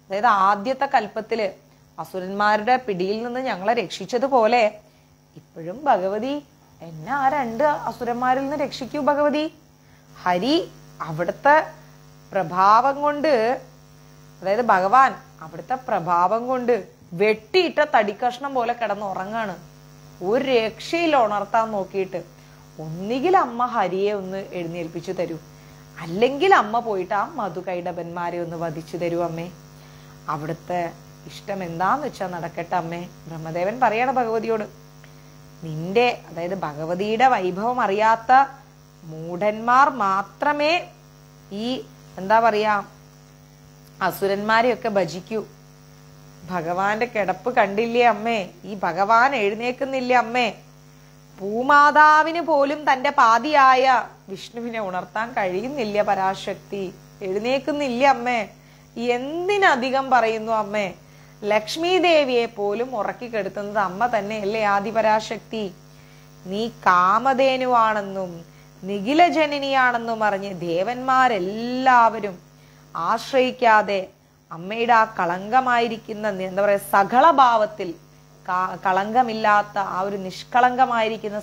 അതായത് ആദ്യത്തെ കൽപ്പത്തില് അസുരന്മാരുടെ പിടിയിൽ നിന്ന് ഞങ്ങളെ രക്ഷിച്ചതുപോലെ ഇപ്പോഴും ഭഗവതി എന്നെ ആ 2 അസുരന്മാരിൽ നിന്ന് രക്ഷിക്കൂ ഭഗവതി. ഹരി അവിടുത്തെ പ്രഭാവം കൊണ്ട്, അതായത് ഭഗവാൻ അവിടുത്തെ പ്രഭാവം കൊണ്ട് വെട്ടിയിട്ട തടിക്കഷ്ണം പോലെ കിടന്നുറങ്ങാണ്. ഒരു രക്ഷയിൽ ഉണർത്താൻ നോക്കിയിട്ട് ഒന്നുകിൽ അമ്മ ഹരിയെ ഒന്ന് എഴുന്നേൽപ്പിച്ചു തരൂ, അല്ലെങ്കിൽ അമ്മ പോയിട്ട് ആ മധുകൈടബന്മാരെ ഒന്ന് വധിച്ചു തരൂ അമ്മേ. അവിടുത്തെ ഇഷ്ടം എന്താന്ന് വെച്ചാൽ നടക്കട്ടെ അമ്മേ. ബ്രഹ്മദേവൻ പറയാണ് ഭഗവതിയോട്, നിന്റെ, അതായത് ഭഗവതിയുടെ വൈഭവം അറിയാത്ത മൂഢന്മാർ മാത്രമേ ഈ എന്താ പറയാ അസുരന്മാരെയൊക്കെ ഭജിക്കൂ. ഭഗവാന്റെ കിടപ്പ് കണ്ടില്ലേ അമ്മേ? ഈ ഭഗവാൻ എഴുന്നേക്കുന്നില്ലേ അമ്മേ? ഭൂമാതാവിന് പോലും തന്റെ പാതിയായ വിഷ്ണുവിനെ ഉണർത്താൻ കഴിയുന്നില്ല പരാശക്തി, എഴുന്നേക്കുന്നില്ല അമ്മേ. എന്തിനധികം പറയുന്നു അമ്മേ? ലക്ഷ്മി ദേവിയെ പോലും ഉറക്കിക്കെടുത്തുന്നത് അമ്മ തന്നെയല്ലേ ആദിപരാശക്തി. നീ കാമധേനുവാണെന്നും നിഖിലജനനിയാണെന്നും അറിഞ്ഞ് ദേവന്മാരെല്ലാവരും ആശ്രയിക്കാതെ അമ്മയുടെ ആ കളങ്കമായിരിക്കുന്ന എന്താ പറയാ സകളഭാവത്തിൽ, കളങ്കമില്ലാത്ത ആ ഒരു നിഷ്കളങ്കമായിരിക്കുന്ന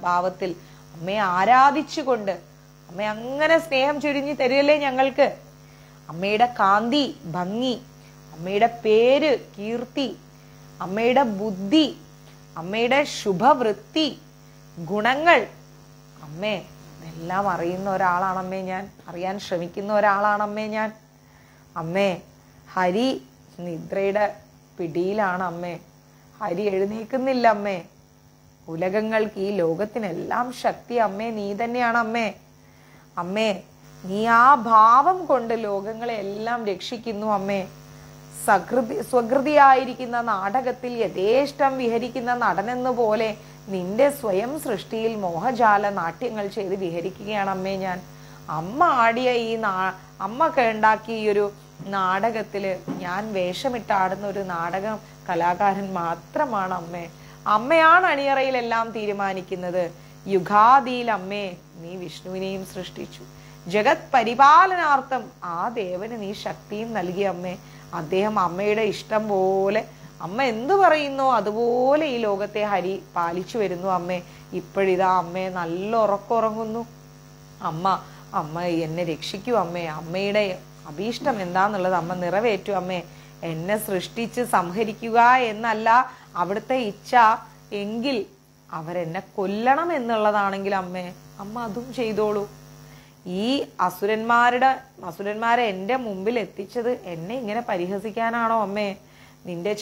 ഭാവത്തിൽ അമ്മയെ ആരാധിച്ചുകൊണ്ട് അമ്മയെ അങ്ങനെ സ്നേഹം ചൊരിഞ്ഞു തരികയല്ലേ ഞങ്ങൾക്ക്. അമ്മയുടെ കാന്തി, ഭംഗി, അമ്മയുടെ പേര്, കീർത്തി, അമ്മയുടെ ബുദ്ധി, അമ്മയുടെ ശുഭവൃത്തി, ഗുണങ്ങൾ, അമ്മേ എല്ലാം അറിയുന്ന ഒരാളാണമ്മേ ഞാൻ, അറിയാൻ ശ്രമിക്കുന്ന ഒരാളാണമ്മേ ഞാൻ. അമ്മേ, ഹരി നിദ്രയുടെ പിടിയിലാണ് അമ്മേ, ഹരി എഴുന്നേക്കുന്നില്ല അമ്മേ. ഉലകങ്ങൾക്ക്, ഈ ലോകത്തിനെല്ലാം ശക്തി അമ്മേ നീ തന്നെയാണ് അമ്മേ. അമ്മേ, നീ ആ ഭാവം കൊണ്ട് ലോകങ്ങളെ എല്ലാം രക്ഷിക്കുന്നു അമ്മേ. സ്വകൃതിയായിരിക്കുന്ന നാടകത്തിൽ യഥേഷ്ടം വിഹരിക്കുന്ന നടനെന്നു പോലെ നിന്റെ സ്വയം സൃഷ്ടിയിൽ മോഹജാല നാട്യങ്ങൾ ചെയ്ത് വിഹരിക്കുകയാണ് അമ്മേ ഞാൻ. അമ്മ ആടിയ ഈ അമ്മ ഉണ്ടാക്കിയ ഈ ഒരു നാടകത്തില് ഞാൻ വേഷമിട്ടാടുന്ന ഒരു നാടക കലാകാരൻ മാത്രമാണ് അമ്മേ. അമ്മയാണ് അണിയറയിലെല്ലാം തീരുമാനിക്കുന്നത്. യുഗാദിയിൽ അമ്മേ നീ വിഷ്ണുവിനെയും സൃഷ്ടിച്ചു. ജഗത് പരിപാലനാർത്ഥം ആ ദേവന് നീ ശക്തിയും നൽകിയ അമ്മേ. അദ്ദേഹം അമ്മയുടെ ഇഷ്ടം പോലെ, അമ്മ എന്തു പറയുന്നോ അതുപോലെ ഈ ലോകത്തെ ഹരി പാലിച്ചു വരുന്നു അമ്മേ. ഇപ്പോഴിതാ അമ്മേ നല്ല ഉറക്കമുറങ്ങുന്നു. അമ്മ എന്നെ രക്ഷിക്കൂ അമ്മേ. അമ്മയുടെ അഭീഷ്ടം എന്താന്നുള്ളത് അമ്മ നിറവേറ്റു അമ്മേ. എന്നെ സൃഷ്ടിച്ച് സംഹരിക്കുക എന്നല്ല അവിടുത്തെ ഇച്ഛ എങ്കിൽ അവരെന്നെ കൊല്ലണം എന്നുള്ളതാണെങ്കിൽ അമ്മ അതും ചെയ്തോളൂ. ഈ അസുരന്മാരെ എന്റെ മുമ്പിൽ എത്തിച്ചത് എന്നെ ഇങ്ങനെ പരിഹസിക്കാനാണോ അമ്മേ? നിന്റെ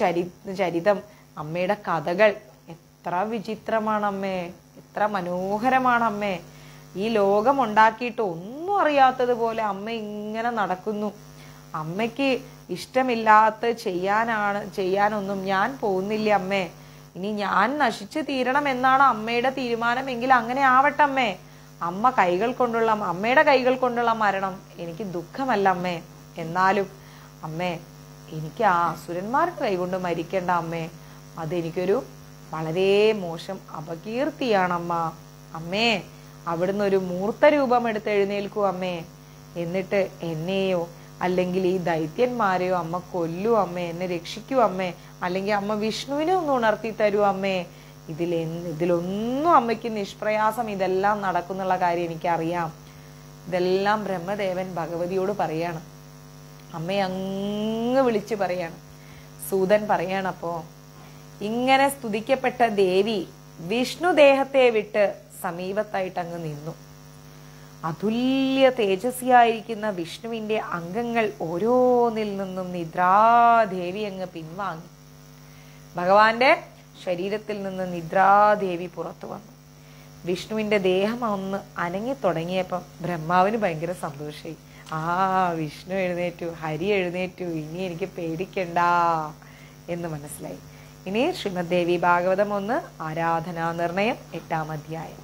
ചരിതം, അമ്മയുടെ കഥകൾ എത്ര വിചിത്രമാണ് അമ്മേ, എത്ര മനോഹരമാണ് അമ്മേ. ഈ ലോകം ഉണ്ടാക്കിയിട്ട് ഒന്നും അറിയാത്തതുപോലെ അമ്മ ഇങ്ങനെ നടക്കുന്നു. അമ്മയ്ക്ക് ഇഷ്ടമില്ലാത്ത ചെയ്യാനൊന്നും ഞാൻ പോകുന്നില്ല അമ്മേ. ഇനി ഞാൻ നശിച്ചു തീരണം എന്നാണ് അമ്മയുടെ തീരുമാനമെങ്കിൽ അങ്ങനെ ആവട്ടെ അമ്മേ. അമ്മയുടെ കൈകൾ കൊണ്ടുള്ള മരണം എനിക്ക് ദുഃഖമല്ല അമ്മേ. എന്നാലും അമ്മേ, എനിക്ക് ആ അസുരന്മാരുടെ കൈകൊണ്ട് മരിക്കേണ്ട അമ്മേ, അതെനിക്കൊരു വളരെ മോശം അപകീർത്തിയാണമ്മ. അമ്മേ, അവിടുന്ന് ഒരു മൂർത്ത രൂപം എടുത്ത് എഴുന്നേൽക്കൂ അമ്മേ, എന്നിട്ട് എന്നെയോ അല്ലെങ്കിൽ ഈ ദൈത്യന്മാരെയോ അമ്മ കൊല്ലൂ അമ്മേ, എന്നെ രക്ഷിക്കൂ അമ്മേ, അല്ലെങ്കിൽ അമ്മ വിഷ്ണുവിനെ ഒന്ന് ഉണർത്തി തരൂ അമ്മേ. ഇതിലൊന്നും അമ്മയ്ക്ക് നിഷ്പ്രയാസം ഇതെല്ലാം നടക്കുന്നുള്ള കാര്യം എനിക്കറിയാം. ഇതെല്ലാം ബ്രഹ്മദേവൻ ഭഗവതിയോട് പറയാണ്. അമ്മയെ അങ്ങ് വിളിച്ചു പറയാണ്. സൂതൻ പറയാണ്, അപ്പോ ഇങ്ങനെ സ്തുതിക്കപ്പെട്ട ദേവി വിഷ്ണു ദേഹത്തെ വിട്ട് സമീപത്തായിട്ട് അങ്ങ് നിന്നു. അതുല്യ തേജസ്വിയായിരിക്കുന്ന വിഷ്ണുവിന്റെ അംഗങ്ങൾ ഓരോന്നിൽ നിന്നും നിദ്രാദേവി അങ്ങ് പിൻവാങ്ങി. ഭഗവാന്റെ ശരീരത്തിൽ നിന്ന് നിദ്രാദേവി പുറത്തു വന്നു. വിഷ്ണുവിന്റെ ദേഹം ഒന്ന് അനങ്ങി തുടങ്ങിയപ്പം ബ്രഹ്മാവിന് ഭയങ്കര സന്തോഷമായി. വിഷ്ണു എഴുന്നേറ്റു, ഹരി എഴുന്നേറ്റു, ഇനി എനിക്ക് പേടിക്കണ്ട എന്ന് മനസ്സിലായി. ഇനി ശ്രീമദ് ദേവി ഭാഗവതം 1 ആരാധനാ നിർണയം 8-ാം അധ്യായം.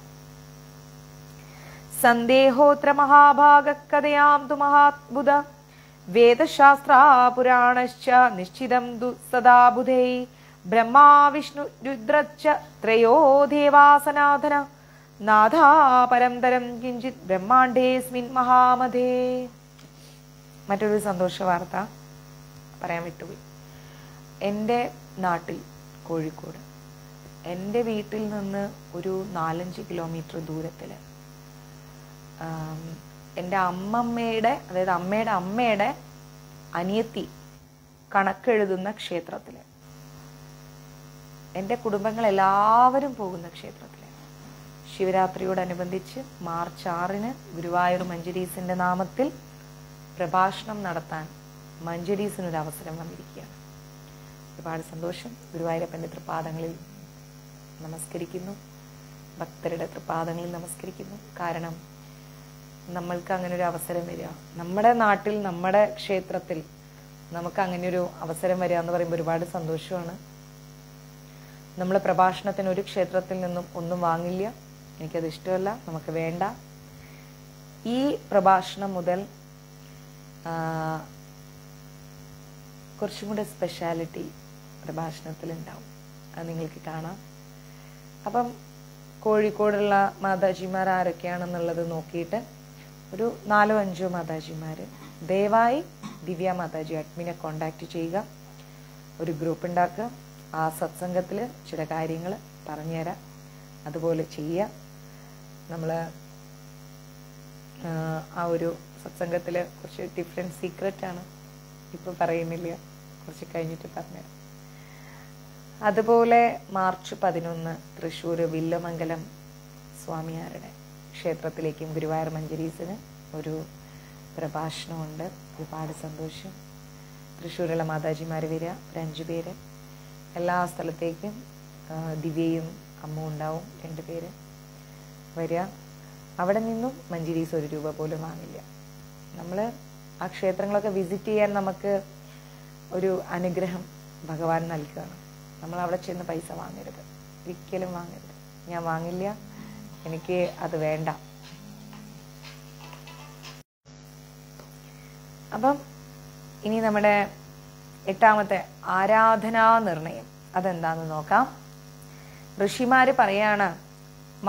സന്ദേഹോത്ര മഹാഭാഗ കഥയാം തു മഹാത്ഭുത വേദശാസ്ത്രാ പുരാണശ്ച നിശ്ചിതം തു സദാ ബുധൈ ബ്രഹ്മാ വിഷ്ണു രുദ്രശ്ച ത്രയോ ദേവാസനാഥന നാഥാ പരംതരം കിഞ്ചിത് ബ്രഹ്മാണ്ഡേസ്മിൻ മഹാമധേ. മറ്റൊരു സന്തോഷ വാർത്ത പറയാൻ വിട്ടുപോയി. എൻ്റെ നാട്ടിൽ കോഴിക്കോട് എൻ്റെ വീട്ടിൽ നിന്ന് ഒരു 4-5 കിലോമീറ്റർ ദൂരത്തിൽ എൻ്റെ അമ്മമ്മയുടെ, അതായത് അമ്മയുടെ അമ്മയുടെ അനിയത്തി കണക്കെഴുതുന്ന ക്ഷേത്രത്തിൽ, എൻ്റെ കുടുംബങ്ങൾ എല്ലാവരും പോകുന്ന ക്ഷേത്രത്തിൽ ശിവരാത്രിയോടനുബന്ധിച്ച് മാർച്ച് 6-ന് ഗുരുവായൂർ മഞ്ജരീസിന്റെ നാമത്തിൽ പ്രഭാഷണം നടത്താൻ മഞ്ജരീസിനൊരു അവസരം വന്നിരിക്കുകയാണ്. ഒരുപാട് സന്തോഷം. ഗുരുവായൂരപ്പൻ്റെ തൃപ്പാദങ്ങളിൽ നമസ്കരിക്കുന്നു, ഭക്തരുടെ തൃപ്പാദങ്ങളിൽ നമസ്കരിക്കുന്നു. കാരണം നമ്മൾക്ക് അങ്ങനെ ഒരു അവസരം വരിക, നമ്മുടെ നാട്ടിൽ നമ്മുടെ ക്ഷേത്രത്തിൽ നമുക്ക് അങ്ങനെ ഒരു അവസരം വരിക എന്ന് പറയുമ്പോൾ ഒരുപാട് സന്തോഷമാണ്. നമ്മൾ പ്രഭാഷണത്തിന് ഒരു ക്ഷേത്രത്തിൽ നിന്നും ഒന്നും വാങ്ങില്ല, എനിക്കത് ഇഷ്ടമല്ല, നമുക്ക് വേണ്ട. ഈ പ്രഭാഷണം മുതൽ കുറച്ചും കൂടെ സ്പെഷ്യാലിറ്റി പ്രഭാഷണത്തിൽ ഉണ്ടാവും, അത് നിങ്ങൾക്ക് കാണാം. അപ്പം കോഴിക്കോടുള്ള മാതാജിമാർ ആരൊക്കെയാണെന്നുള്ളത് നോക്കിയിട്ട് ഒരു 4-5 മാതാജിമാർ ദയവായി ദിവ്യ മാതാജി അഡ്മിനെ കോണ്ടാക്ട് ചെയ്യുക, ഒരു ഗ്രൂപ്പ് ഉണ്ടാക്കുക. ആ സത്സംഗത്തിൽ ചില കാര്യങ്ങൾ പറഞ്ഞുതരാം, അതുപോലെ ചെയ്യുക. നമ്മൾ ആ ഒരു സത്സംഗത്തിൽ കുറച്ച് ഡിഫറെൻറ്റ് സീക്രറ്റാണ്, ഇപ്പോൾ പറയുന്നില്ല, കുറച്ച് കഴിഞ്ഞിട്ട് പറഞ്ഞുതരാം. അതുപോലെ മാർച്ച് 11 തൃശ്ശൂർ വില്ലമംഗലം സ്വാമിയാരുടെ ക്ഷേത്രത്തിലേക്കും ഗുരുവായൂർ മഞ്ജരീസിന് ഒരു പ്രഭാഷണമുണ്ട്. ഒരുപാട് സന്തോഷം. തൃശ്ശൂരുള്ള മാതാജിമാർ വരിക, ഒരു 5 പേര്. എല്ലാ സ്ഥലത്തേക്കും ദിവ്യയും അമ്മ ഉണ്ടാവും, 2 പേര് വരിക. അവിടെ നിന്നും മഞ്ജരീസ് 1 രൂപ പോലും വാങ്ങില്ല. നമ്മൾ ആ ക്ഷേത്രങ്ങളൊക്കെ വിസിറ്റ് ചെയ്യാൻ നമുക്ക് ഒരു അനുഗ്രഹം ഭഗവാൻ നൽകുകയാണ്. നമ്മൾ അവിടെ ചെന്ന് പൈസ വാങ്ങരുത്, ഒരിക്കലും വാങ്ങരുത്. ഞാൻ വാങ്ങില്ല, എനിക്ക് അത് വേണ്ട. അപ്പം ഇനി നമ്മുടെ 8ാമത്തെ ആരാധനാ നിർണയം അതെന്താന്ന് നോക്കാം. ഋഷിമാര് പറയാണ്,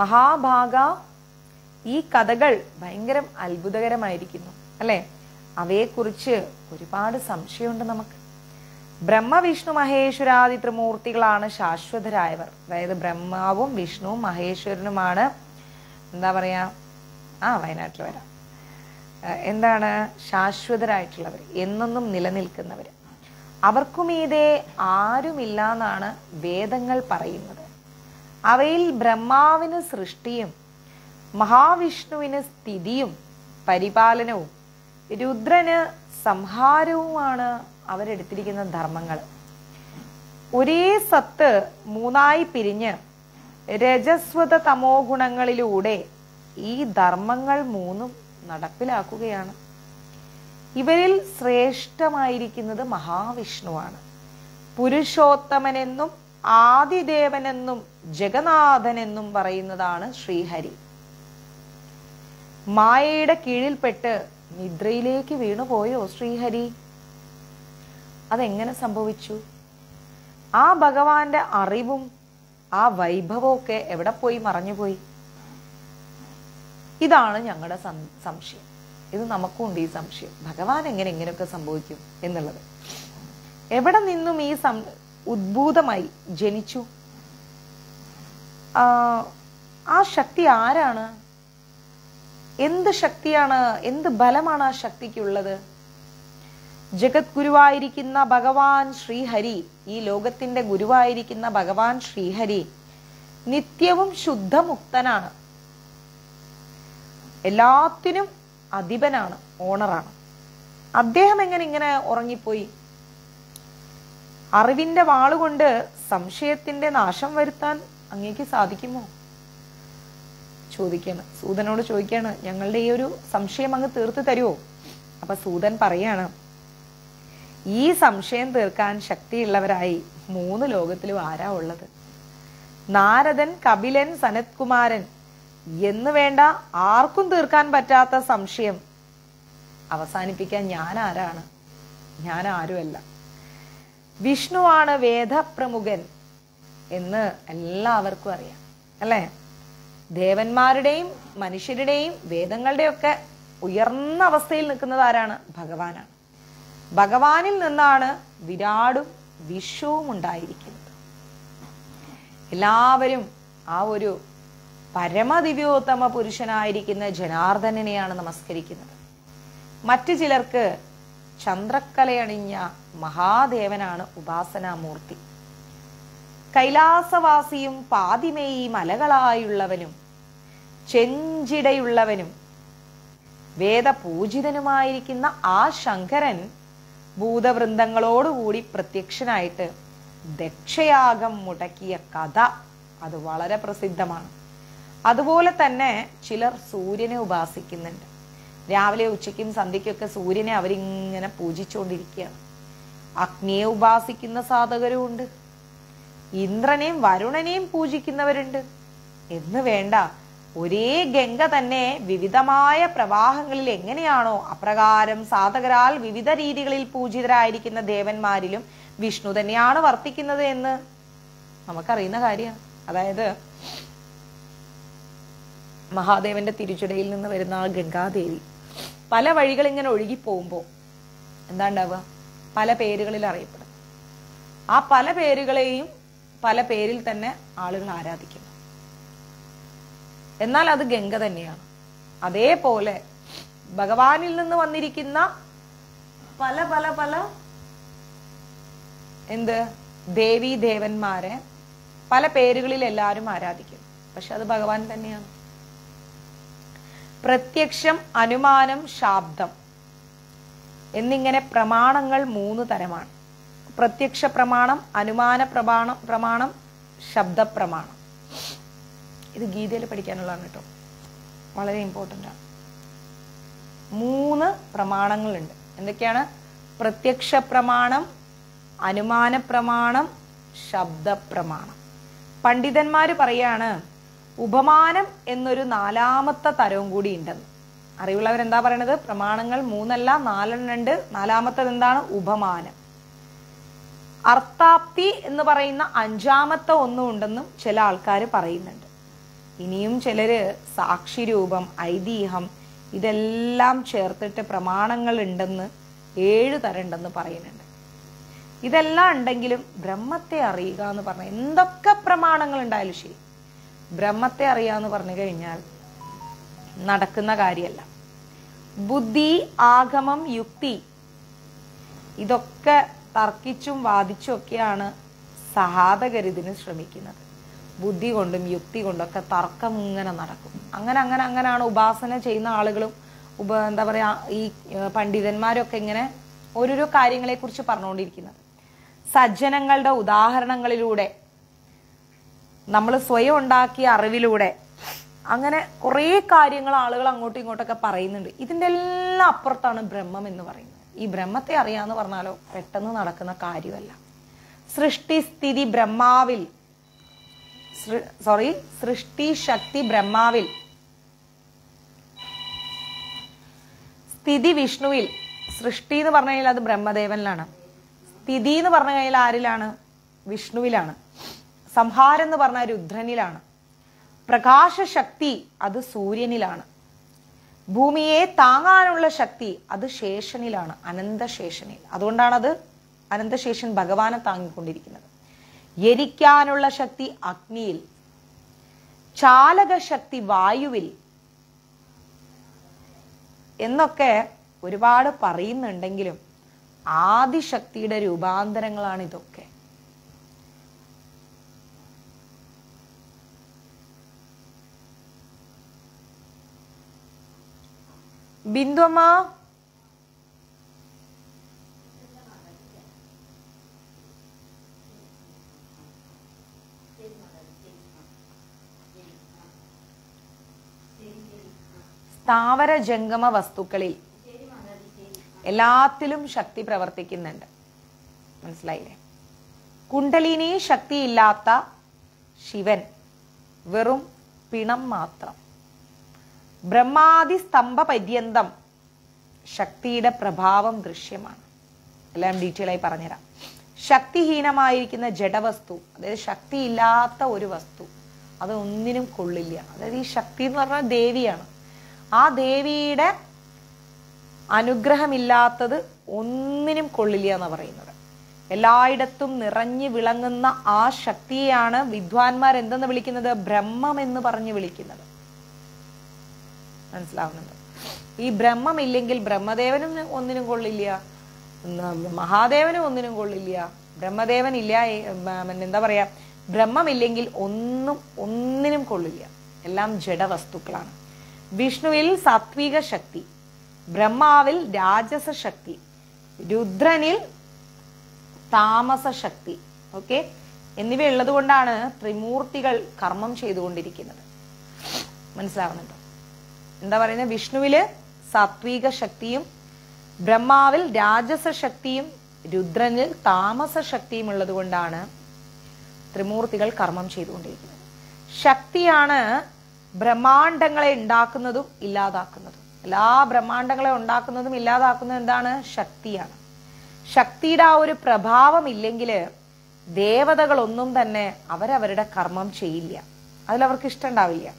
മഹാഭാഗ, ഈ കഥകൾ ഭയങ്കര അത്ഭുതകരമായിരിക്കുന്നു അല്ലെ? അവയെക്കുറിച്ച് ഒരുപാട് സംശയമുണ്ട് നമുക്ക്. ബ്രഹ്മവിഷ്ണു മഹേശ്വരാദി ത്രിമൂർത്തികളാണ് ശാശ്വതരായവർ. അതായത് ബ്രഹ്മാവും വിഷ്ണുവും മഹേശ്വരനുമാണ് എന്താ പറയാ, വയനാട്ടിൽ വരാം, എന്താണ് ശാശ്വതരായിട്ടുള്ളവർ, എന്നൊന്നും നിലനിൽക്കുന്നവർ. അവർക്കുമീതെ ആരുമില്ല എന്നാണ് വേദങ്ങൾ പറയുന്നത്. അവയിൽ ബ്രഹ്മാവിന് സൃഷ്ടിയും മഹാവിഷ്ണുവിന് സ്ഥിതിയും പരിപാലനവും രുദ്രന് സംഹാരവുമാണ് അവരെടുത്തിരിക്കുന്ന ധർമ്മങ്ങൾ. ഒരേ സത്ത് 3ആയി പിരിഞ്ഞ് രജസ്വത തമോ ഗുണങ്ങളിലൂടെ ഈ ധർമ്മങ്ങൾ 3ഉം നടപ്പിലാക്കുകയാണ്. ഇവരിൽ ശ്രേഷ്ഠമായിരിക്കുന്നത് മഹാവിഷ്ണുവാണ്. പുരുഷോത്തമനെന്നും ആദിദേവനെന്നും ജഗന്നാഥനെന്നും പറയുന്നതാണ് ശ്രീഹരി. മായയുടെ കീഴിൽപ്പെട്ട് നിദ്രയിലേക്ക് വീണുപോയോ ശ്രീഹരി? അതെങ്ങനെ സംഭവിച്ചു? ആ ഭഗവാന്റെ അറിവും ആ വൈഭവവും ഒക്കെ എവിടെ പോയി മറഞ്ഞുപോയി? ഇതാണ് ഞങ്ങളുടെ സംശയം. ഇത് നമുക്കും ഉണ്ട് ഈ സംശയം. ഭഗവാൻ എങ്ങനെ ഇങ്ങനെയൊക്കെ സംഭവിക്കും എന്നുള്ളത്. എവിടെ നിന്നും ഈ ഉദ്ഭൂതമായി ജനിച്ചു? ആ ശക്തി ആരാണ്? എന്ത് ശക്തിയാണ്, എന്ത് ബലമാണ് ആ ശക്തിക്കുള്ളത്? ജഗത് ഗുരുവായിരിക്കുന്ന ഭഗവാൻ ശ്രീഹരി, ഈ ലോകത്തിന്റെ ഗുരുവായിരിക്കുന്ന ഭഗവാൻ ശ്രീഹരി നിത്യവും ശുദ്ധമുക്തനാണ്. എല്ലാത്തിനും അധിപനാണ്, ഓണറാണ്. അദ്ദേഹം എങ്ങനെ ഇങ്ങനെ ഉറങ്ങിപ്പോയി? അറിവിന്റെ വാളുകൊണ്ട് സംശയത്തിന്റെ നാശം വരുത്താൻ അങ്ങേക്ക് സാധിക്കുമോ? ചോദിക്കാണ്, സൂതനോട് ചോദിക്കാണ്, ഞങ്ങളുടെ ഈ ഒരു സംശയം അങ്ങ് തീർത്തു തരുമോ? അപ്പൊ സൂതൻ പറയാണ്, ഈ സംശയം തീർക്കാൻ ശക്തിയുള്ളവരായി 3 ലോകത്തിലും ആരാ ഉള്ളത്? നാരദൻ, കപിലൻ, സനത്കുമാരൻ എന്ന് വേണ്ട ആർക്കും തീർക്കാൻ പറ്റാത്ത സംശയം അവസാനിപ്പിക്കാൻ ഞാൻ ആരാണ്? ഞാൻ ആരുമല്ല. വിഷ്ണുവാണ് വേദപ്രമുഖൻ എന്ന് എല്ലാവർക്കും അറിയാം, അല്ലേ? ദേവന്മാരുടെയും മനുഷ്യരുടെയും വേദങ്ങളുടെയൊക്കെ ഉയർന്ന അവസ്ഥയിൽ നിൽക്കുന്നത് ആരാണ്? ഭഗവാനാണ്. ഭഗവാനിൽ നിന്നാണ് വിരാടും വിശ്വവും ഉണ്ടായിരിക്കുന്നത്. എല്ലാവരും ആ ഒരു പരമദിവ്യോത്തമ പുരുഷനായിരിക്കുന്ന ജനാർദ്ദനെയാണ് നമസ്കരിക്കുന്നത്. മറ്റു ചിലർക്ക് ചന്ദ്രക്കലയണിഞ്ഞ മഹാദേവനാണ് ഉപാസനാമൂർത്തി. കൈലാസവാസിയും പാതിമേയി മലകളായുള്ളവനും ചെഞ്ചിടയുള്ളവനും വേദപൂജിതനുമായിരിക്കുന്ന ആ ശങ്കരൻ ഭൂതവൃന്ദങ്ങളോടുകൂടി പ്രത്യക്ഷനായിട്ട് ദക്ഷയാഗം മുടക്കിയ കഥ അത് വളരെ പ്രസിദ്ധമാണ്. അതുപോലെ തന്നെ ചിലർ സൂര്യനെ ഉപാസിക്കുന്നുണ്ട്. രാവിലെ ഉച്ചയ്ക്കും സന്ധ്യയ്ക്കൊക്കെ സൂര്യനെ അവരിങ്ങനെ പൂജിച്ചുകൊണ്ടിരിക്കുകയാണ്. അഗ്നിയെ ഉപാസിക്കുന്ന സാധകരും ഉണ്ട്, ഇന്ദ്രനെയും വരുണനെയും പൂജിക്കുന്നവരുണ്ട്. എന്ന് വേണ്ട, ഒരേ ഗംഗ തന്നെ വിവിധമായ പ്രവാഹങ്ങളിൽ എങ്ങനെയാണോ അപ്രകാരം സാധകരാൽ വിവിധ രീതികളിൽ പൂജിതരായിരിക്കുന്ന ദേവന്മാരിലും വിഷ്ണു തന്നെയാണ് വർത്തിക്കുന്നത് എന്ന് നമുക്കറിയുന്ന കാര്യമാണ്. അതായത് മഹാദേവന്റെ തിരുച്ചുടയിൽ നിന്ന് വരുന്ന ആ ഗംഗാദേവി പല വഴികൾ ഇങ്ങനെ ഒഴുകി പോകുമ്പോൾ എന്താ ഉണ്ടാവുക? പല പേരുകളിൽ അറിയപ്പെടും. ആ പല പേരുകളെയും പല പേരിൽ തന്നെ ആളുകൾ ആരാധിക്കുന്നു. എന്നാൽ അത് ഗംഗ തന്നെയാണ്. അതേപോലെ ഭഗവാനിൽ നിന്ന് വന്നിരിക്കുന്ന പല പല പല ദേവീ ദേവന്മാരെ പല പേരുകളിൽ എല്ലാവരും ആരാധിക്കും. പക്ഷെ അത് ഭഗവാൻ തന്നെയാണ്. പ്രത്യക്ഷം, അനുമാനം, ശാബ്ദം എന്നിങ്ങനെ പ്രമാണങ്ങൾ 3 തരമാണ്. പ്രത്യക്ഷ പ്രമാണം, അനുമാന പ്രമാണം, ശബ്ദപ്രമാണം. ഇത് ഗീതയിൽ പഠിക്കാനുള്ളതാണ് കേട്ടോ, വളരെ ഇമ്പോർട്ടൻ്റ് ആണ്. 3 പ്രമാണങ്ങളുണ്ട്. എന്തൊക്കെയാണ്? പ്രത്യക്ഷ പ്രമാണം, അനുമാന പ്രമാണം, ശബ്ദപ്രമാണം. പണ്ഡിതന്മാര് പറയാണ് ഉപമാനം എന്നൊരു 4ാമത്തെ തരവും കൂടി ഉണ്ടെന്ന്. അറിവുള്ളവരെന്താ പറയണത്? പ്രമാണങ്ങൾ 3 അല്ല 4 ഉണ്ട്. 4ാമത്തത് എന്താണ്? ഉപമാനം. അർത്ഥാപ്തി എന്ന് പറയുന്ന 5ാമത്തെ ഒന്നും ഉണ്ടെന്നും ചില ആൾക്കാർ പറയുന്നുണ്ട്. ഇനിയും ചിലര് സാക്ഷിരൂപം, ഐതിഹ്യം ഇതെല്ലാം ചേർത്തിട്ട് പ്രമാണങ്ങൾ ഉണ്ടെന്ന് 7 തരം ഉണ്ടെന്ന് പറയുന്നുണ്ട്. ഇതെല്ലാം ഉണ്ടെങ്കിലും ബ്രഹ്മത്തെ അറിയുക എന്ന് പറഞ്ഞാൽ എന്തൊക്കെ പ്രമാണങ്ങൾ ഉണ്ടായാലും ശരി, ബ്രഹ്മത്തെ അറിയാന്ന് പറഞ്ഞു കഴിഞ്ഞാൽ നടക്കുന്ന കാര്യമല്ല. ബുദ്ധി, ആഗമം, യുക്തി ഇതൊക്കെ തർക്കിച്ചും വാദിച്ചും ഒക്കെയാണ് സാധകരിതിന് ശ്രമിക്കുന്നത്. ബുദ്ധി കൊണ്ടും യുക്തി കൊണ്ടൊക്കെ തർക്കം ഇങ്ങനെ നടക്കും. അങ്ങനെയാണ് ഉപാസന ചെയ്യുന്ന ആളുകളും എന്താ പറയാ ഈ പണ്ഡിതന്മാരൊക്കെ ഇങ്ങനെ ഓരോരോ കാര്യങ്ങളെ കുറിച്ച് പറഞ്ഞുകൊണ്ടിരിക്കുന്നത്. സജ്ജനങ്ങളുടെ ഉദാഹരണങ്ങളിലൂടെ, നമ്മൾ സ്വയം ഉണ്ടാക്കിയ അറിവിലൂടെ അങ്ങനെ കുറേ കാര്യങ്ങൾ ആളുകൾ അങ്ങോട്ടും ഇങ്ങോട്ടൊക്കെ പറയുന്നുണ്ട്. ഇതിൻ്റെ എല്ലാം അപ്പുറത്താണ് ബ്രഹ്മം എന്ന് പറയുന്നത്. ഈ ബ്രഹ്മത്തെ അറിയാന്ന് പറഞ്ഞാലോ പെട്ടെന്ന് നടക്കുന്ന കാര്യമല്ല. സൃഷ്ടിസ്ഥിതി ബ്രഹ്മാവിൽ, സൃഷ്ടി ശക്തി ബ്രഹ്മാവിൽ, സ്ഥിതി വിഷ്ണുവിൽ. സൃഷ്ടി എന്ന് പറഞ്ഞു കഴിഞ്ഞാൽ അത് ബ്രഹ്മദേവനിലാണ്. തിഥി എന്ന് പറഞ്ഞു കഴിഞ്ഞാൽ ആരിലാണ്? വിഷ്ണുവിലാണ്. സംഹാരം എന്ന് പറഞ്ഞാൽ രുദ്രനിലാണ്. പ്രകാശശക്തി അത് സൂര്യനിലാണ്. ഭൂമിയെ താങ്ങാനുള്ള ശക്തി അത് ശേഷനിലാണ്, അനന്തശേഷനിൽ. അതുകൊണ്ടാണ് അത് അനന്തശേഷൻ ഭഗവാനെ താങ്ങിക്കൊണ്ടിരിക്കുന്നത്. എരിക്കാനുള്ള ശക്തി അഗ്നിയിൽ, ചാലകശക്തി വായുവിൽ എന്നൊക്കെ ഒരുപാട് പറയുന്നുണ്ടെങ്കിലും ആദിശക്തിയുടെ രൂപാന്തരങ്ങളാണ് ഇതൊക്കെ. ബിന്ദുമ്മ, സ്ഥാവര ജംഗമ വസ്തുക്കളിൽ എല്ലാത്തിലും ശക്തി പ്രവർത്തിക്കുന്നുണ്ട്. മനസ്സിലായില്ലേ? കുണ്ടലിനി ശക്തിയില്ലാത്ത ശിവൻ വെറും പിണം മാത്രം. ബ്രഹ്മാദി സ്തംഭ പര്യന്തം ശക്തിയുടെ പ്രഭാവം ദൃശ്യമാണ്. എല്ലാം ഡീറ്റെയിൽ ആയി പറഞ്ഞുതരാം. ശക്തിഹീനമായിരിക്കുന്ന ജഡവസ്തു, അതായത് ശക്തിയില്ലാത്ത ഒരു വസ്തു, അത് ഒന്നിനും കൊള്ളില്ല. അതായത് ഈ ശക്തി എന്ന് പറഞ്ഞാൽ ദേവിയാണ്. ആ ദേവിയുടെ അനുഗ്രഹമില്ലാത്തത് ഒന്നിനും കൊള്ളില്ല എന്ന് പറയുന്നത്. എല്ലായിടത്തും നിറഞ്ഞു വിളങ്ങുന്ന ആ ശക്തിയെയാണ് വിദ്വാൻമാർ എന്തെന്ന് വിളിക്കുന്നത്? ബ്രഹ്മം എന്ന് പറഞ്ഞു വിളിക്കുന്നത്. മനസ്സിലാവുന്നുണ്ട്? ഈ ബ്രഹ്മം ഇല്ലെങ്കിൽ ബ്രഹ്മദേവനും ഒന്നിനും കൊള്ളില്ല, മഹാദേവനും ഒന്നിനും കൊള്ളില്ല. ബ്രഹ്മദേവൻ ഇല്ല, എന്താ പറയാ, ബ്രഹ്മമില്ലെങ്കിൽ ഒന്നിനും കൊള്ളില്ല. എല്ലാം ജഡവസ്തുക്കളാണ്. വിഷ്ണുവിൽ സാത്വിക ശക്തി, ബ്രഹ്മാവിൽ രാജസ ശക്തി, രുദ്രനിൽ താമസ ശക്തി, ഓക്കെ, എന്നിവ ഉള്ളത് കൊണ്ടാണ് ത്രിമൂർത്തികൾ കർമ്മം ചെയ്തുകൊണ്ടിരിക്കുന്നത്. മനസ്സിലാവുന്നുണ്ടോ? എന്താ പറയുന്നത്? വിഷ്ണുവില് സാത്വിക ശക്തിയും ബ്രഹ്മാവിൽ രാജസ ശക്തിയും രുദ്രനിൽ താമസ ശക്തിയും ഉള്ളത് കൊണ്ടാണ് ത്രിമൂർത്തികൾ കർമ്മം ചെയ്തുകൊണ്ടിരിക്കുന്നത്. ശക്തിയാണ് ബ്രഹ്മാണ്ടങ്ങളെ ഉണ്ടാക്കുന്നതും ഇല്ലാതാക്കുന്നതും. എല്ലാ ബ്രഹ്മാണ്ടങ്ങളെ ഉണ്ടാക്കുന്നതും ഇല്ലാതാക്കുന്നതും എന്താണ്? ശക്തിയാണ്. ശക്തിയുടെ ആ ഒരു പ്രഭാവം ഇല്ലെങ്കിൽ ദേവതകളൊന്നും തന്നെ അവരവരുടെ കർമ്മം ചെയ്യില്ല. അതിലവർക്ക് ഇഷ്ടമുണ്ടാവില്ല.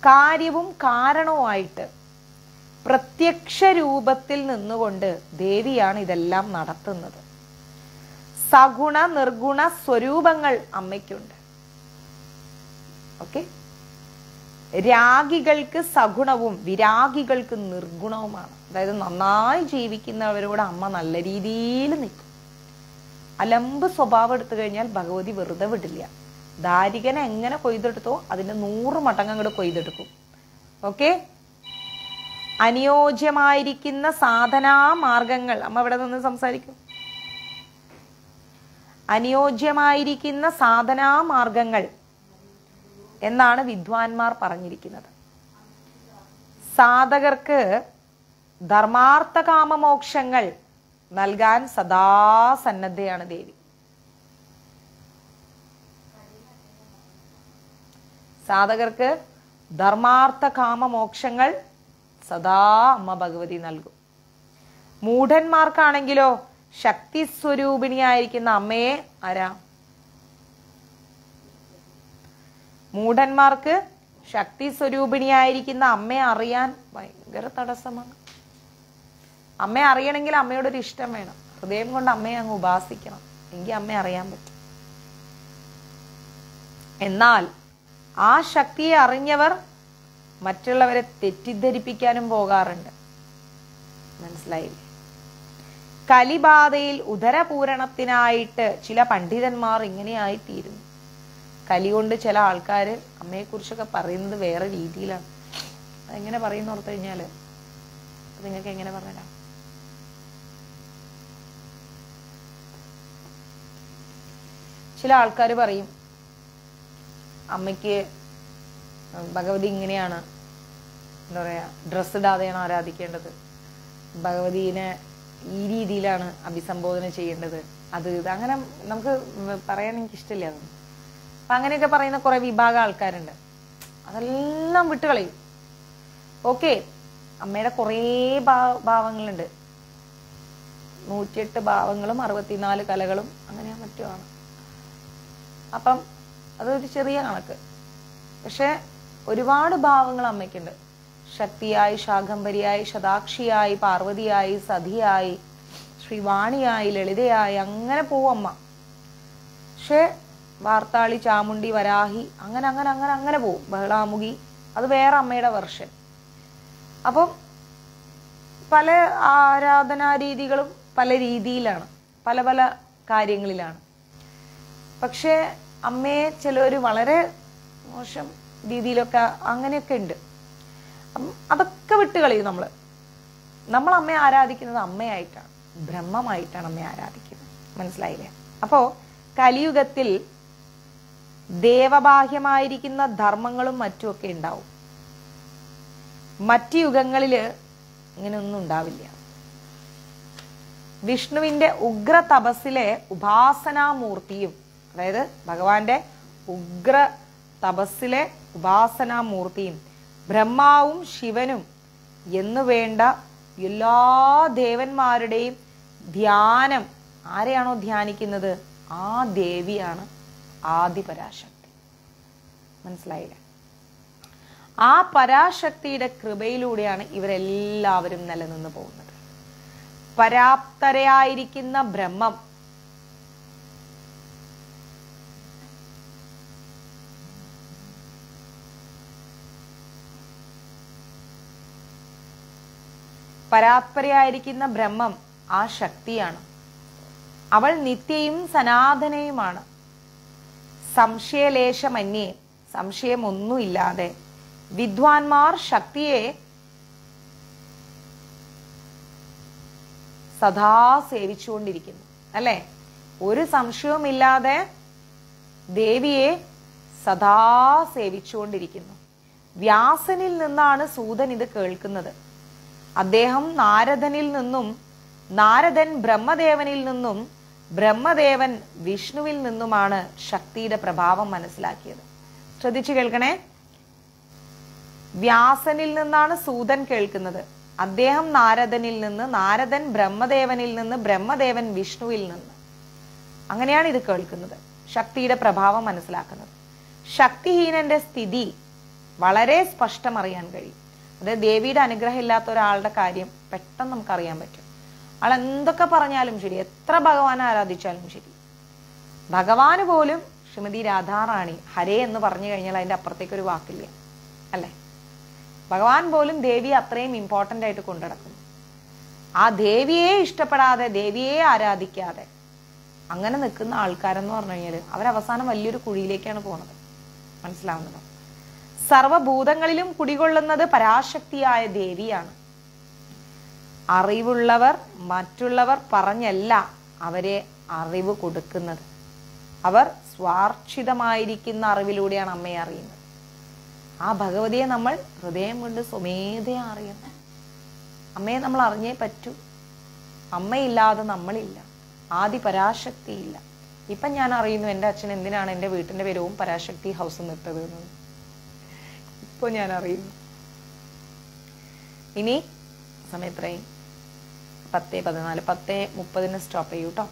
കാര്യവും കാരണവുമായിട്ട് പ്രത്യക്ഷ രൂപത്തിൽ നിന്നുകൊണ്ട് ദേവിയാണ് ഇതെല്ലാം നടത്തുന്നത്. സഗുണ നിർഗുണ സ്വരൂപങ്ങൾ അമ്മയ്ക്കുണ്ട്. ഓക്കെ, രാഗികൾക്ക് സഗുണവും വിരാഗികൾക്ക് നിർഗുണവുമാണ്. അതായത് നന്നായി ജീവിക്കുന്നവരോട് അമ്മ നല്ല രീതിയിൽ നിൽക്കും. അലമ്പ് സ്വഭാവം എടുത്തു കഴിഞ്ഞാൽ ഭഗവതി വെറുതെ വിടില്ല. ദാരികനെ എങ്ങനെ കൊയ്തെടുത്തോ അതിന്റെ 100 മടങ്ങ് അങ്ങോട്ട് കൊയ്തെടുക്കും. ഓക്കെ, അനുയോജ്യമായിരിക്കുന്ന സാധനാ മാർഗങ്ങൾ, അമ്മ ഇവിടെ നിന്ന് സംസാരിക്കും. അനുയോജ്യമായിരിക്കുന്ന സാധനാ മാർഗങ്ങൾ എന്നാണ് വിദ്വാൻമാർ പറഞ്ഞിരിക്കുന്നത്. സാധകർക്ക് ധർമാർത്ഥ കാമമോക്ഷങ്ങൾ നൽകാൻ സദാ സന്നദ്ധയാണ് ദേവി. സാധകർക്ക് ധർമാർത്ഥ കാമമോക്ഷങ്ങൾ സദാ അമ്മ ഭഗവതി നൽകും. മൂഢന്മാർക്കാണെങ്കിലോ ശക്തി സ്വരൂപിണിയായിരിക്കുന്ന അമ്മയെ ആരാ? മൂഢന്മാർക്ക് ശക്തി സ്വരൂപിണിയായിരിക്കുന്ന അമ്മയെ അറിയാൻ ഭയങ്കര തടസ്സമാണ്. അമ്മയെ അറിയണമെങ്കിൽ അമ്മയോടൊരു ഇഷ്ടം വേണം. ഹൃദയം കൊണ്ട് അമ്മയെ അങ്ങ് ഉപാസിക്കണം, എങ്കിൽ അമ്മയെ അറിയാൻ പറ്റും. എന്നാൽ ആ ശക്തിയെ അറിഞ്ഞവർ മറ്റുള്ളവരെ തെറ്റിദ്ധരിപ്പിക്കാനും പോകാറുണ്ട്. മനസ്സിലായില്ലേ? കലിബാധയിൽ ഉദരപൂരണത്തിനായിട്ട് ചില പണ്ഡിതന്മാർ ഇങ്ങനെയായി തീരുന്നു. കലി കൊണ്ട് ചില ആൾക്കാര് അമ്മയെക്കുറിച്ചൊക്കെ പറയുന്നത് വേറെ രീതിയിലാണ്. അതെങ്ങനെ പറയുന്ന ഓർത്തു കഴിഞ്ഞാല് നിങ്ങൾക്ക് എങ്ങനെ പറഞ്ഞുതരാം? ചില ആൾക്കാർ പറയും അമ്മയ്ക്ക് ഭഗവതി ഇങ്ങനെയാണ്, എന്താ പറയാ, ഡ്രസ്സ് ഇടാതെയാണ് ആരാധിക്കേണ്ടത്, ഭഗവതിനെ ഈ രീതിയിലാണ് അഭിസംബോധന ചെയ്യേണ്ടത്, അത് ഇത് അങ്ങനെ നമുക്ക് പറയാൻ എനിക്കിഷ്ടമില്ല. അതൊന്നും. അപ്പൊ അങ്ങനെയൊക്കെ പറയുന്ന കുറെ വിഭാഗം ആൾക്കാരുണ്ട്. അതെല്ലാം വിട്ടുകളയും. ഓക്കെ, അമ്മയുടെ കുറേ ഭാവങ്ങളുണ്ട്. 108 ഭാവങ്ങളും 64 കലകളും അങ്ങനെ മറ്റുമാണ്. അപ്പം അതൊരു ചെറിയ കണക്ക്. പക്ഷെ ഒരുപാട് ഭാവങ്ങൾ അമ്മയ്ക്കുണ്ട്. ശക്തിയായി, ശാകംഭരിയായി, ശതാക്ഷിയായി, പാർവതിയായി, സതിയായി, ശ്രീവാണിയായി, ലളിതയായി, അങ്ങനെ പോവും അമ്മ. പക്ഷെ വാർത്താളി, ചാമുണ്ടി, വരാഹി, അങ്ങനെ അങ്ങനെ അങ്ങനെ അങ്ങനെ പോവും. ബഹളാമുഖി, അത് വേറെ അമ്മയുടെ വെർഷൻ. അപ്പം പല ആരാധനാരീതികളും പല രീതിയിലാണ്, പല പല കാര്യങ്ങളിലാണ്. പക്ഷെ അമ്മയെ ചിലർ വളരെ മോശം രീതിയിലൊക്കെ അങ്ങനെയൊക്കെ ഉണ്ട്. അതൊക്കെ വിട്ടുകളയും. നമ്മൾ അമ്മയെ ആരാധിക്കുന്നത് അമ്മയായിട്ടാണ്, ബ്രഹ്മമായിട്ടാണ് അമ്മയെ ആരാധിക്കുന്നത്. മനസ്സിലായില്ലേ? അപ്പോ കലിയുഗത്തിൽ ദേവബാഹ്യമായിരിക്കുന്ന ധർമ്മങ്ങളും മറ്റുമൊക്കെ ഉണ്ടാവും. മറ്റു യുഗങ്ങളില് ഇങ്ങനെയൊന്നും ഉണ്ടാവില്ല. വിഷ്ണുവിന്റെ ഉഗ്ര തപസ്സിലെ ഉപാസനാമൂർത്തിയും, അതായത് ഭഗവാന്റെ ഉഗ്ര തപസ്സിലെ ഉപാസനാമൂർത്തിയും ബ്രഹ്മാവും ശിവനും എന്നു വേണ്ട എല്ലാ ദേവന്മാരുടെയും ധ്യാനം ആരെയാണോ ധ്യാനിക്കുന്നത് ആ ദേവിയാണ് ആദിപരാശക്തി. മനസ്സിലായില്ലേ? ആ പരാശക്തിയുടെ കൃപയിലൂടെയാണ് ഇവരെല്ലാവരും നിലനിന്ന് പോകുന്നത്. പരാപ്തരയായിരിക്കുന്ന ബ്രഹ്മം പരാത്പരയായിരിക്കുന്ന ബ്രഹ്മം ആ ശക്തിയാണ്. അവൾ നിത്യയും സനാതനയുമാണ്. സംശയലേശമന്യേ, സംശയമൊന്നുമില്ലാതെ വിദ്വാൻമാർ ശക്തിയെ സദാ സേവിച്ചുകൊണ്ടിരിക്കുന്നു. അല്ലെ? ഒരു സംശയവുമില്ലാതെ ദേവിയെ സദാ സേവിച്ചുകൊണ്ടിരിക്കുന്നു. വ്യാസനിൽ നിന്നാണ് സൂതൻ ഇത് കേൾക്കുന്നത്. അദ്ദേഹം നാരദനിൽ നിന്നും, നാരദൻ ബ്രഹ്മദേവനിൽ നിന്നും, ബ്രഹ്മദേവൻ വിഷ്ണുവിൽ നിന്നുമാണ് ശക്തിയുടെ പ്രഭാവം മനസ്സിലാക്കിയത്. ശ്രദ്ധിച്ചു കേൾക്കണേ. വ്യാസനിൽ നിന്നാണ് സൂതൻ കേൾക്കുന്നത്. അദ്ദേഹം നാരദനിൽ നിന്ന്, നാരദൻ ബ്രഹ്മദേവനിൽ നിന്ന്, ബ്രഹ്മദേവൻ വിഷ്ണുവിൽ നിന്ന്. അങ്ങനെയാണ് ഇത് കേൾക്കുന്നത്, ശക്തിയുടെ പ്രഭാവം മനസ്സിലാക്കുന്നത്. ശക്തിഹീനന്റെ സ്ഥിതി വളരെ സ്പഷ്ടം അറിയാൻ കഴിയും. അതായത് ദേവിയുടെ അനുഗ്രഹം ഇല്ലാത്ത ഒരാളുടെ കാര്യം പെട്ടെന്ന് നമുക്ക് അറിയാൻ പറ്റും. ആൾ എന്തൊക്കെ പറഞ്ഞാലും ശരി, എത്ര ഭഗവാനെ ആരാധിച്ചാലും ശരി, ഭഗവാന് പോലും ശ്രീമതി രാധാറാണി ഹരേ എന്ന് പറഞ്ഞു കഴിഞ്ഞാൽ അതിന്റെ അപ്പുറത്തേക്ക് ഒരു വാക്കില്ല. അല്ലെ? ഭഗവാൻ പോലും ദേവിയെ അത്രയും ഇമ്പോർട്ടന്റ് ആയിട്ട് കൊണ്ടുനടക്കുന്നു. ആ ദേവിയെ ഇഷ്ടപ്പെടാതെ, ദേവിയെ ആരാധിക്കാതെ അങ്ങനെ നിൽക്കുന്ന ആൾക്കാരെന്ന് പറഞ്ഞു കഴിഞ്ഞാൽ അവരവസാനം വലിയൊരു കുഴിയിലേക്കാണ് പോണത്. മനസ്സിലാവുന്നത്? സർവഭൂതങ്ങളിലും കുടികൊള്ളുന്നത് പരാശക്തിയായ ദേവിയാണ്. അറിവുള്ളവർ മറ്റുള്ളവർ പറഞ്ഞല്ല അവരെ അറിവ് കൊടുക്കുന്നത്. അവർ സ്വാർച്ഛിതമായിരിക്കുന്ന അറിവിലൂടെയാണ് അമ്മയെ അറിയുന്നത്. ആ ഭഗവതിയെ നമ്മൾ ഹൃദയം കൊണ്ട് സ്വമേധയാ അറിയണം. അമ്മയെ നമ്മൾ അറിഞ്ഞേ പറ്റൂ. അമ്മയില്ലാതെ നമ്മളില്ല, ആദി പരാശക്തിയില്ല. ഇപ്പൊ ഞാൻ അറിയുന്നു എൻ്റെ അച്ഛൻ എന്തിനാണ് എൻ്റെ വീട്ടിന്റെ പേരവും പരാശക്തി ഹൗസ് നിർത്തത് എന്ന്. ഇപ്പൊ ഞാൻ അറിയുന്നു. ഇനി സമയത്രയും 10:14, 10:30 സ്റ്റോപ്പ് ചെയ്യൂ കേട്ടോ.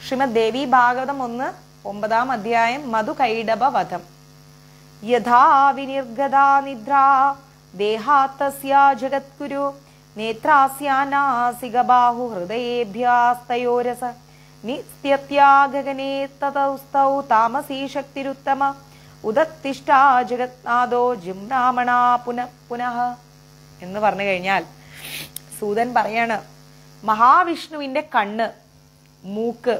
ശ്രീമദ് ദേവി ഭാഗവതം 1:9 അധ്യായം. മധുകൈടഭ വധം. യഥാ വിനിർഗതാ നിദ്രാ ദേഹാത്തസ്യാ ജഗദ്ഗുരു നേത്രാസ്യാനാസിക ബാഹു ഹൃദയേഭ്യാസ്തയോരസ നിസ്ത്യത്യാ ഗഗനേ തതൗസ്തൗ താമസീ ശക്തിരുത്തമ ഉദത്തിഷ്ഠാ ജഗത്നാഥോ ജിംനാമണാ പുനഃ എന്ന് പറഞ്ഞു കഴിഞ്ഞാൽ സൂതൻ പറയാണ്, മഹാവിഷ്ണുവിന്റെ കണ്ണ്, മൂക്ക്,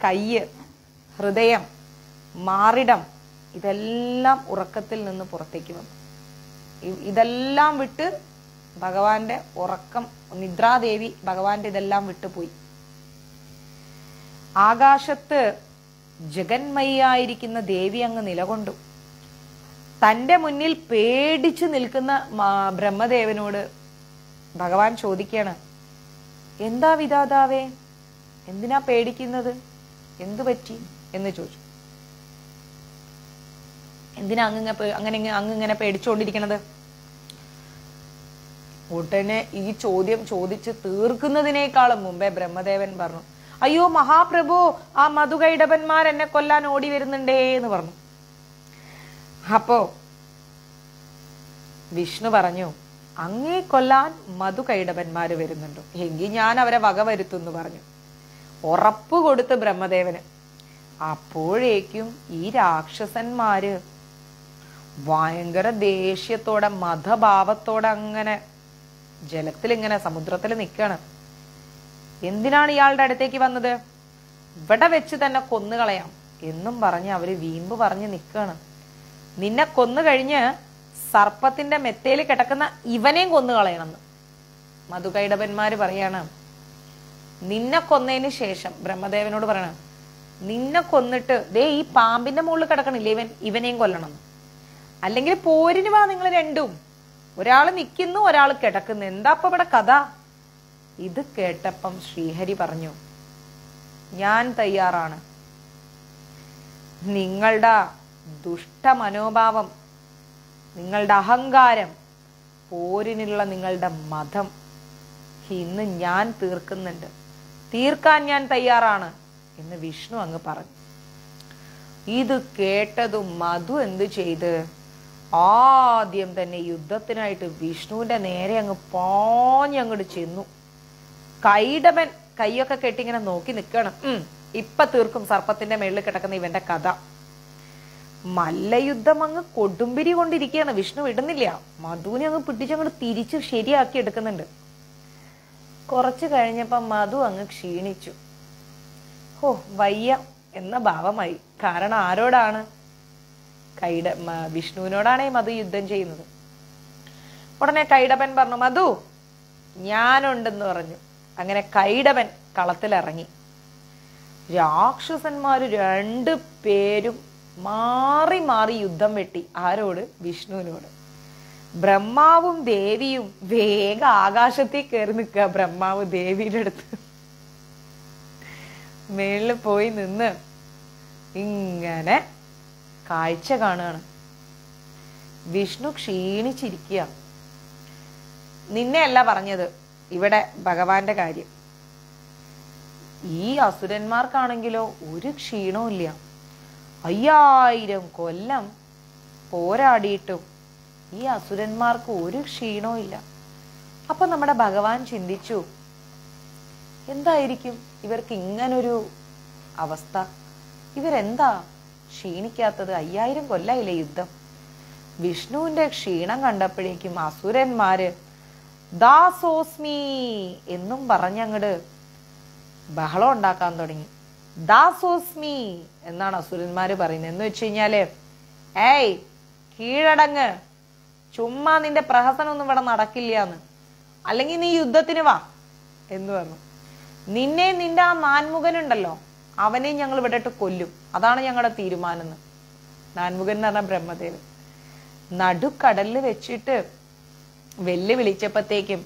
കയ്യ്, ഹൃദയം, മാറിടം ഇതെല്ലാം ഉറക്കത്തിൽ നിന്ന് പുറത്തേക്ക് വന്നു. ഇതെല്ലാം വിട്ട് ഭഗവാന്റെ ഉറക്കം, നിദ്രാദേവി ഭഗവാന്റെ ഇതെല്ലാം വിട്ടുപോയി. ആകാശത്ത് ജഗന്മയിയായിരിക്കുന്ന ദേവി അങ്ങ് നിലകൊണ്ടു. തന്റെ മുന്നിൽ പേടിച്ചു നിൽക്കുന്ന ബ്രഹ്മദേവനോട് ഭഗവാൻ ചോദിക്കാണ്, എന്താ വിധാതാവേ, എന്തിനാ പേടിക്കുന്നത്, എന്തു പറ്റി എന്ന് ചോദിച്ചു. എന്തിനാ അങ്ങിങ്ങനെ പേടിച്ചുകൊണ്ടിരിക്കണത്? ഉടനെ ഈ ചോദ്യം ചോദിച്ച് തീർക്കുന്നതിനേക്കാളും മുമ്പേ ബ്രഹ്മദേവൻ പറഞ്ഞു, അയ്യോ മഹാപ്രഭു, ആ മധുകൈടഭന്മാർ എന്നെ കൊല്ലാൻ ഓടി വരുന്നുണ്ടേ എന്ന് പറഞ്ഞു. അപ്പോ വിഷ്ണു പറഞ്ഞു, അങ്ങേ കൊല്ലാൻ മധുകൈടഭന്മാര് വരുന്നുണ്ടോ, എങ്കിൽ ഞാൻ അവരെ വകവരുത്തുന്നു പറഞ്ഞു. ഉറപ്പ് കൊടുത്ത് ബ്രഹ്മദേവന്. അപ്പോഴേക്കും ഈ രാക്ഷസന്മാര് ഭയങ്കര ദേഷ്യത്തോടെ മതഭാവത്തോടെ അങ്ങനെ ജലത്തിൽ ഇങ്ങനെ സമുദ്രത്തിൽ നിൽക്കാണ്. എന്തിനാണ് ഇയാളുടെ അടുത്തേക്ക് വന്നത്, ഇവിടെ വെച്ച് തന്നെ കൊന്നുകളയാം എന്നും പറഞ്ഞ് അവര് വീമ്പ് പറഞ്ഞ് നിൽക്കാണ്. നിന്നെ കൊന്നു കഴിഞ്ഞ് സർപ്പത്തിന്റെ മെത്തയിൽ കിടക്കുന്ന ഇവനെയും കൊന്നുകളയണമെന്ന് മധുകൈടഭന്മാര് പറയാണ്. നിന്നെ കൊന്നതിന് ശേഷം ബ്രഹ്മദേവനോട് പറയണം, നിന്നെ കൊന്നിട്ട് ദേ ഈ പാമ്പിന്റെ മുകളിൽ കിടക്കണില്ലേ ഇവനെയും കൊല്ലണം, അല്ലെങ്കിൽ പോരിന് വാ നിങ്ങൾ രണ്ടും. ഒരാള് നിൽക്കുന്നു, ഒരാൾ കിടക്കുന്നു, എന്താ ഇപ്പൊ ഇവിടെ കഥ? ഇത് കേട്ടപ്പം ശ്രീഹരി പറഞ്ഞു, ഞാൻ തയ്യാറാണ്. നിങ്ങളുടെ ദുഷ്ട മനോഭാവം, നിങ്ങളുടെ അഹങ്കാരം, പോരിനുള്ള നിങ്ങളുടെ മതം ഇന്ന് ഞാൻ തീർക്കുന്നുണ്ട്, തീർക്കാൻ ഞാൻ തയ്യാറാണ് എന്ന് വിഷ്ണു അങ്ങ് പറഞ്ഞു. ഇത് കേട്ടതും മധു എന്ത് ചെയ്ത്, ആദ്യം തന്നെ യുദ്ധത്തിനായിട്ട് വിഷ്ണുവിന്റെ നേരെ അങ്ങ് പാഞ്ഞങ്ങോട്ട് ചെന്നു. കൈടവൻ കൈയൊക്കെ കെട്ടിങ്ങനെ നോക്കി നിൽക്കണം. ഇപ്പൊ തീർക്കും സർപ്പത്തിന്റെ മേളിൽ കിടക്കുന്ന ഇവന്റെ കഥ. മല്ലയുദ്ധം അങ്ങ് കൊടുമ്പിരി കൊണ്ടിരിക്കുകയാണ്. വിഷ്ണു വിടുന്നില്ല. മധുവിനെ അങ്ങ് പിടിച്ചങ്ങോട്ട് തിരിച്ച് ശരിയാക്കി എടുക്കുന്നുണ്ട്. കുറച്ചു കഴിഞ്ഞപ്പോ മധു അങ്ങ് ക്ഷീണിച്ചു. വയ്യ എന്ന ഭാവമായി. കാരണം ആരോടാണ്? വിഷ്ണുവിനോടാണ് ഈ മധു യുദ്ധം ചെയ്യുന്നത്. ഉടനെ കൈടവൻ പറഞ്ഞു, മധു ഞാനുണ്ടെന്ന് പറഞ്ഞു. അങ്ങനെ കൈടവൻ കളത്തിലിറങ്ങി. രാക്ഷസന്മാര് രണ്ടു പേരും മാറി മാറി യുദ്ധം വെട്ടി. ആരോട്? വിഷ്ണുവിനോട്. ബ്രഹ്മാവും ദേവിയും വേഗം ആകാശത്തിൽ കയറി നിൽക്കുക. ബ്രഹ്മാവ് ദേവിയുടെ അടുത്ത് മേളിൽ പോയി നിന്ന് ഇങ്ങനെ കാഴ്ച കാണുകയാണ്. വിഷ്ണു ക്ഷീണിച്ചിരിക്കുക. നിന്നെയല്ല പറഞ്ഞത് ഇവിടെ ഭഗവാന്റെ കാര്യം. ഈ അസുരന്മാർക്കാണെങ്കിലോ ഒരു ക്ഷീണവും ഇല്ല. 5000 കൊല്ലം പോരാടിയിട്ടും ഈ അസുരന്മാർക്ക് ഒരു ക്ഷീണവും ഇല്ല. അപ്പൊ നമ്മുടെ ഭഗവാൻ ചിന്തിച്ചു, എന്തായിരിക്കും ഇവർക്ക് ഇങ്ങനൊരു അവസ്ഥ? ഇവരെന്താ ക്ഷീണിക്കാത്തത്? 5000 കൊല്ലായില്ലേ യുദ്ധം. വിഷ്ണുവിന്റെ ക്ഷീണം കണ്ടപ്പോഴേക്കും അസുരന്മാര് ദാസോസ്മി എന്നും പറഞ്ഞങ്ങട് ബഹളം ഉണ്ടാക്കാൻ തുടങ്ങി. ദാസോസ്മി എന്നാണ് അസുരന്മാര് പറയുന്നത്. എന്ന് വെച്ച് കഴിഞ്ഞാല്, ഏയ് കീഴടങ്ങ്, ചുമ്മാ നിന്റെ പ്രഹസനമൊന്നും ഇവിടെ നടക്കില്ലാന്ന്, അല്ലെങ്കിൽ നീ യുദ്ധത്തിന് വാ എന്ന് പറഞ്ഞു. നിന്നെ നിന്റെ ആ നാൻമുഖനുണ്ടല്ലോ അവനെയും ഞങ്ങൾ ഇവിടെ ഇട്ട് കൊല്ലും, അതാണ് ഞങ്ങളുടെ തീരുമാനം എന്ന്. നാൻമുഖൻ എന്ന് പറഞ്ഞ ബ്രഹ്മദേവൻ നടുക്കടലിൽ വെച്ചിട്ട് വെല്ലുവിളിച്ചപ്പോഴത്തേക്കും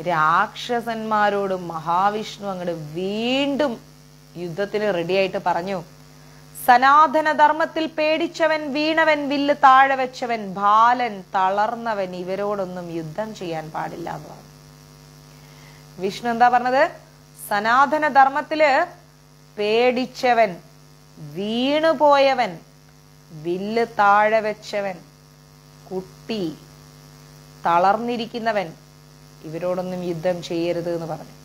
രാക്ഷസന്മാരോട് മഹാവിഷ്ണു അങ്ങോട്ട് വീണ്ടും യുദ്ധത്തിന് റെഡിയായിട്ട് പറഞ്ഞു, സനാതന ധർമ്മത്തിൽ പേടിച്ചവൻ, വീണവൻ, വില്ല് താഴെ വെച്ചവൻ, ബാലൻ, തളർന്നവൻ, ഇവരോടൊന്നും യുദ്ധം ചെയ്യാൻ പാടില്ല എന്ന് പറഞ്ഞു. വിഷ്ണു എന്താ പറഞ്ഞത്? സനാതന ധർമ്മത്തില് പേടിച്ചവൻ, വീണുപോയവൻ, വില്ല് താഴെ വെച്ചവൻ, കുട്ടി, തളർന്നിരിക്കുന്നവൻ, ഇവരോടൊന്നും യുദ്ധം ചെയ്യരുത് എന്ന് പറഞ്ഞു.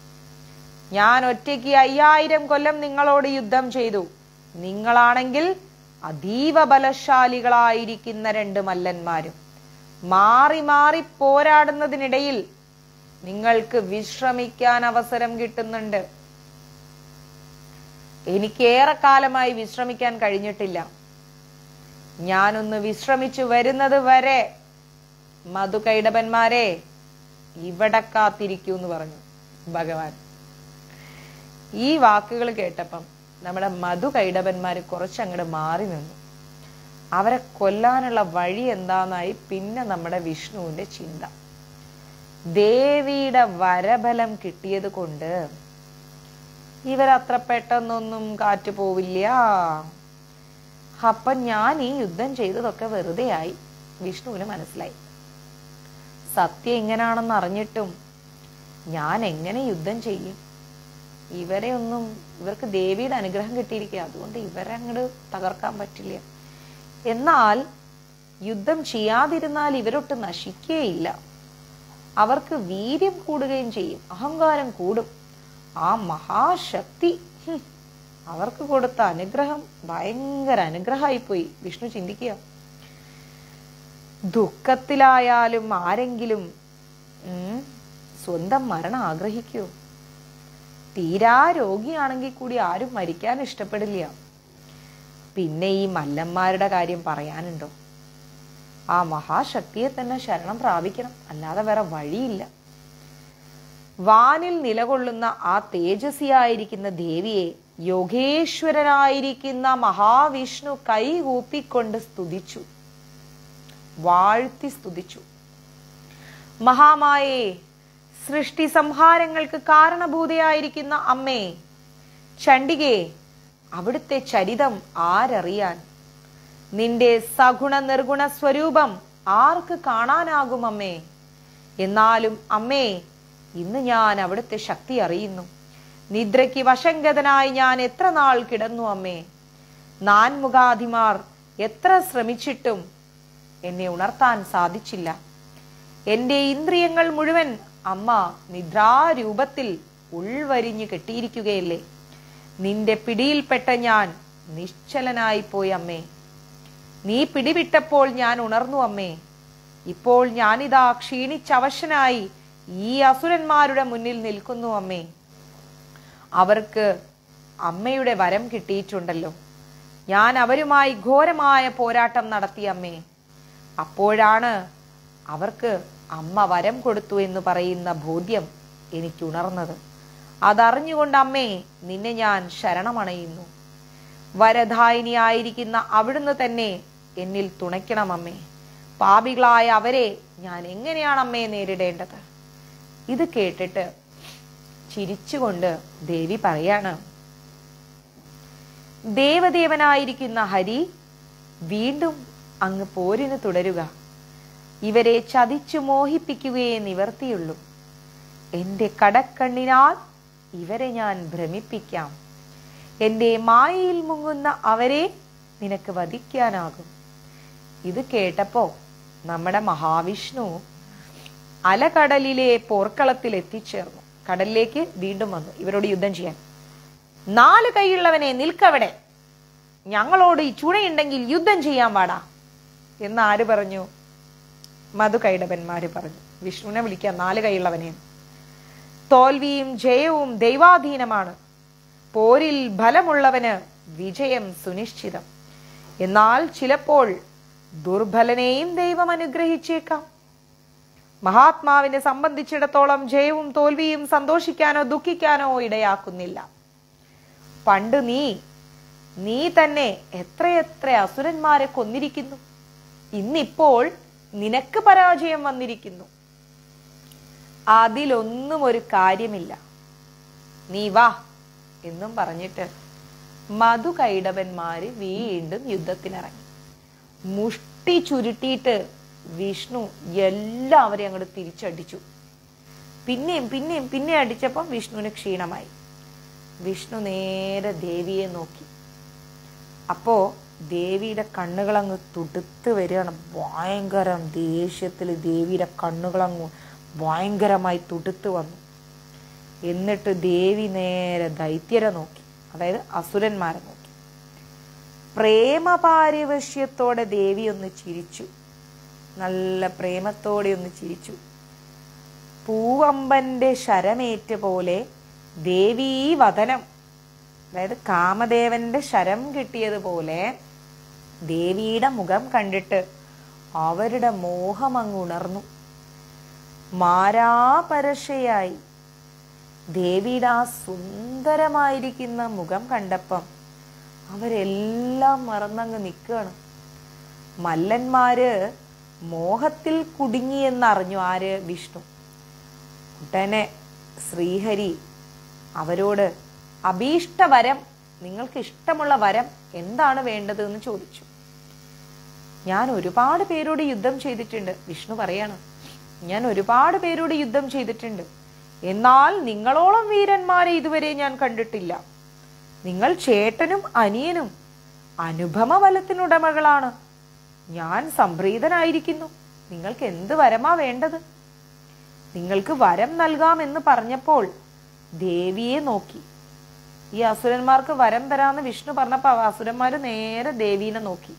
ഞാൻ ഒറ്റയ്ക്ക് 5000 കൊല്ലം നിങ്ങളോട് യുദ്ധം ചെയ്തു. നിങ്ങളാണെങ്കിൽ അതീവ ബലശാലികളായിരിക്കുന്ന 2 മല്ലന്മാരും മാറി മാറി പോരാടുന്നതിനിടയിൽ നിങ്ങൾക്ക് വിശ്രമിക്കാൻ അവസരം കിട്ടുന്നുണ്ട്. എനിക്കേറെ കാലമായി വിശ്രമിക്കാൻ കഴിഞ്ഞിട്ടില്ല. ഞാനൊന്ന് വിശ്രമിച്ചു വരുന്നത് വരെ മധുകൈടഭന്മാരെ ഇവിടെ കാത്തിരിക്കൂ എന്ന് പറഞ്ഞു ഭഗവാൻ. ഈ വാക്കുകൾ കേട്ടപ്പം നമ്മുടെ മധുകൈടഭന്മാര് കുറച്ചങ്ങോട്ട് മാറി നിന്നു. അവരെ കൊല്ലാനുള്ള വഴി എന്താന്നായി പിന്നെ നമ്മുടെ വിഷ്ണുവിന്റെ ചിന്ത. ദേവിയുടെ വരബലം കിട്ടിയത് കൊണ്ട് ഇവരത്ര പെട്ടെന്നൊന്നും കാറ്റ് പോവില്ല. അപ്പൊ ഞാൻ ഈ യുദ്ധം ചെയ്തതൊക്കെ വെറുതെ ആയി വിഷ്ണുവിന് മനസ്സിലായി. സത്യം എങ്ങനെയാണെന്ന് അറിഞ്ഞിട്ടും ഞാൻ എങ്ങനെ യുദ്ധം ചെയ്യും? ഇവർക്ക് ദേവിയുടെ അനുഗ്രഹം കിട്ടിയിരിക്കുക, അതുകൊണ്ട് ഇവരെ അങ്ങോട്ട് തകർക്കാൻ പറ്റില്ല. എന്നാൽ യുദ്ധം ചെയ്യാതിരുന്നാൽ ഇവരൊട്ട് നശിക്കുകയില്ല. അവർക്ക് വീര്യം കൂടുകയും ചെയ്യും, അഹങ്കാരം കൂടും. ആ മഹാശക്തി അവർക്ക് കൊടുത്ത അനുഗ്രഹം ഭയങ്കര അനുഗ്രഹമായി പോയി. വിഷ്ണു ചിന്തിക്കുക, ദുഃഖത്തിലായാലും ആരെങ്കിലും സ്വന്തം മരണം ആഗ്രഹിക്കുമോ? തീരാ രോഗിയാണെങ്കിൽ കൂടി ആരും മരിക്കാൻ ഇഷ്ടപ്പെടില്ല. പിന്നെ ഈ മല്ലന്മാരുടെ കാര്യം പറയാനുണ്ടോ? ആ മഹാശക്തിയെ തന്നെ ശരണം പ്രാപിക്കണം, അല്ലാതെ വേറെ വഴിയില്ല. വാനിൽ നിലകൊള്ളുന്ന ആ തേജസ്വിയായിരിക്കുന്ന ദേവിയെ യോഗേശ്വരനായിരിക്കുന്ന മഹാവിഷ്ണു കൈകൂപ്പിക്കൊണ്ട് സ്തുതിച്ചു, വാഴ്ത്തി സ്തുതിച്ചു. മഹാമായേ, സൃഷ്ടി സംഹാരങ്ങൾക്ക് കാരണഭൂതയായിരിക്കുന്ന അമ്മേ, ചണ്ഡികേ, അവിടുത്തെ ചരിതം ആരറിയാൻ? നിന്റെ സഗുണ നിർഗുണ സ്വരൂപം ആർക്ക് കാണാനാകും അമ്മേ? എന്നാലും അമ്മേ, ഇന്ന് ഞാൻ അവിടുത്തെ ശക്തി അറിയുന്നു. നിദ്രയ്ക്ക് വശങ്കതനായി ഞാൻ എത്ര നാൾ കിടന്നു അമ്മേ. നാൻമുഖാധിമാർ എത്ര ശ്രമിച്ചിട്ടും എന്നെ ഉണർത്താൻ സാധിച്ചില്ല. എന്റെ ഇന്ദ്രിയങ്ങൾ മുഴുവൻ അമ്മ നിദ്രാരൂപത്തിൽ ഉൾവരിഞ്ഞു കെട്ടിയിരിക്കുകയല്ലേ. നിന്റെ പിടിയിൽപ്പെട്ട ഞാൻ നിശ്ചലനായി പോയി അമ്മേ. നീ പിടിവിട്ടപ്പോൾ ഞാൻ ഉണർന്നു അമ്മേ. ഇപ്പോൾ ഞാനിതാ ക്ഷീണിച്ചവശനായി ഈ അസുരന്മാരുടെ മുന്നിൽ നിൽക്കുന്നു അമ്മേ. അവർക്ക് അമ്മയുടെ വരം കിട്ടിയിട്ടുണ്ടല്ലോ. ഞാൻ അവരുമായി ഘോരമായ പോരാട്ടം നടത്തി അമ്മേ. അപ്പോഴാണ് അവർക്ക് അമ്മ വരം കൊടുത്തു എന്ന് പറയുന്ന ബോധ്യം എനിക്കുണർന്നത്. അതറിഞ്ഞുകൊണ്ട് അമ്മേ, നിന്നെ ഞാൻ ശരണമണയുന്നു. വരദായിനിയായിരിക്കുന്ന അവിടുന്ന് തന്നെ എന്നിൽ തുണയ്ക്കണം അമ്മേ. പാപികളായ അവരെ ഞാൻ എങ്ങനെയാണ് അമ്മയെ നേരിടേണ്ടത്? ഇത് കേട്ടിട്ട് ചിരിച്ചുകൊണ്ട് ദേവി പറയാണ്, ദേവദേവനായിരിക്കുന്ന ഹരി, വീണ്ടും അങ്ങ് പോരിന് തുടരുക. ഇവരെ ചതിച്ചു മോഹിപ്പിക്കുകയേ നിവർത്തിയുള്ളൂ. എന്റെ കടക്കണ്ണിനാൽ ഇവരെ ഞാൻ ഭ്രമിപ്പിക്കാം. എന്റെ മായയിൽ മുങ്ങുന്ന അവരെ നിനക്ക് വധിക്കാനാകും. ഇത് കേട്ടപ്പോ നമ്മുടെ മഹാവിഷ്ണു അലകടലിലെ പോർക്കളത്തിൽ എത്തിച്ചേർന്നു. കടലിലേക്ക് വീണ്ടും വന്നു ഇവരോട് യുദ്ധം ചെയ്യാൻ. 4 കൈയുള്ളവനെ നിൽക്കവിടെ, ഞങ്ങളോട് ഈ ചുണയുണ്ടെങ്കിൽ യുദ്ധം ചെയ്യാൻ പാടാ എന്ന് ആര് പറഞ്ഞു? മധുകൈടവന്മാര് പറഞ്ഞു. വിഷ്ണുവിനെ വിളിക്കാൻ 4 കൈയുള്ളവനെ. തോൽവിയും ജയവും ദൈവാധീനമാണ്. പോരിൽ ഫലമുള്ളവന് വിജയം സുനിശ്ചിതം. എന്നാൽ ചിലപ്പോൾ ദുർബലനെയും ദൈവം അനുഗ്രഹിച്ചേക്കാം. മഹാത്മാവിനെ സംബന്ധിച്ചിടത്തോളം ജയവും തോൽവിയും സന്തോഷിക്കാനോ ദുഃഖിക്കാനോ ഇടയാക്കുന്നില്ല. പണ്ട് നീ തന്നെ എത്രയെത്ര അസുരന്മാരെ കൊന്നിരിക്കുന്നു. ഇന്നിപ്പോൾ നിനക്ക് പരാജയം വന്നിരിക്കുന്നു. അതിലൊന്നും ഒരു കാര്യമില്ല, നീ വാ എന്നും പറഞ്ഞിട്ട് മധുകൈടവന്മാര് വീണ്ടും യുദ്ധത്തിനിറങ്ങി. മുഷ്ടി ചുരുട്ടിയിട്ട് വിഷ്ണു എല്ലാവരെയും അങ്ങോട്ട് തിരിച്ചടിച്ചു. പിന്നെ അടിച്ചപ്പം വിഷ്ണുവിന് ക്ഷീണമായി. വിഷ്ണു നേരെ ദേവിയെ നോക്കി. അപ്പോ ദേവിയുടെ കണ്ണുകളങ്ങ് തുടുത്ത് വരികയാണ്. ഭയങ്കരം ദേഷ്യത്തിൽ ദേവിയുടെ കണ്ണുകളങ്ങ് ഭയങ്കരമായി തുടുത്ത് വന്നു. എന്നിട്ട് ദേവി നേരെ ദൈത്യരെ നോക്കി, അതായത് അസുരന്മാരെ നോക്കി. പ്രേമപാരിവശ്യത്തോടെ ദേവി ഒന്ന് ചിരിച്ചു, നല്ല പ്രേമത്തോടെ ഒന്ന് ചിരിച്ചു. പൂവമ്പന്റെ ശരമേറ്റ പോലെ ദേവീ വദനം, അതായത് കാമദേവന്റെ ശരം കിട്ടിയതുപോലെ ദേവിയുടെ മുഖം കണ്ടിട്ട് അവരുടെ മോഹം അങ്ങ് ഉണർന്നു. മാരാപരശയായി ദേവിയുടെ ആ സുന്ദരമായിരിക്കുന്ന മുഖം കണ്ടപ്പം അവരെല്ലാം മറന്നങ്ങ് നിൽക്കുകയാണ്. മല്ലന്മാര് മോഹത്തിൽ കുടുങ്ങിയെന്നറിഞ്ഞു ആര്? വിഷ്ണു. ഉടനെ ശ്രീഹരി അവരോട് അഭീഷ്ട വരം, നിങ്ങൾക്ക് ഇഷ്ടമുള്ള വരം എന്താണ് വേണ്ടത് എന്ന് ചോദിച്ചു. ഞാൻ ഒരുപാട് പേരോട് യുദ്ധം ചെയ്തിട്ടുണ്ട്. വിഷ്ണു പറയാണ്, ഞാൻ ഒരുപാട് പേരോട് യുദ്ധം ചെയ്തിട്ടുണ്ട്. എന്നാൽ നിങ്ങളോളം വീരന്മാരെ ഇതുവരെ ഞാൻ കണ്ടിട്ടില്ല. നിങ്ങൾ ചേട്ടനും അനിയനും അനുപമ ബലത്തിനുടമകളാണ്. ഞാൻ സംപ്രീതനായിരിക്കുന്നു. നിങ്ങൾക്ക് എന്ത് വരമാ വേണ്ടത്? നിങ്ങൾക്ക് വരം നൽകാമെന്ന് പറഞ്ഞപ്പോൾ ദേവിയെ നോക്കി. ഈ അസുരന്മാർക്ക് വരം തരാമെന്ന് വിഷ്ണു പറഞ്ഞപ്പോ അസുരന്മാര് നേരെ ദേവീനെ നോക്കി.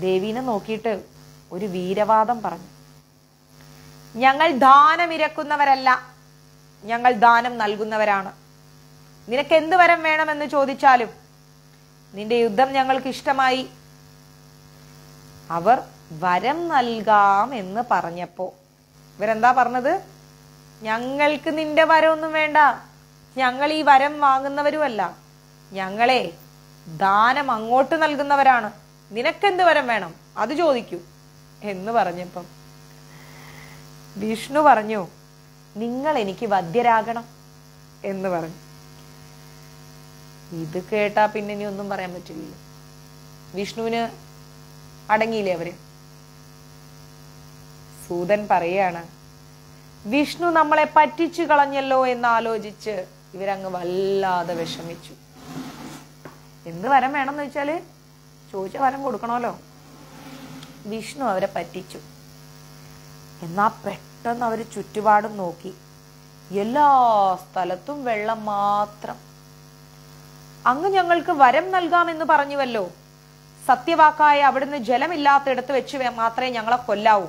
ദേവീനെ നോക്കിയിട്ട് ഒരു വീരവാദം പറഞ്ഞു. ഞങ്ങൾ ദാനം ഇരക്കുന്നവരല്ല, ഞങ്ങൾ ദാനം നൽകുന്നവരാണ്. നിനക്ക് എന്ത് വരം വേണമെന്ന് ചോദിച്ചാലും നിന്റെ യുദ്ധം ഞങ്ങൾക്ക് ഇഷ്ടമായി. അവർ വരം നൽകാം എന്ന് പറഞ്ഞപ്പോ ഇവരെന്താ പറഞ്ഞത്? ഞങ്ങൾക്ക് നിന്റെ വരമൊന്നും വേണ്ട, ഞങ്ങൾ ഈ വരം വാങ്ങുന്നവരുമല്ല, ഞങ്ങളെ ദാനം അങ്ങോട്ട് നൽകുന്നവരാണ്. നിനക്കെന്ത് വരം വേണം അത് ചോദിക്കൂ എന്ന് പറഞ്ഞപ്പം വിഷ്ണു പറഞ്ഞു, നിങ്ങൾ എനിക്ക് വധ്യരാകണം എന്ന് പറഞ്ഞു. ഇത് കേട്ടാ പിന്നെ ഇനി ഒന്നും പറയാൻ പറ്റില്ലല്ലോ. വിഷ്ണുവിന് അടങ്ങിയില്ലേ അവര്? സൂതൻ പറയാണ്, വിഷ്ണു നമ്മളെ പറ്റിച്ചു കളഞ്ഞല്ലോ എന്ന് ആലോചിച്ച് ഇവരങ്ങ് വല്ലാതെ വിഷമിച്ചു. എന്ത് വരം വേണമെന്ന് വെച്ചാല് ചോദിച്ച വരം കൊടുക്കണമല്ലോ. വിഷ്ണു അവരെ പറ്റിച്ചു. എന്നാ പെട്ടെന്ന് അവര് ചുറ്റുപാടും നോക്കി. എല്ലാ സ്ഥലത്തും വെള്ളം മാത്രം. അങ്ങ് ഞങ്ങൾക്ക് വരം നൽകാമെന്ന് പറഞ്ഞുവല്ലോ, സത്യവാക്കായ അവിടുന്ന് ജലമില്ലാത്തിടത്ത് വെച്ച് മാത്രമേ ഞങ്ങളെ കൊല്ലാവൂ.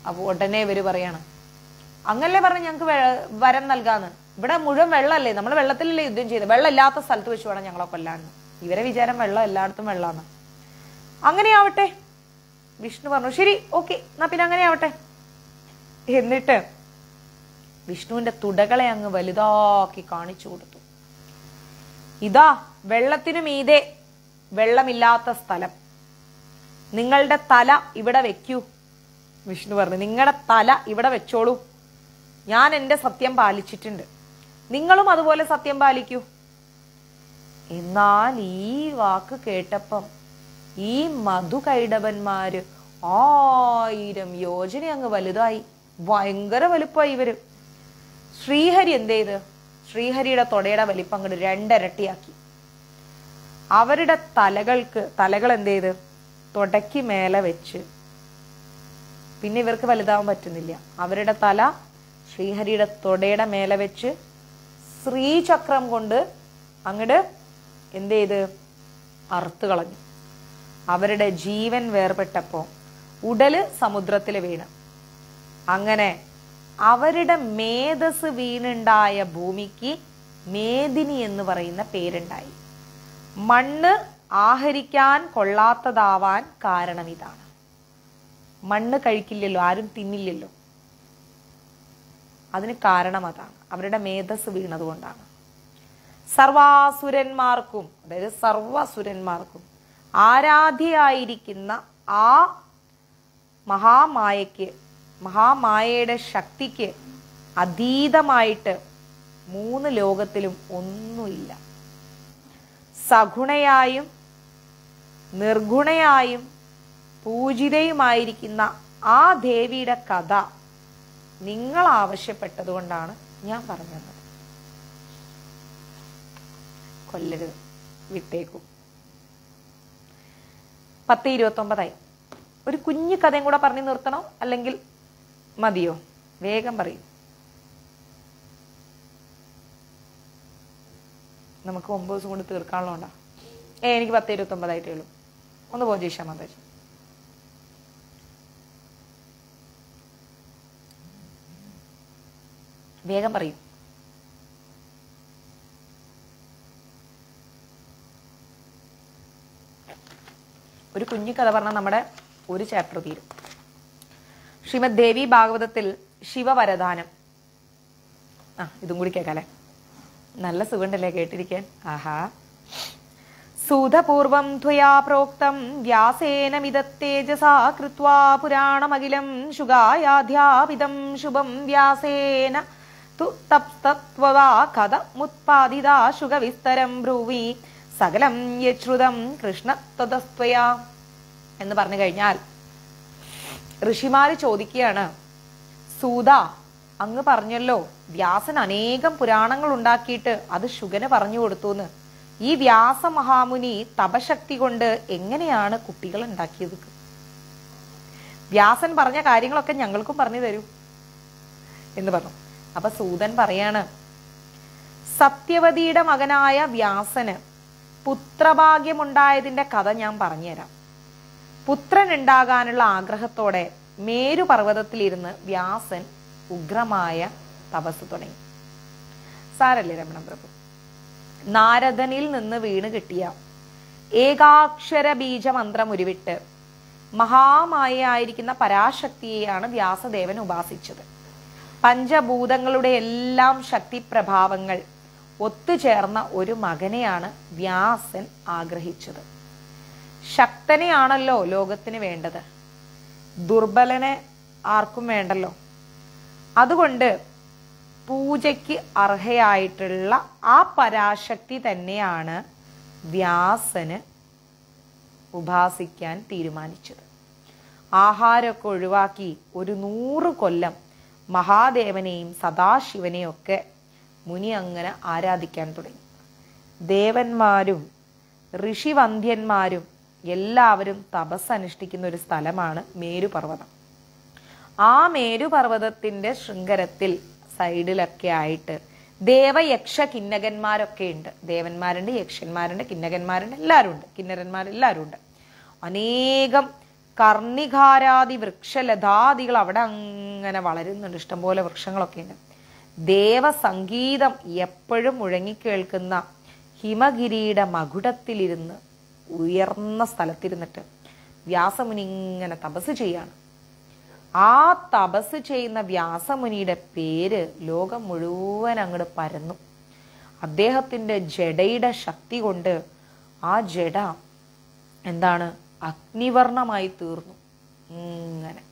അപ്പൊ ഉടനെ ഇവര് പറയാണ്, അങ്ങല്ലേ പറഞ്ഞ് ഞങ്ങക്ക് വരം നൽകാന്ന്. ഇവിടെ മുഴുവൻ വെള്ളമല്ലേ, നമ്മൾ വെള്ളത്തിലല്ലേ യുദ്ധം ചെയ്ത്, വെള്ളം ഇല്ലാത്ത സ്ഥലത്ത് വെച്ച് വേണം ഞങ്ങളെ കൊല്ലാന്ന്. ഇവരെ വിചാരം വെള്ളം എല്ലായിടത്തും വെള്ളമാണ്. അങ്ങനെയാവട്ടെ. വിഷ്ണു പറഞ്ഞു, ശരി, ഓക്കെ, എന്നാ പിന്നെ അങ്ങനെ ആവട്ടെ. എന്നിട്ട് വിഷ്ണുവിന്റെ തുടകളെ അങ്ങ് വലുതാക്കി കാണിച്ചു കൊടുത്തു. ഇതാ വെള്ളത്തിനു മീതെ വെള്ളമില്ലാത്ത സ്ഥലം, നിങ്ങളുടെ തല ഇവിടെ വെക്കൂ. വിഷ്ണു പറഞ്ഞു, നിങ്ങളുടെ തല ഇവിടെ വെച്ചോളൂ. ഞാൻ എന്റെ സത്യം പാലിച്ചിട്ടുണ്ട്, നിങ്ങളും അതുപോലെ സത്യം പാലിക്കൂ. എന്നാൽ ഈ വാക്ക് കേട്ടപ്പം ഈ മധുകൈടവന്മാര് 1000 യോജന അങ്ങ് വലുതായി. ഭയങ്കര വലുപ്പമായി ഇവര്. ശ്രീഹരി എന്ത് ചെയ്ത്? ശ്രീഹരിയുടെ തൊടയുടെ വലിപ്പം അങ്ങോട്ട് 2 ഇരട്ടിയാക്കി. അവരുടെ തലകൾ എന്ത് ചെയ്ത്? തൊടയ്ക്ക് മേലെ വെച്ച്. പിന്നെ ഇവർക്ക് വലുതാവാൻ പറ്റുന്നില്ല. അവരുടെ തല ശ്രീഹരിയുടെ തൊടയുടെ മേലെ വെച്ച് ശ്രീചക്രം കൊണ്ട് അങ്ങോട്ട് എന്ത് ചെയ്ത്? അറുത്ത് കളഞ്ഞു. അവരുടെ ജീവൻ വേർപെട്ടപ്പോ ഉടല് സമുദ്രത്തിൽ വീണ്. അങ്ങനെ അവരുടെ മേധസ് വീണുണ്ടായ ഭൂമിക്ക് മേദിനി എന്ന് പറയുന്ന പേരുണ്ടായി. മണ്ണ് ആഹരിക്കാൻ കൊള്ളാത്തതാവാൻ കാരണം ഇതാണ്. മണ്ണ് കഴിക്കില്ലല്ലോ, ആരും തിന്നില്ലല്ലോ. അതിന് കാരണം അതാണ്, അവരുടെ മേധസ് വീണതുകൊണ്ടാണ്. സർവാസുരന്മാർക്കും, അതായത് സർവസുരന്മാർക്കും ആരാധ്യയായിരിക്കുന്ന ആ മഹാമായയുടെ ശക്തിക്ക് അതീതമായിട്ട് 3 ലോകത്തിലും ഒന്നുമില്ല. സഗുണയായും നിർഗുണയായും പൂജിതയുമായിരിക്കുന്ന ആ ദേവിയുടെ കഥ നിങ്ങൾ ആവശ്യപ്പെട്ടത് കൊണ്ടാണ് ഞാൻ പറഞ്ഞത്. കൊല്ലരുത്, വിട്ടേക്കും. 10:29 ഒരു കുഞ്ഞു കഥയും കൂടെ പറഞ്ഞു നിർത്തണോ അല്ലെങ്കിൽ മതിയോ? വേഗം പറയും. നമുക്ക് 9 ദിവസം കൊണ്ട് തീർക്കാനുള്ളതുകൊണ്ടാ. എനിക്ക് 10:29 ഉള്ളൂ. ഒന്ന് പോ ജയ്ഷ മാതാജി. വേഗം പറയും. ഒരു കുഞ്ഞു കഥ പറഞ്ഞാൽ നമ്മുടെ ഒരു ചാപ്റ്റർ തീരും. ശ്രീമദ് ദേവി ഭാഗവതത്തിൽ ശിവവരദാനം. ഇതും കൂടി കേൾക്കാല്ലേ? നല്ല സുഖണ്ടല്ലേ കേട്ടിരിക്കാൻ? ആഹാ. സൂതപൂർവം ത്വയാ പ്രോക്തം വ്യാസേന മിതത്തേജസാ കൃത്വാ പുരാണമഖിലം ശുഗായാധ്യാപിതം ശുഭം വ്യാസേന തു തപ്തത്വവാ കഥമുത്പാദിതാ ശുഗവിസ്തരം ബ്രൂവി സകലം യശ്രുതം കൃഷ്ണ തതസ്ത്വയാ എന്ന് പറഞ്ഞു കഴിഞ്ഞാൽ ഋഷിമാര് ചോദിക്കുകയാണ്, സൂത, അങ്ങ് പറഞ്ഞല്ലോ വ്യാസൻ അനേകം പുരാണങ്ങൾ ഉണ്ടാക്കിയിട്ട് അത് ശുഗന് പറഞ്ഞു കൊടുത്തുന്ന്. ഈ വ്യാസ മഹാമുനി തപശക്തി കൊണ്ട് എങ്ങനെയാണ് കുട്ടികൾ ഉണ്ടാക്കിയത്? വ്യാസൻ പറഞ്ഞ കാര്യങ്ങളൊക്കെ ഞങ്ങൾക്കും പറഞ്ഞു തരൂ എന്ന് പറഞ്ഞു. അപ്പൊ സൂതൻ പറയാണ്, സത്യവതിയുടെ മകനായ വ്യാസന് പുത്രഭാഗ്യമുണ്ടായതിന്റെ കഥ ഞാൻ പറഞ്ഞുതരാം. പുത്രൻ ഉണ്ടാകാനുള്ള ആഗ്രഹത്തോടെ മേരുപർവ്വതത്തിലിരുന്ന് വ്യാസൻ ഉഗ്രമായ തപസ് തുടങ്ങി. സാരല്ലേ രമണ പ്രഭു, നാരദനിൽ നിന്ന് വീണ് കിട്ടിയ ഏകാക്ഷര ബീജമന്ത്രം ഉരുവിട്ട് മഹാമായയായിരിക്കുന്ന പരാശക്തിയെയാണ് വ്യാസദേവൻ ഉപാസിച്ചത്. പഞ്ചഭൂതങ്ങളുടെ എല്ലാം ശക്തിപ്രഭാവങ്ങൾ ഒത്തുചേർന്ന ഒരു മകനെയാണ് വ്യാസൻ ആഗ്രഹിച്ചത്. ശക്തനെയാണല്ലോ ലോകത്തിന് വേണ്ടത്, ദുർബലനെ ആർക്കും വേണ്ടല്ലോ. അതുകൊണ്ട് പൂജയ്ക്ക് അർഹയായിട്ടുള്ള ആ പരാശക്തി തന്നെയാണ് വ്യാസന് ഉപാസിക്കാൻ തീരുമാനിച്ചത്. ആഹാരമൊക്കെ ഒഴിവാക്കി ഒരു 100 കൊല്ലം മഹാദേവനെയും സദാശിവനെയും ഒക്കെ മുനി അങ്ങനെ ആരാധിക്കാൻ തുടങ്ങി. ദേവന്മാരും ഋഷിവന്ധ്യന്മാരും എല്ലാവരും തപസ് അനുഷ്ഠിക്കുന്ന ഒരു സ്ഥലമാണ് മേരുപർവ്വതം. ആ മേരുപർവ്വതത്തിന്റെ ശൃംഗരത്തിൽ സൈഡിലൊക്കെ ആയിട്ട് ദേവയക്ഷ കിന്നകന്മാരൊക്കെ ഉണ്ട്. ദേവന്മാരുണ്ട്, യക്ഷന്മാരുണ്ട്, കിന്നകന്മാരുണ്ട്, എല്ലാവരും ഉണ്ട്, കിന്നരന്മാരെല്ലാവരും ഉണ്ട്. അനേകം കർണികാരാദി വൃക്ഷലതാദികൾ അവിടെ അങ്ങനെ വളരുന്നുണ്ട്. ഇഷ്ടംപോലെ വൃക്ഷങ്ങളൊക്കെ ഉണ്ട്. ദേവസംഗീതം എപ്പോഴും മുഴങ്ങിക്കേൾക്കുന്ന ഹിമഗിരിയുടെ മകുടത്തിലിരുന്ന് ഉയർന്ന സ്ഥലത്തിരുന്നിട്ട് വ്യാസമുനി ഇങ്ങനെ തപസ് ചെയ്യാണ്. ആ തപസ് ചെയ്യുന്ന വ്യാസമുനിയുടെ പേര് ലോകം മുഴുവൻ അങ്ങോട്ട് പരന്നു. അദ്ദേഹത്തിന്റെ ജഡയുടെ ശക്തി കൊണ്ട് ആ ജഡ എന്താണ് അഗ്നിവർണമായി തീർന്നു. ഇങ്ങനെ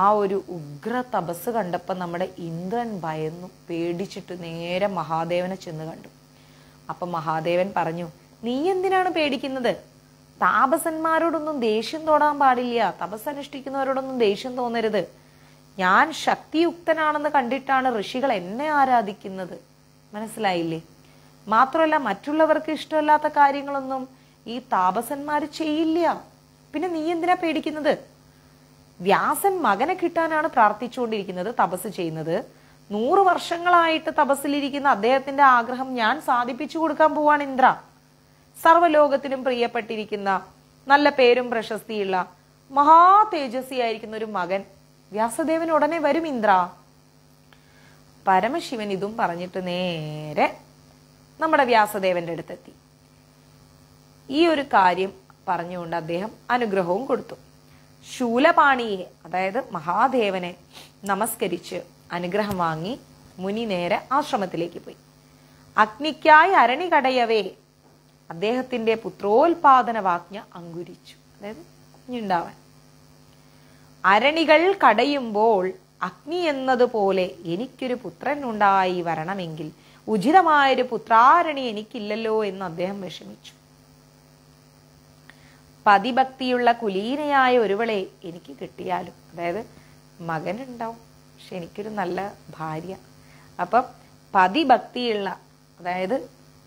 ആ ഒരു ഉഗ്ര തപസ് കണ്ടപ്പോൾ നമ്മുടെ ഇന്ദ്രൻ ഭയന്നു, പേടിച്ചിട്ട് നേരെ മഹാദേവനെ ചെന്ന് കണ്ടു. അപ്പൊ മഹാദേവൻ പറഞ്ഞു, നീ എന്തിനാണ് പേടിക്കുന്നത്? താപസന്മാരോടൊന്നും ദേഷ്യം തോടാൻ പാടില്ല, തപസ് അനുഷ്ഠിക്കുന്നവരോടൊന്നും ദേഷ്യം തോന്നരുത്. ഞാൻ ശക്തിയുക്തനാണെന്ന് കണ്ടിട്ടാണ് ഋഷികൾ എന്നെ ആരാധിക്കുന്നത്, മനസ്സിലായില്ലേ? മാത്രമല്ല മറ്റുള്ളവർക്ക് ഇഷ്ടമല്ലാത്ത കാര്യങ്ങളൊന്നും ഈ താപസന്മാര് ചെയ്യില്ല. പിന്നെ നീ എന്തിനാ പേടിക്കുന്നത്? വ്യാസൻ മകനെ കിട്ടാനാണ് പ്രാർത്ഥിച്ചുകൊണ്ടിരിക്കുന്നത്, തപസ് ചെയ്യുന്നത്. 100 വർഷങ്ങളായിട്ട് തപസ്സിലിരിക്കുന്ന അദ്ദേഹത്തിന്റെ ആഗ്രഹം ഞാൻ സാധിപ്പിച്ചു കൊടുക്കാൻ പോവാണ് ഇന്ദ്ര. സർവ്വലോകത്തിനും പ്രിയപ്പെട്ടിരിക്കുന്ന നല്ല പേരും പ്രശസ്തിയുള്ള മഹാ തേജസ്വിയായിരിക്കുന്ന ഒരു മകൻ വ്യാസദേവൻ ഉടനെ വരും ഇന്ദ്ര. പരമശിവൻ ഇതും പറഞ്ഞിട്ട് നേരെ നമ്മുടെ വ്യാസദേവന്റെ അടുത്തെത്തി. ഈ ഒരു കാര്യം പറഞ്ഞുകൊണ്ട് അദ്ദേഹം അനുഗ്രഹവും കൊടുത്തു. ശൂലപാണിയെ, അതായത് മഹാദേവനെ നമസ്കരിച്ച് അനുഗ്രഹം വാങ്ങി മുനി നേരെ ആശ്രമത്തിലേക്ക് പോയി. അഗ്നിക്കായി അരണി കടയവേ അദ്ദേഹത്തിന്റെ പുത്രോത്പാദന വാജ്ഞ അങ്കുരിച്ചു, അതായത് കുഞ്ഞുണ്ടാവാൻ. അരണികൾ കടയുമ്പോൾ അഗ്നി എന്നതുപോലെ എനിക്കൊരു പുത്രൻ ഉണ്ടായി വരണമെങ്കിൽ ഉചിതമായൊരു പുത്രാരണി എനിക്കില്ലല്ലോ എന്ന് അദ്ദേഹം വിഷമിച്ചു. പതിഭക്തിയുള്ള കുലീനയായ ഒരുവളെ എനിക്ക് കിട്ടിയാലും, അതായത് മകനുണ്ടാവും, പക്ഷെ എനിക്കൊരു നല്ല ഭാര്യ. അപ്പം പതിഭക്തിയുള്ള, അതായത്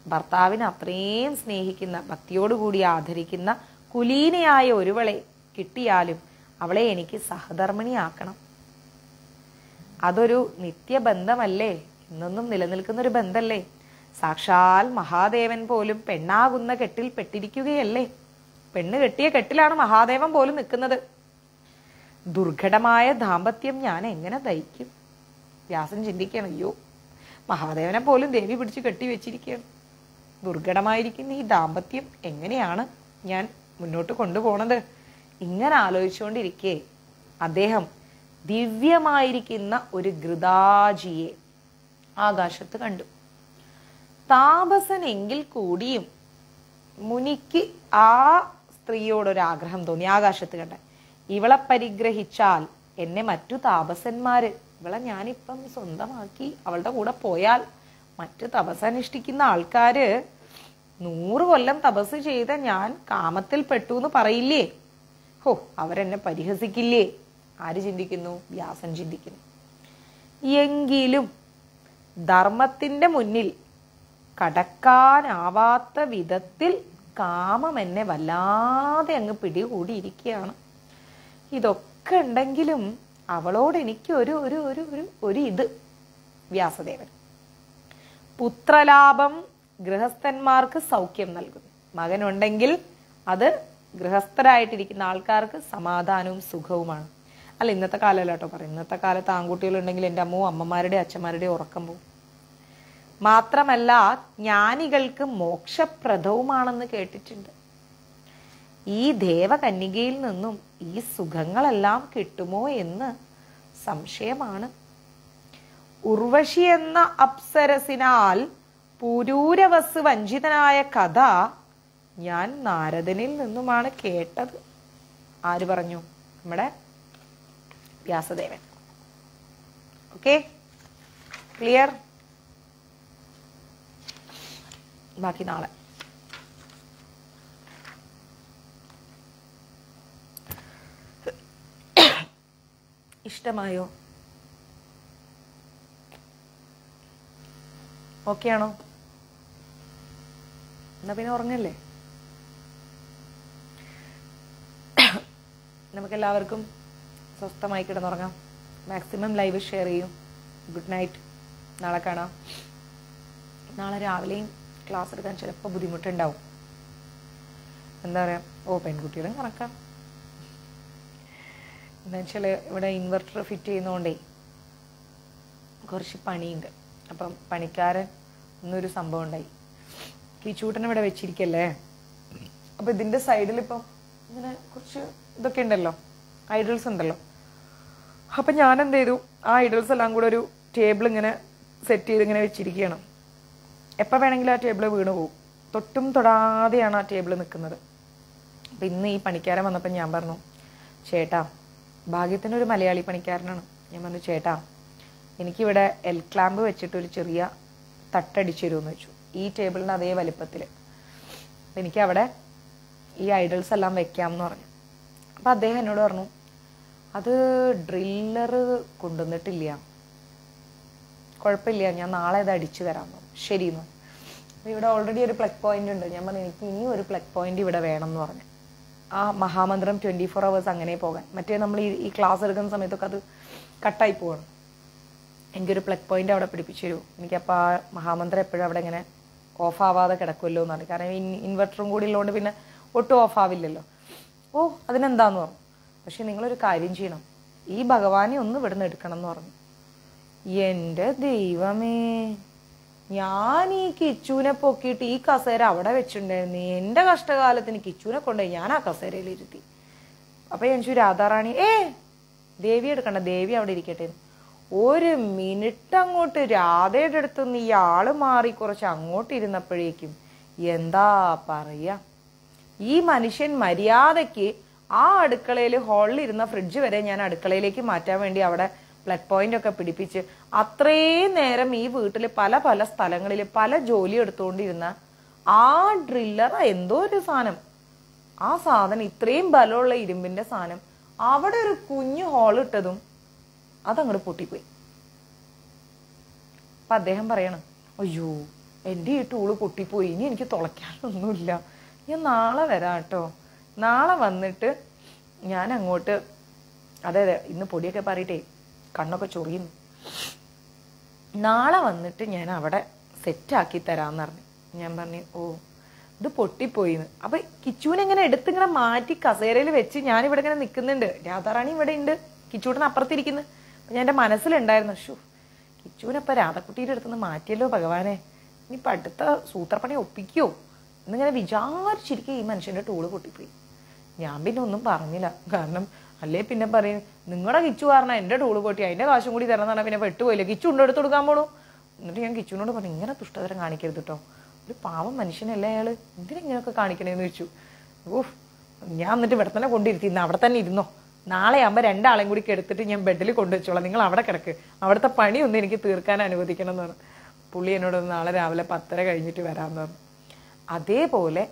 ഭർത്താവിനെ അത്രയും സ്നേഹിക്കുന്ന, ഭക്തിയോടുകൂടി ആദരിക്കുന്ന കുലീനയായ ഒരുവളെ കിട്ടിയാലും അവളെ എനിക്ക് സഹധർമ്മിണിയാക്കണം. അതൊരു നിത്യബന്ധമല്ലേ, ഇന്നൊന്നും നിലനിൽക്കുന്ന ഒരു ബന്ധമല്ലേ? സാക്ഷാൽ മഹാദേവൻ പോലും പെണ്ണാകുന്ന കെട്ടിൽ പെട്ടിരിക്കുകയല്ലേ? പെണ്ണ് കെട്ടിയ കെട്ടിലാണ് മഹാദേവൻ പോലും നിൽക്കുന്നത്. ദുർഘടമായ ദാമ്പത്യം ഞാൻ എങ്ങനെ ദഹിക്കും? വ്യാസൻ ചിന്തിക്കണം, അയ്യോ മഹാദേവനെ പോലും ദേവി പിടിച്ച് കെട്ടിവെച്ചിരിക്കുകയാണ്, ദുർഘടമായിരിക്കുന്ന ഈ ദാമ്പത്യം എങ്ങനെയാണ് ഞാൻ മുന്നോട്ട് കൊണ്ടുപോണത്? ഇങ്ങനെ ആലോചിച്ചുകൊണ്ടിരിക്കെ അദ്ദേഹം ദിവ്യമായിരിക്കുന്ന ഒരു ഘൃതാജിയെ ആകാശത്ത് കണ്ടു. താപസനെങ്കിൽ കൂടിയും മുനിക്ക് ആ സ്ത്രീയോടൊരാഗ്രഹം തോന്നി. ആകാശത്ത് കണ്ട ഇവളെ പരിഗ്രഹിച്ചാൽ എന്നെ മറ്റു താപസന്മാര്, ഇവളെ ഞാനിപ്പം സ്വന്തമാക്കി അവളുടെ കൂടെ പോയാൽ മറ്റു തപസ്സനുഷ്ഠിക്കുന്ന ആൾക്കാര് 100 കൊല്ലം തപസ് ചെയ്ത ഞാൻ കാമത്തിൽ പെട്ടു എന്ന് പറയില്ലേ? ഹോ, അവരെന്നെ പരിഹസിക്കില്ലേ ആര് ചിന്തിക്കുന്നു? വ്യാസൻ ചിന്തിക്കുന്നു. എങ്കിലും ധർമ്മത്തിന്റെ മുന്നിൽ കടക്കാനാവാത്ത വിധത്തിൽ കാമം എന്നെ വല്ലാതെ അങ്ങ് പിടികൂടിയിരിക്കുകയാണ്. ഇതൊക്കെ ഉണ്ടെങ്കിലും അവളോട് എനിക്ക് ഒരു ഇത്. വ്യാസദേവൻ: പുത്രലാഭം ഗൃഹസ്ഥന്മാർക്ക് സൗഖ്യം നൽകുന്നു. മകനുണ്ടെങ്കിൽ അത് ഗൃഹസ്ഥരായിട്ടിരിക്കുന്ന ആൾക്കാർക്ക് സമാധാനവും സുഖവുമാണ്. അല്ല, ഇന്നത്തെ കാലമല്ല കേട്ടോ പറയും. ഇന്നത്തെ കാലത്ത് ആൺകുട്ടികളുണ്ടെങ്കിൽ എൻ്റെ അമ്മമാരുടെ അച്ഛന്മാരുടെ ഉറക്കം പോകും. മാത്രമല്ല ജ്ഞാനികൾക്ക് മോക്ഷപ്രദവുമാണെന്ന് കേട്ടിട്ടുണ്ട്. ഈ ദേവകന്യകയിൽ നിന്നും ഈ സുഖങ്ങളെല്ലാം കിട്ടുമോ എന്ന് സംശയമാണ്. ഉർവശി എന്ന അപ്സരസിനാൽ പുരൂരവസ് വഞ്ചിതനായ കഥ ഞാൻ നാരദനിൽ നിന്നുമാണ് കേട്ടത്. ആര് പറഞ്ഞു? നമ്മുടെ വ്യാസദേവൻ. Okay, clear? ബാക്കി നാളെ. ഇഷ്ടമായോ? ഓക്കെ ആണോ? എന്നാ പിന്നെ ഉറങ്ങല്ലേ? നമുക്കെല്ലാവർക്കും സ്വസ്ഥമായി കിടന്നുറങ്ങാം. മാക്സിമം ലൈവ് ഷെയർ ചെയ്യും. Good night. നാളെ കാണാം. നാളെ രാവിലെയും ക്ലാസ് എടുക്കാൻ ചിലപ്പോൾ ബുദ്ധിമുട്ടുണ്ടാവും. എന്താ പറയുക, പെൺകുട്ടികളും കണക്കാം. എന്താ വെച്ചാൽ ഇവിടെ ഇൻവെർട്ടർ ഫിറ്റ് ചെയ്യുന്നതുകൊണ്ടേ കുറച്ച് പണിയുണ്ട്. അപ്പം പണിക്കാരൻ ഇന്നൊരു സംഭവം ഉണ്ടായി. കിച്ചൂട്ടനെ ഇവിടെ വെച്ചിരിക്കല്ലേ, അപ്പം ഇതിൻ്റെ സൈഡിൽ ഇപ്പം ഇങ്ങനെ കുറച്ച് ഇതൊക്കെ ഉണ്ടല്ലോ, ഐഡൽസ് ഉണ്ടല്ലോ. അപ്പം ഞാൻ എന്ത് ചെയ്തു, ആ ഐഡൽസ് എല്ലാം കൂടെ ഒരു ടേബിൾ ഇങ്ങനെ സെറ്റ് ചെയ്ത് ഇങ്ങനെ വെച്ചിരിക്കുകയാണ്. എപ്പോൾ വേണമെങ്കിലും ആ ടേബിൾ വീണ് പോകും. തൊട്ടും തൊടാതെയാണ് ആ ടേബിൾ നിൽക്കുന്നത്. അപ്പം ഇന്ന് ഈ പണിക്കാരൻ വന്നപ്പോൾ ഞാൻ പറഞ്ഞു, ചേട്ടാ, ഭാഗ്യത്തിനൊരു മലയാളി പണിക്കാരനാണ്. ഞാൻ പറഞ്ഞു, ചേട്ടാ, എനിക്കിവിടെ എൽ ക്ലാമ്പ് വെച്ചിട്ട് ഒരു ചെറിയ തട്ടടിച്ചു തരുമെന്ന് വെച്ചു, ഈ ടേബിളിന് അതേ വലിപ്പത്തിൽ. അപ്പം എനിക്കവിടെ ഈ ഐഡൽസ് എല്ലാം വെക്കാമെന്ന് പറഞ്ഞു. അപ്പം അദ്ദേഹം എന്നോട് പറഞ്ഞു, അത് ഡ്രില്ലർ കൊണ്ടുവന്നിട്ടില്ല, കുഴപ്പമില്ല, ഞാൻ നാളെ അത് അടിച്ചു തരാമെന്ന്. ശരിയെന്നു. അപ്പോൾ ഇവിടെ ഓൾറെഡി ഒരു പ്ലഗ് പോയിന്റ് ഉണ്ട്. ഞാൻ പറഞ്ഞു, എനിക്ക് ഇനി ഒരു പ്ലഗ് പോയിന്റ് ഇവിടെ വേണം എന്ന് പറഞ്ഞു. ആ മഹാമന്ത്രം 24 hours അങ്ങനെ പോകാൻ. മറ്റേ നമ്മൾ ഈ ക്ലാസ് എടുക്കുന്ന സമയത്തൊക്കെ അത് കട്ടായി പോവാണ്. എനിക്കൊരു പ്ലഗ് പോയിന്റ് അവിടെ പിടിപ്പിച്ചു തരൂ. എനിക്കപ്പോൾ ആ മഹാമന്ത്രം എപ്പോഴും അവിടെ ഇങ്ങനെ ഓഫ് ആവാതെ കിടക്കുമല്ലോ എന്നാണ്. കാരണം ഇൻവെർട്ടറും കൂടി ഉള്ളതുകൊണ്ട് പിന്നെ ഒട്ടും ഓഫ് ആവില്ലല്ലോ. അതിനെന്താന്ന് പറഞ്ഞു. പക്ഷെ നിങ്ങളൊരു കാര്യം ചെയ്യണം, ഈ ഭഗവാനെ ഒന്ന് ഇവിടുന്ന് എടുക്കണം എന്ന് പറഞ്ഞു. എൻ്റെ ദൈവമേ, ഞാൻ ഈ കിച്ചൂനെ പൊക്കിയിട്ട് ഈ കസേര അവിടെ വെച്ചിട്ടുണ്ടായിരുന്നു. എൻ്റെ കഷ്ടകാലത്തിന് കിച്ചൂനെ കൊണ്ടുപോയി ഞാൻ ആ കസേരയിൽ ഇരുത്തി. അപ്പം ഞാൻ ചോദിച്ചു, രാധാറാണി ദേവി എടുക്കണ്ട, ദേവി അവിടെ ഇരിക്കട്ടെ. ഒരു മിനിറ്റ് അങ്ങോട്ട് രാധയുടെ അടുത്തുനിന്ന് ഇയാള് മാറി കുറച്ച് അങ്ങോട്ട് ഇരുന്നപ്പോഴേക്കും എന്താ പറയാ, ഈ മനുഷ്യൻ മര്യാദയ്ക്ക് ആ അടുക്കളയിൽ ഹാളിൽ ഇരുന്ന ഫ്രിഡ്ജ് വരെ ഞാൻ അടുക്കളയിലേക്ക് മാറ്റാൻ വേണ്ടി അവിടെ പ്ലഗ് പോയിന്റ് ഒക്കെ പിടിപ്പിച്ച് അത്രയും നേരം ഈ വീട്ടിൽ പല പല സ്ഥലങ്ങളിൽ പല ജോലി എടുത്തുകൊണ്ടിരുന്ന ആ ഡ്രില്ലർ, എന്തോ ഒരു സാധനം, ആ സാധനം ഇത്രയും ബലമുള്ള ഇരുമ്പിന്റെ സാധനം അവിടെ ഒരു കുഞ്ഞു ഹോൾ ഇട്ടതും അതങ്ങോട്ട് പൊട്ടിപ്പോയി. അപ്പൊ അദ്ദേഹം പറയണം, അയ്യോ എൻ്റെ ഈ ടൂള് പൊട്ടിപ്പോയി, ഇനി എനിക്ക് തുളയ്ക്കാനൊന്നുമില്ല, ഞാൻ നാളെ വരാം കേട്ടോ. നാളെ വന്നിട്ട് ഞാൻ അങ്ങോട്ട്, അതെ ഇന്ന് പൊടിയൊക്കെ പറയിട്ടേ കണ്ണൊക്കെ ചൊറിയുന്നു, നാളെ വന്നിട്ട് ഞാൻ അവിടെ സെറ്റാക്കി തരാമെന്ന് പറഞ്ഞു. ഞാൻ പറഞ്ഞു, ഇത് പൊട്ടിപ്പോയിന്ന്. അപ്പൊ കിച്ചൂനെങ്ങനെ എടുത്തിങ്ങനെ മാറ്റി കസേരയിൽ വെച്ച് ഞാനിവിടെ ഇങ്ങനെ നിൽക്കുന്നുണ്ട്, രാധാറാണി ഇവിടെ ഉണ്ട്, കിച്ചൂട്ടൻ അപ്പുറത്തിരിക്കുന്നു. അപ്പൊ ഞാൻ എൻ്റെ മനസ്സിലുണ്ടായിരുന്നു, കിച്ചൂനപ്പം രാധക്കുട്ടിയുടെ അടുത്തുനിന്ന് മാറ്റിയല്ലോ ഭഗവാനെ, ഇനിയിപ്പോൾ അടുത്ത സൂത്രപ്പണി ഒപ്പിക്കുമോ എന്നിങ്ങനെ വിചാരിച്ചിരിക്കുക ഈ മനുഷ്യൻ്റെ ടൂള് പൊട്ടിപ്പോയി. ഞാൻ പിന്നെ ഒന്നും പറഞ്ഞില്ല. കാരണം അല്ലേ പിന്നെ പറയും, നിങ്ങളുടെ കിച്ചു കാരണം എൻ്റെ ടൂള് പൊട്ടി, അതിൻ്റെ കാശും കൂടി തരണം എന്ന് പറഞ്ഞാൽ പിന്നെ പെട്ടുപോയില്ലേ, കിച്ചു ഉണ്ടോ എടുത്ത് കൊടുക്കാൻ പോണു. എന്നിട്ട് ഞാൻ കിച്ചുവിനോട് പറഞ്ഞു, ഇങ്ങനെ ദുഷ്ടതരം കാണിക്കരുത് കേട്ടോ, ഒരു പാവം മനുഷ്യനല്ലേ അയാൾ, എന്തിനെങ്ങനെയൊക്കെ കാണിക്കണേന്ന് ചോദിച്ചു. ഞാൻ എന്നിട്ട് ഇവിടെ തന്നെ കൊണ്ടിരുത്തി, ഇന്ന് അവിടെ തന്നെ ഇരുന്നോ, നാളെ ആകുമ്പോൾ രണ്ടാളെയും കൂടി എടുത്തിട്ട് ഞാൻ ബെഡിൽ കൊണ്ടുവച്ചോളാം, നിങ്ങൾ അവിടെ കിടക്ക്, അവിടുത്തെ പണിയൊന്നും എനിക്ക് തീർക്കാൻ അനുവദിക്കണം എന്ന് പറഞ്ഞു. പുള്ളി എന്നോടൊന്ന് നാളെ രാവിലെ 10:30 കഴിഞ്ഞിട്ട് വരാമെന്ന് പറഞ്ഞു. അതേപോലെ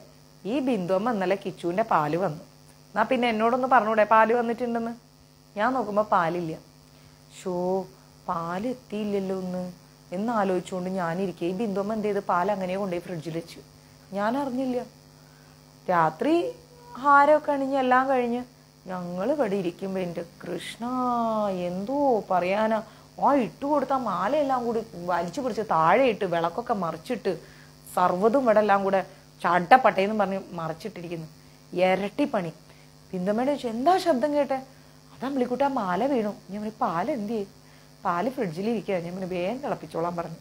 ഈ ബിന്ദുമ്മ ഇന്നലെ കിച്ചുവിൻ്റെ പാല് വന്നു. എന്നാ പിന്നെ എന്നോടൊന്ന് പറഞ്ഞൂടെ പാല് വന്നിട്ടുണ്ടെന്ന്. ഞാൻ നോക്കുമ്പോൾ പാലില്ല. ഷോ, പാല് എത്തിയില്ലല്ലോ എന്നാലോചിച്ചുകൊണ്ട് ഞാനിരിക്കുക. ഈ ബിന്ദുമ്മ എന്ത് ചെയ്ത് പാൽ അങ്ങനെ കൊണ്ടുപോയി ഫ്രിഡ്ജിൽ വെച്ചു. ഞാൻ അറിഞ്ഞില്ല. രാത്രി ഹാരമൊക്കെ അണിഞ്ഞ് എല്ലാം കഴിഞ്ഞ് ഞങ്ങൾ ഇവിടെ ഇരിക്കുമ്പോൾ എൻ്റെ കൃഷ്ണ എന്തോ പറയാനാ, ഇട്ട് കൊടുത്ത മാലയെല്ലാം കൂടി വലിച്ചു പിടിച്ച് താഴെ ഇട്ട് വിളക്കൊക്കെ മറിച്ചിട്ട് സർവ്വതും ഇവിടെ എല്ലാം കൂടെ ചട്ടപ്പട്ടയെന്നും പറഞ്ഞ് മറിച്ചിട്ടിരിക്കുന്നു. ഇരട്ടിപ്പണി. ബിന്ദമ്മയുടെ ചോദിച്ചു, എന്താ ശബ്ദം കേട്ടെ? അതാ അമ്പിളിക്കുട്ടാ മാല വീണു. ഞാൻ പറഞ്ഞു, പാല് എന്ത് ചെയ്യും? പാല് ഫ്രിഡ്ജിലിരിക്കുക. ഞാൻ പറഞ്ഞു, വേഗം തിളപ്പിച്ചോളാൻ പറഞ്ഞു.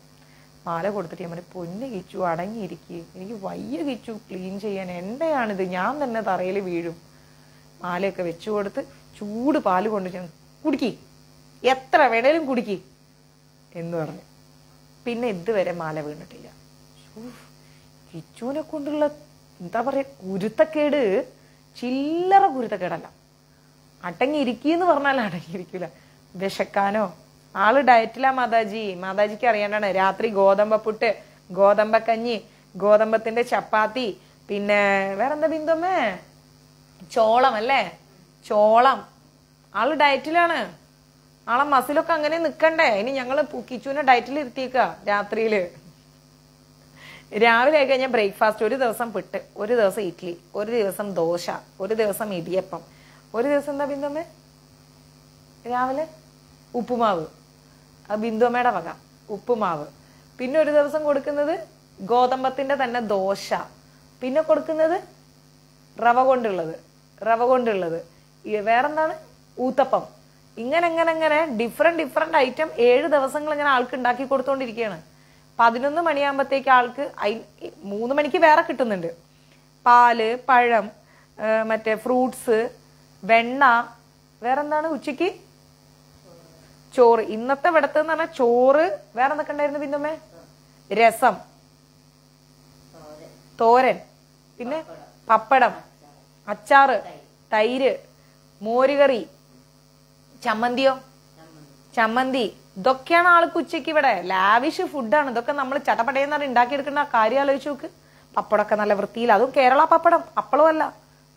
മാല കൊടുത്തിട്ട് ഞാൻ പറഞ്ഞു, പൊന്ന് കിച്ചു അടങ്ങിയിരിക്കുക, എനിക്ക് വയ്യ കിച്ചു ക്ലീൻ ചെയ്യാൻ, എൻ്റെയാണിത്, ഞാൻ തന്നെ തറയിൽ വീഴും. മാലയൊക്കെ വെച്ചു കൊടുത്ത് ചൂട് പാല് കൊണ്ട് ഞാൻ കുടിക്കി, എത്ര വേണേലും കുടിക്കി എന്ന് പറഞ്ഞു. പിന്നെ ഇതുവരെ മാല വീണിട്ടില്ല. കിച്ചുവിനെ കൊണ്ടുള്ള എന്താ പറയാ കുരുത്തക്കേട് ചില്ലറ കുരുത്തക്കേടല്ല. അടങ്ങിയിരിക്കുന്നു പറഞ്ഞാൽ അടങ്ങിയിരിക്കില്ല. വിശക്കാനോ, ആള് ഡയറ്റിലാ മാതാജിക്ക് അറിയാണ്ടാണ്. രാത്രി ഗോതമ്പപ്പുട്ട്, ഗോതമ്പക്കഞ്ഞി, ഗോതമ്പത്തിന്റെ ചപ്പാത്തി, പിന്നെ വേറെന്താ ബിന്ദുമ്മേ, ചോളം അല്ലേ, ചോളം. ആള് ഡയറ്റിലാണ്. ആളെ മസിലൊക്കെ അങ്ങനെ നിക്കണ്ടേ. ഇനി ഞങ്ങള് കിച്ചുവിനെ ഡയറ്റിൽ ഇരുത്തിയേക്ക. രാത്രിയില് രാവിലെ ആയി കഴിഞ്ഞാൽ ബ്രേക്ക്ഫാസ്റ്റ് ഒരു ദിവസം പുട്ട്, ഒരു ദിവസം ഇഡ്ഡലി, ഒരു ദിവസം ദോശ, ഒരു ദിവസം ഇടിയപ്പം, ഒരു ദിവസം എന്താ ബിന്ദുമ്മേ രാവിലെ ഉപ്പുമാവ്. അത് ബിന്ദുമ്മയുടെ വക ഉപ്പുമാവ്. പിന്നെ ഒരു ദിവസം കൊടുക്കുന്നത് ഗോതമ്പത്തിന്റെ തന്നെ ദോശ, പിന്നെ കൊടുക്കുന്നത് റവ കൊണ്ടുള്ളത് വേറെന്താണ് ഊത്തപ്പം. ഇങ്ങനെ ഡിഫറെന്റ് ഐറ്റം 7 ദിവസങ്ങൾ ഇങ്ങനെ ആൾക്ക് ഉണ്ടാക്കി കൊടുത്തോണ്ടിരിക്കുകയാണ്. 11 മണിയാകുമ്പോഴത്തേക്ക് ആൾക്ക് 3 മണിക്ക് വേറെ കിട്ടുന്നുണ്ട്. പാല്, പഴം, മറ്റേ ഫ്രൂട്ട്സ്, വെണ്ണ, വേറെന്താണ് ഉച്ചക്ക് ചോറ്. ഇന്നത്തെ ഇവിടത്തെ എന്ന് പറഞ്ഞാൽ ചോറ്. വേറെ എന്തൊക്കെ ഉണ്ടായിരുന്നു ബിന്ദുമ്മേ? രസം, തോരൻ, പിന്നെ പപ്പടം, അച്ചാറ്, തൈര്, മോരുകറി, ചമ്മന്തി. ഇതൊക്കെയാണ് ആൾക്ക് ഉച്ചയ്ക്ക് ഇവിടെ. ലാവിഷ് ഫുഡാണ് ഇതൊക്കെ. നമ്മൾ ചട്ടപ്പടയെന്ന് പറഞ്ഞാൽ ഉണ്ടാക്കിയെടുക്കുന്ന കാര്യം ആലോചിച്ച് നോക്ക്. പപ്പടമൊക്കെ നല്ല വൃത്തിയിൽ, അതും കേരള പപ്പടം, അപ്പളമല്ല.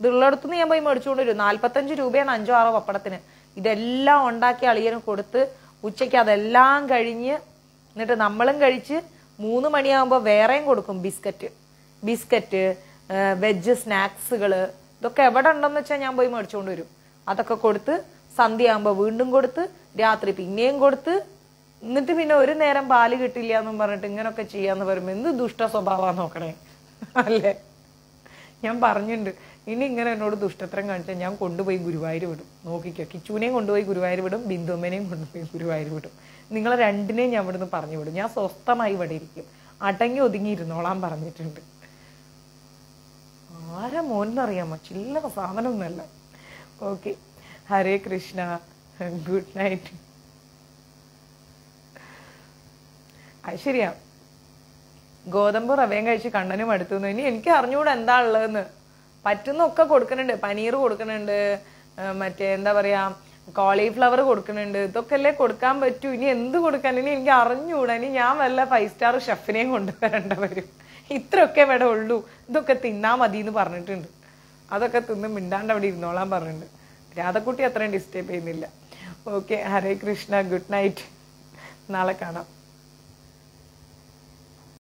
ഇതുള്ളിടത്തുനിന്ന് ഞാൻ പോയി മേടിച്ചുകൊണ്ട് വരും. 45 രൂപയാണ് 5-6 പപ്പടത്തിന്. ഇതെല്ലാം ഉണ്ടാക്കി അളിയനും കൊടുത്ത് ഉച്ചയ്ക്ക് അതെല്ലാം കഴിഞ്ഞ് എന്നിട്ട് നമ്മളും കഴിച്ച് 3 മണിയാകുമ്പോൾ വേറെയും കൊടുക്കും ബിസ്ക്കറ്റ്, വെജ് സ്നാക്സുകള്. ഇതൊക്കെ എവിടെ ഉണ്ടെന്ന് വെച്ചാൽ ഞാൻ പോയി മേടിച്ചുകൊണ്ട് വരും. അതൊക്കെ കൊടുത്ത് സന്ധ്യയാകുമ്പോൾ വീണ്ടും കൊടുത്ത് രാത്രി പിന്നെയും കൊടുത്ത് എന്നിട്ട് പിന്നെ ഒരു നേരം പാല് കിട്ടില്ല എന്നും പറഞ്ഞിട്ട് ഇങ്ങനൊക്കെ ചെയ്യാന്ന് പറയുമ്പോൾ എന്ത് ദുഷ്ട സ്വഭാവം നോക്കണേ അല്ലേ. ഞാൻ പറഞ്ഞിട്ടുണ്ട്, ഇനി ഇങ്ങനെ എന്നോട് ദുഷ്ടത്തരം കാണിച്ചാൽ ഞാൻ കൊണ്ടുപോയി ഗുരുവായൂർ വിടും. നോക്കിക്കോ, കിച്ചുവിനെയും കൊണ്ടുപോയി ഗുരുവായൂർ വിടും, ബിന്ദുമ്മനെയും കൊണ്ടുപോയി ഗുരുവായൂർ വിടും. നിങ്ങളെ രണ്ടിനെയും ഞാൻ ഇവിടുന്ന് പറഞ്ഞു വിടും. ഞാൻ സ്വസ്ഥമായി ഇവിടെ ഇരിക്കും, അടങ്ങി ഒതുങ്ങി ഇരുന്നോളാൻ പറഞ്ഞിട്ടുണ്ട്. ആരാ മോനെന്നറിയാമോ? ചില്ലറ സാധനമൊന്നുമല്ല. ഓക്കെ, ഹരേ കൃഷ്ണ, ഗുഡ് നൈറ്റ്. അത് ശരിയാ, ഗോതമ്പ് റവയും കഴിച്ച് കണ്ണനും അടുത്തുനിന്ന്. ഇനി എനിക്ക് അറിഞ്ഞുകൂടെ എന്താ ഉള്ളതെന്ന്. പറ്റുന്നൊക്കെ കൊടുക്കുന്നുണ്ട്. പനീർ കൊടുക്കുന്നുണ്ട്, മറ്റേ എന്താ പറയാ കോളിഫ്ലവർ കൊടുക്കുന്നുണ്ട്. ഇതൊക്കെ അല്ലേ കൊടുക്കാൻ പറ്റൂ. ഇനി എന്ത് കൊടുക്കാൻ? ഇനി എനിക്ക് അറിഞ്ഞുകൂടാ. ഇനി ഞാൻ വല്ല 5 സ്റ്റാർ ഷെഫിനെയും കൊണ്ടുവരേണ്ട വരും. ഇത്രയൊക്കെ ഇവിടെ ഉള്ളൂ, ഇതൊക്കെ തിന്നാ മതി എന്ന് പറഞ്ഞിട്ടുണ്ട്. അതൊക്കെ തിന്ന് മിണ്ടാണ്ട് അവിടെ ഇരുന്നോളാൻ പറഞ്ഞിട്ടുണ്ട്. രാധക്കുട്ടി അത്രയും ഡിസ്റ്റർബ് ചെയ്യുന്നില്ല. ഓക്കെ, ഹരേ കൃഷ്ണ, ഗുഡ് നൈറ്റ്. നാളെ കാണാം.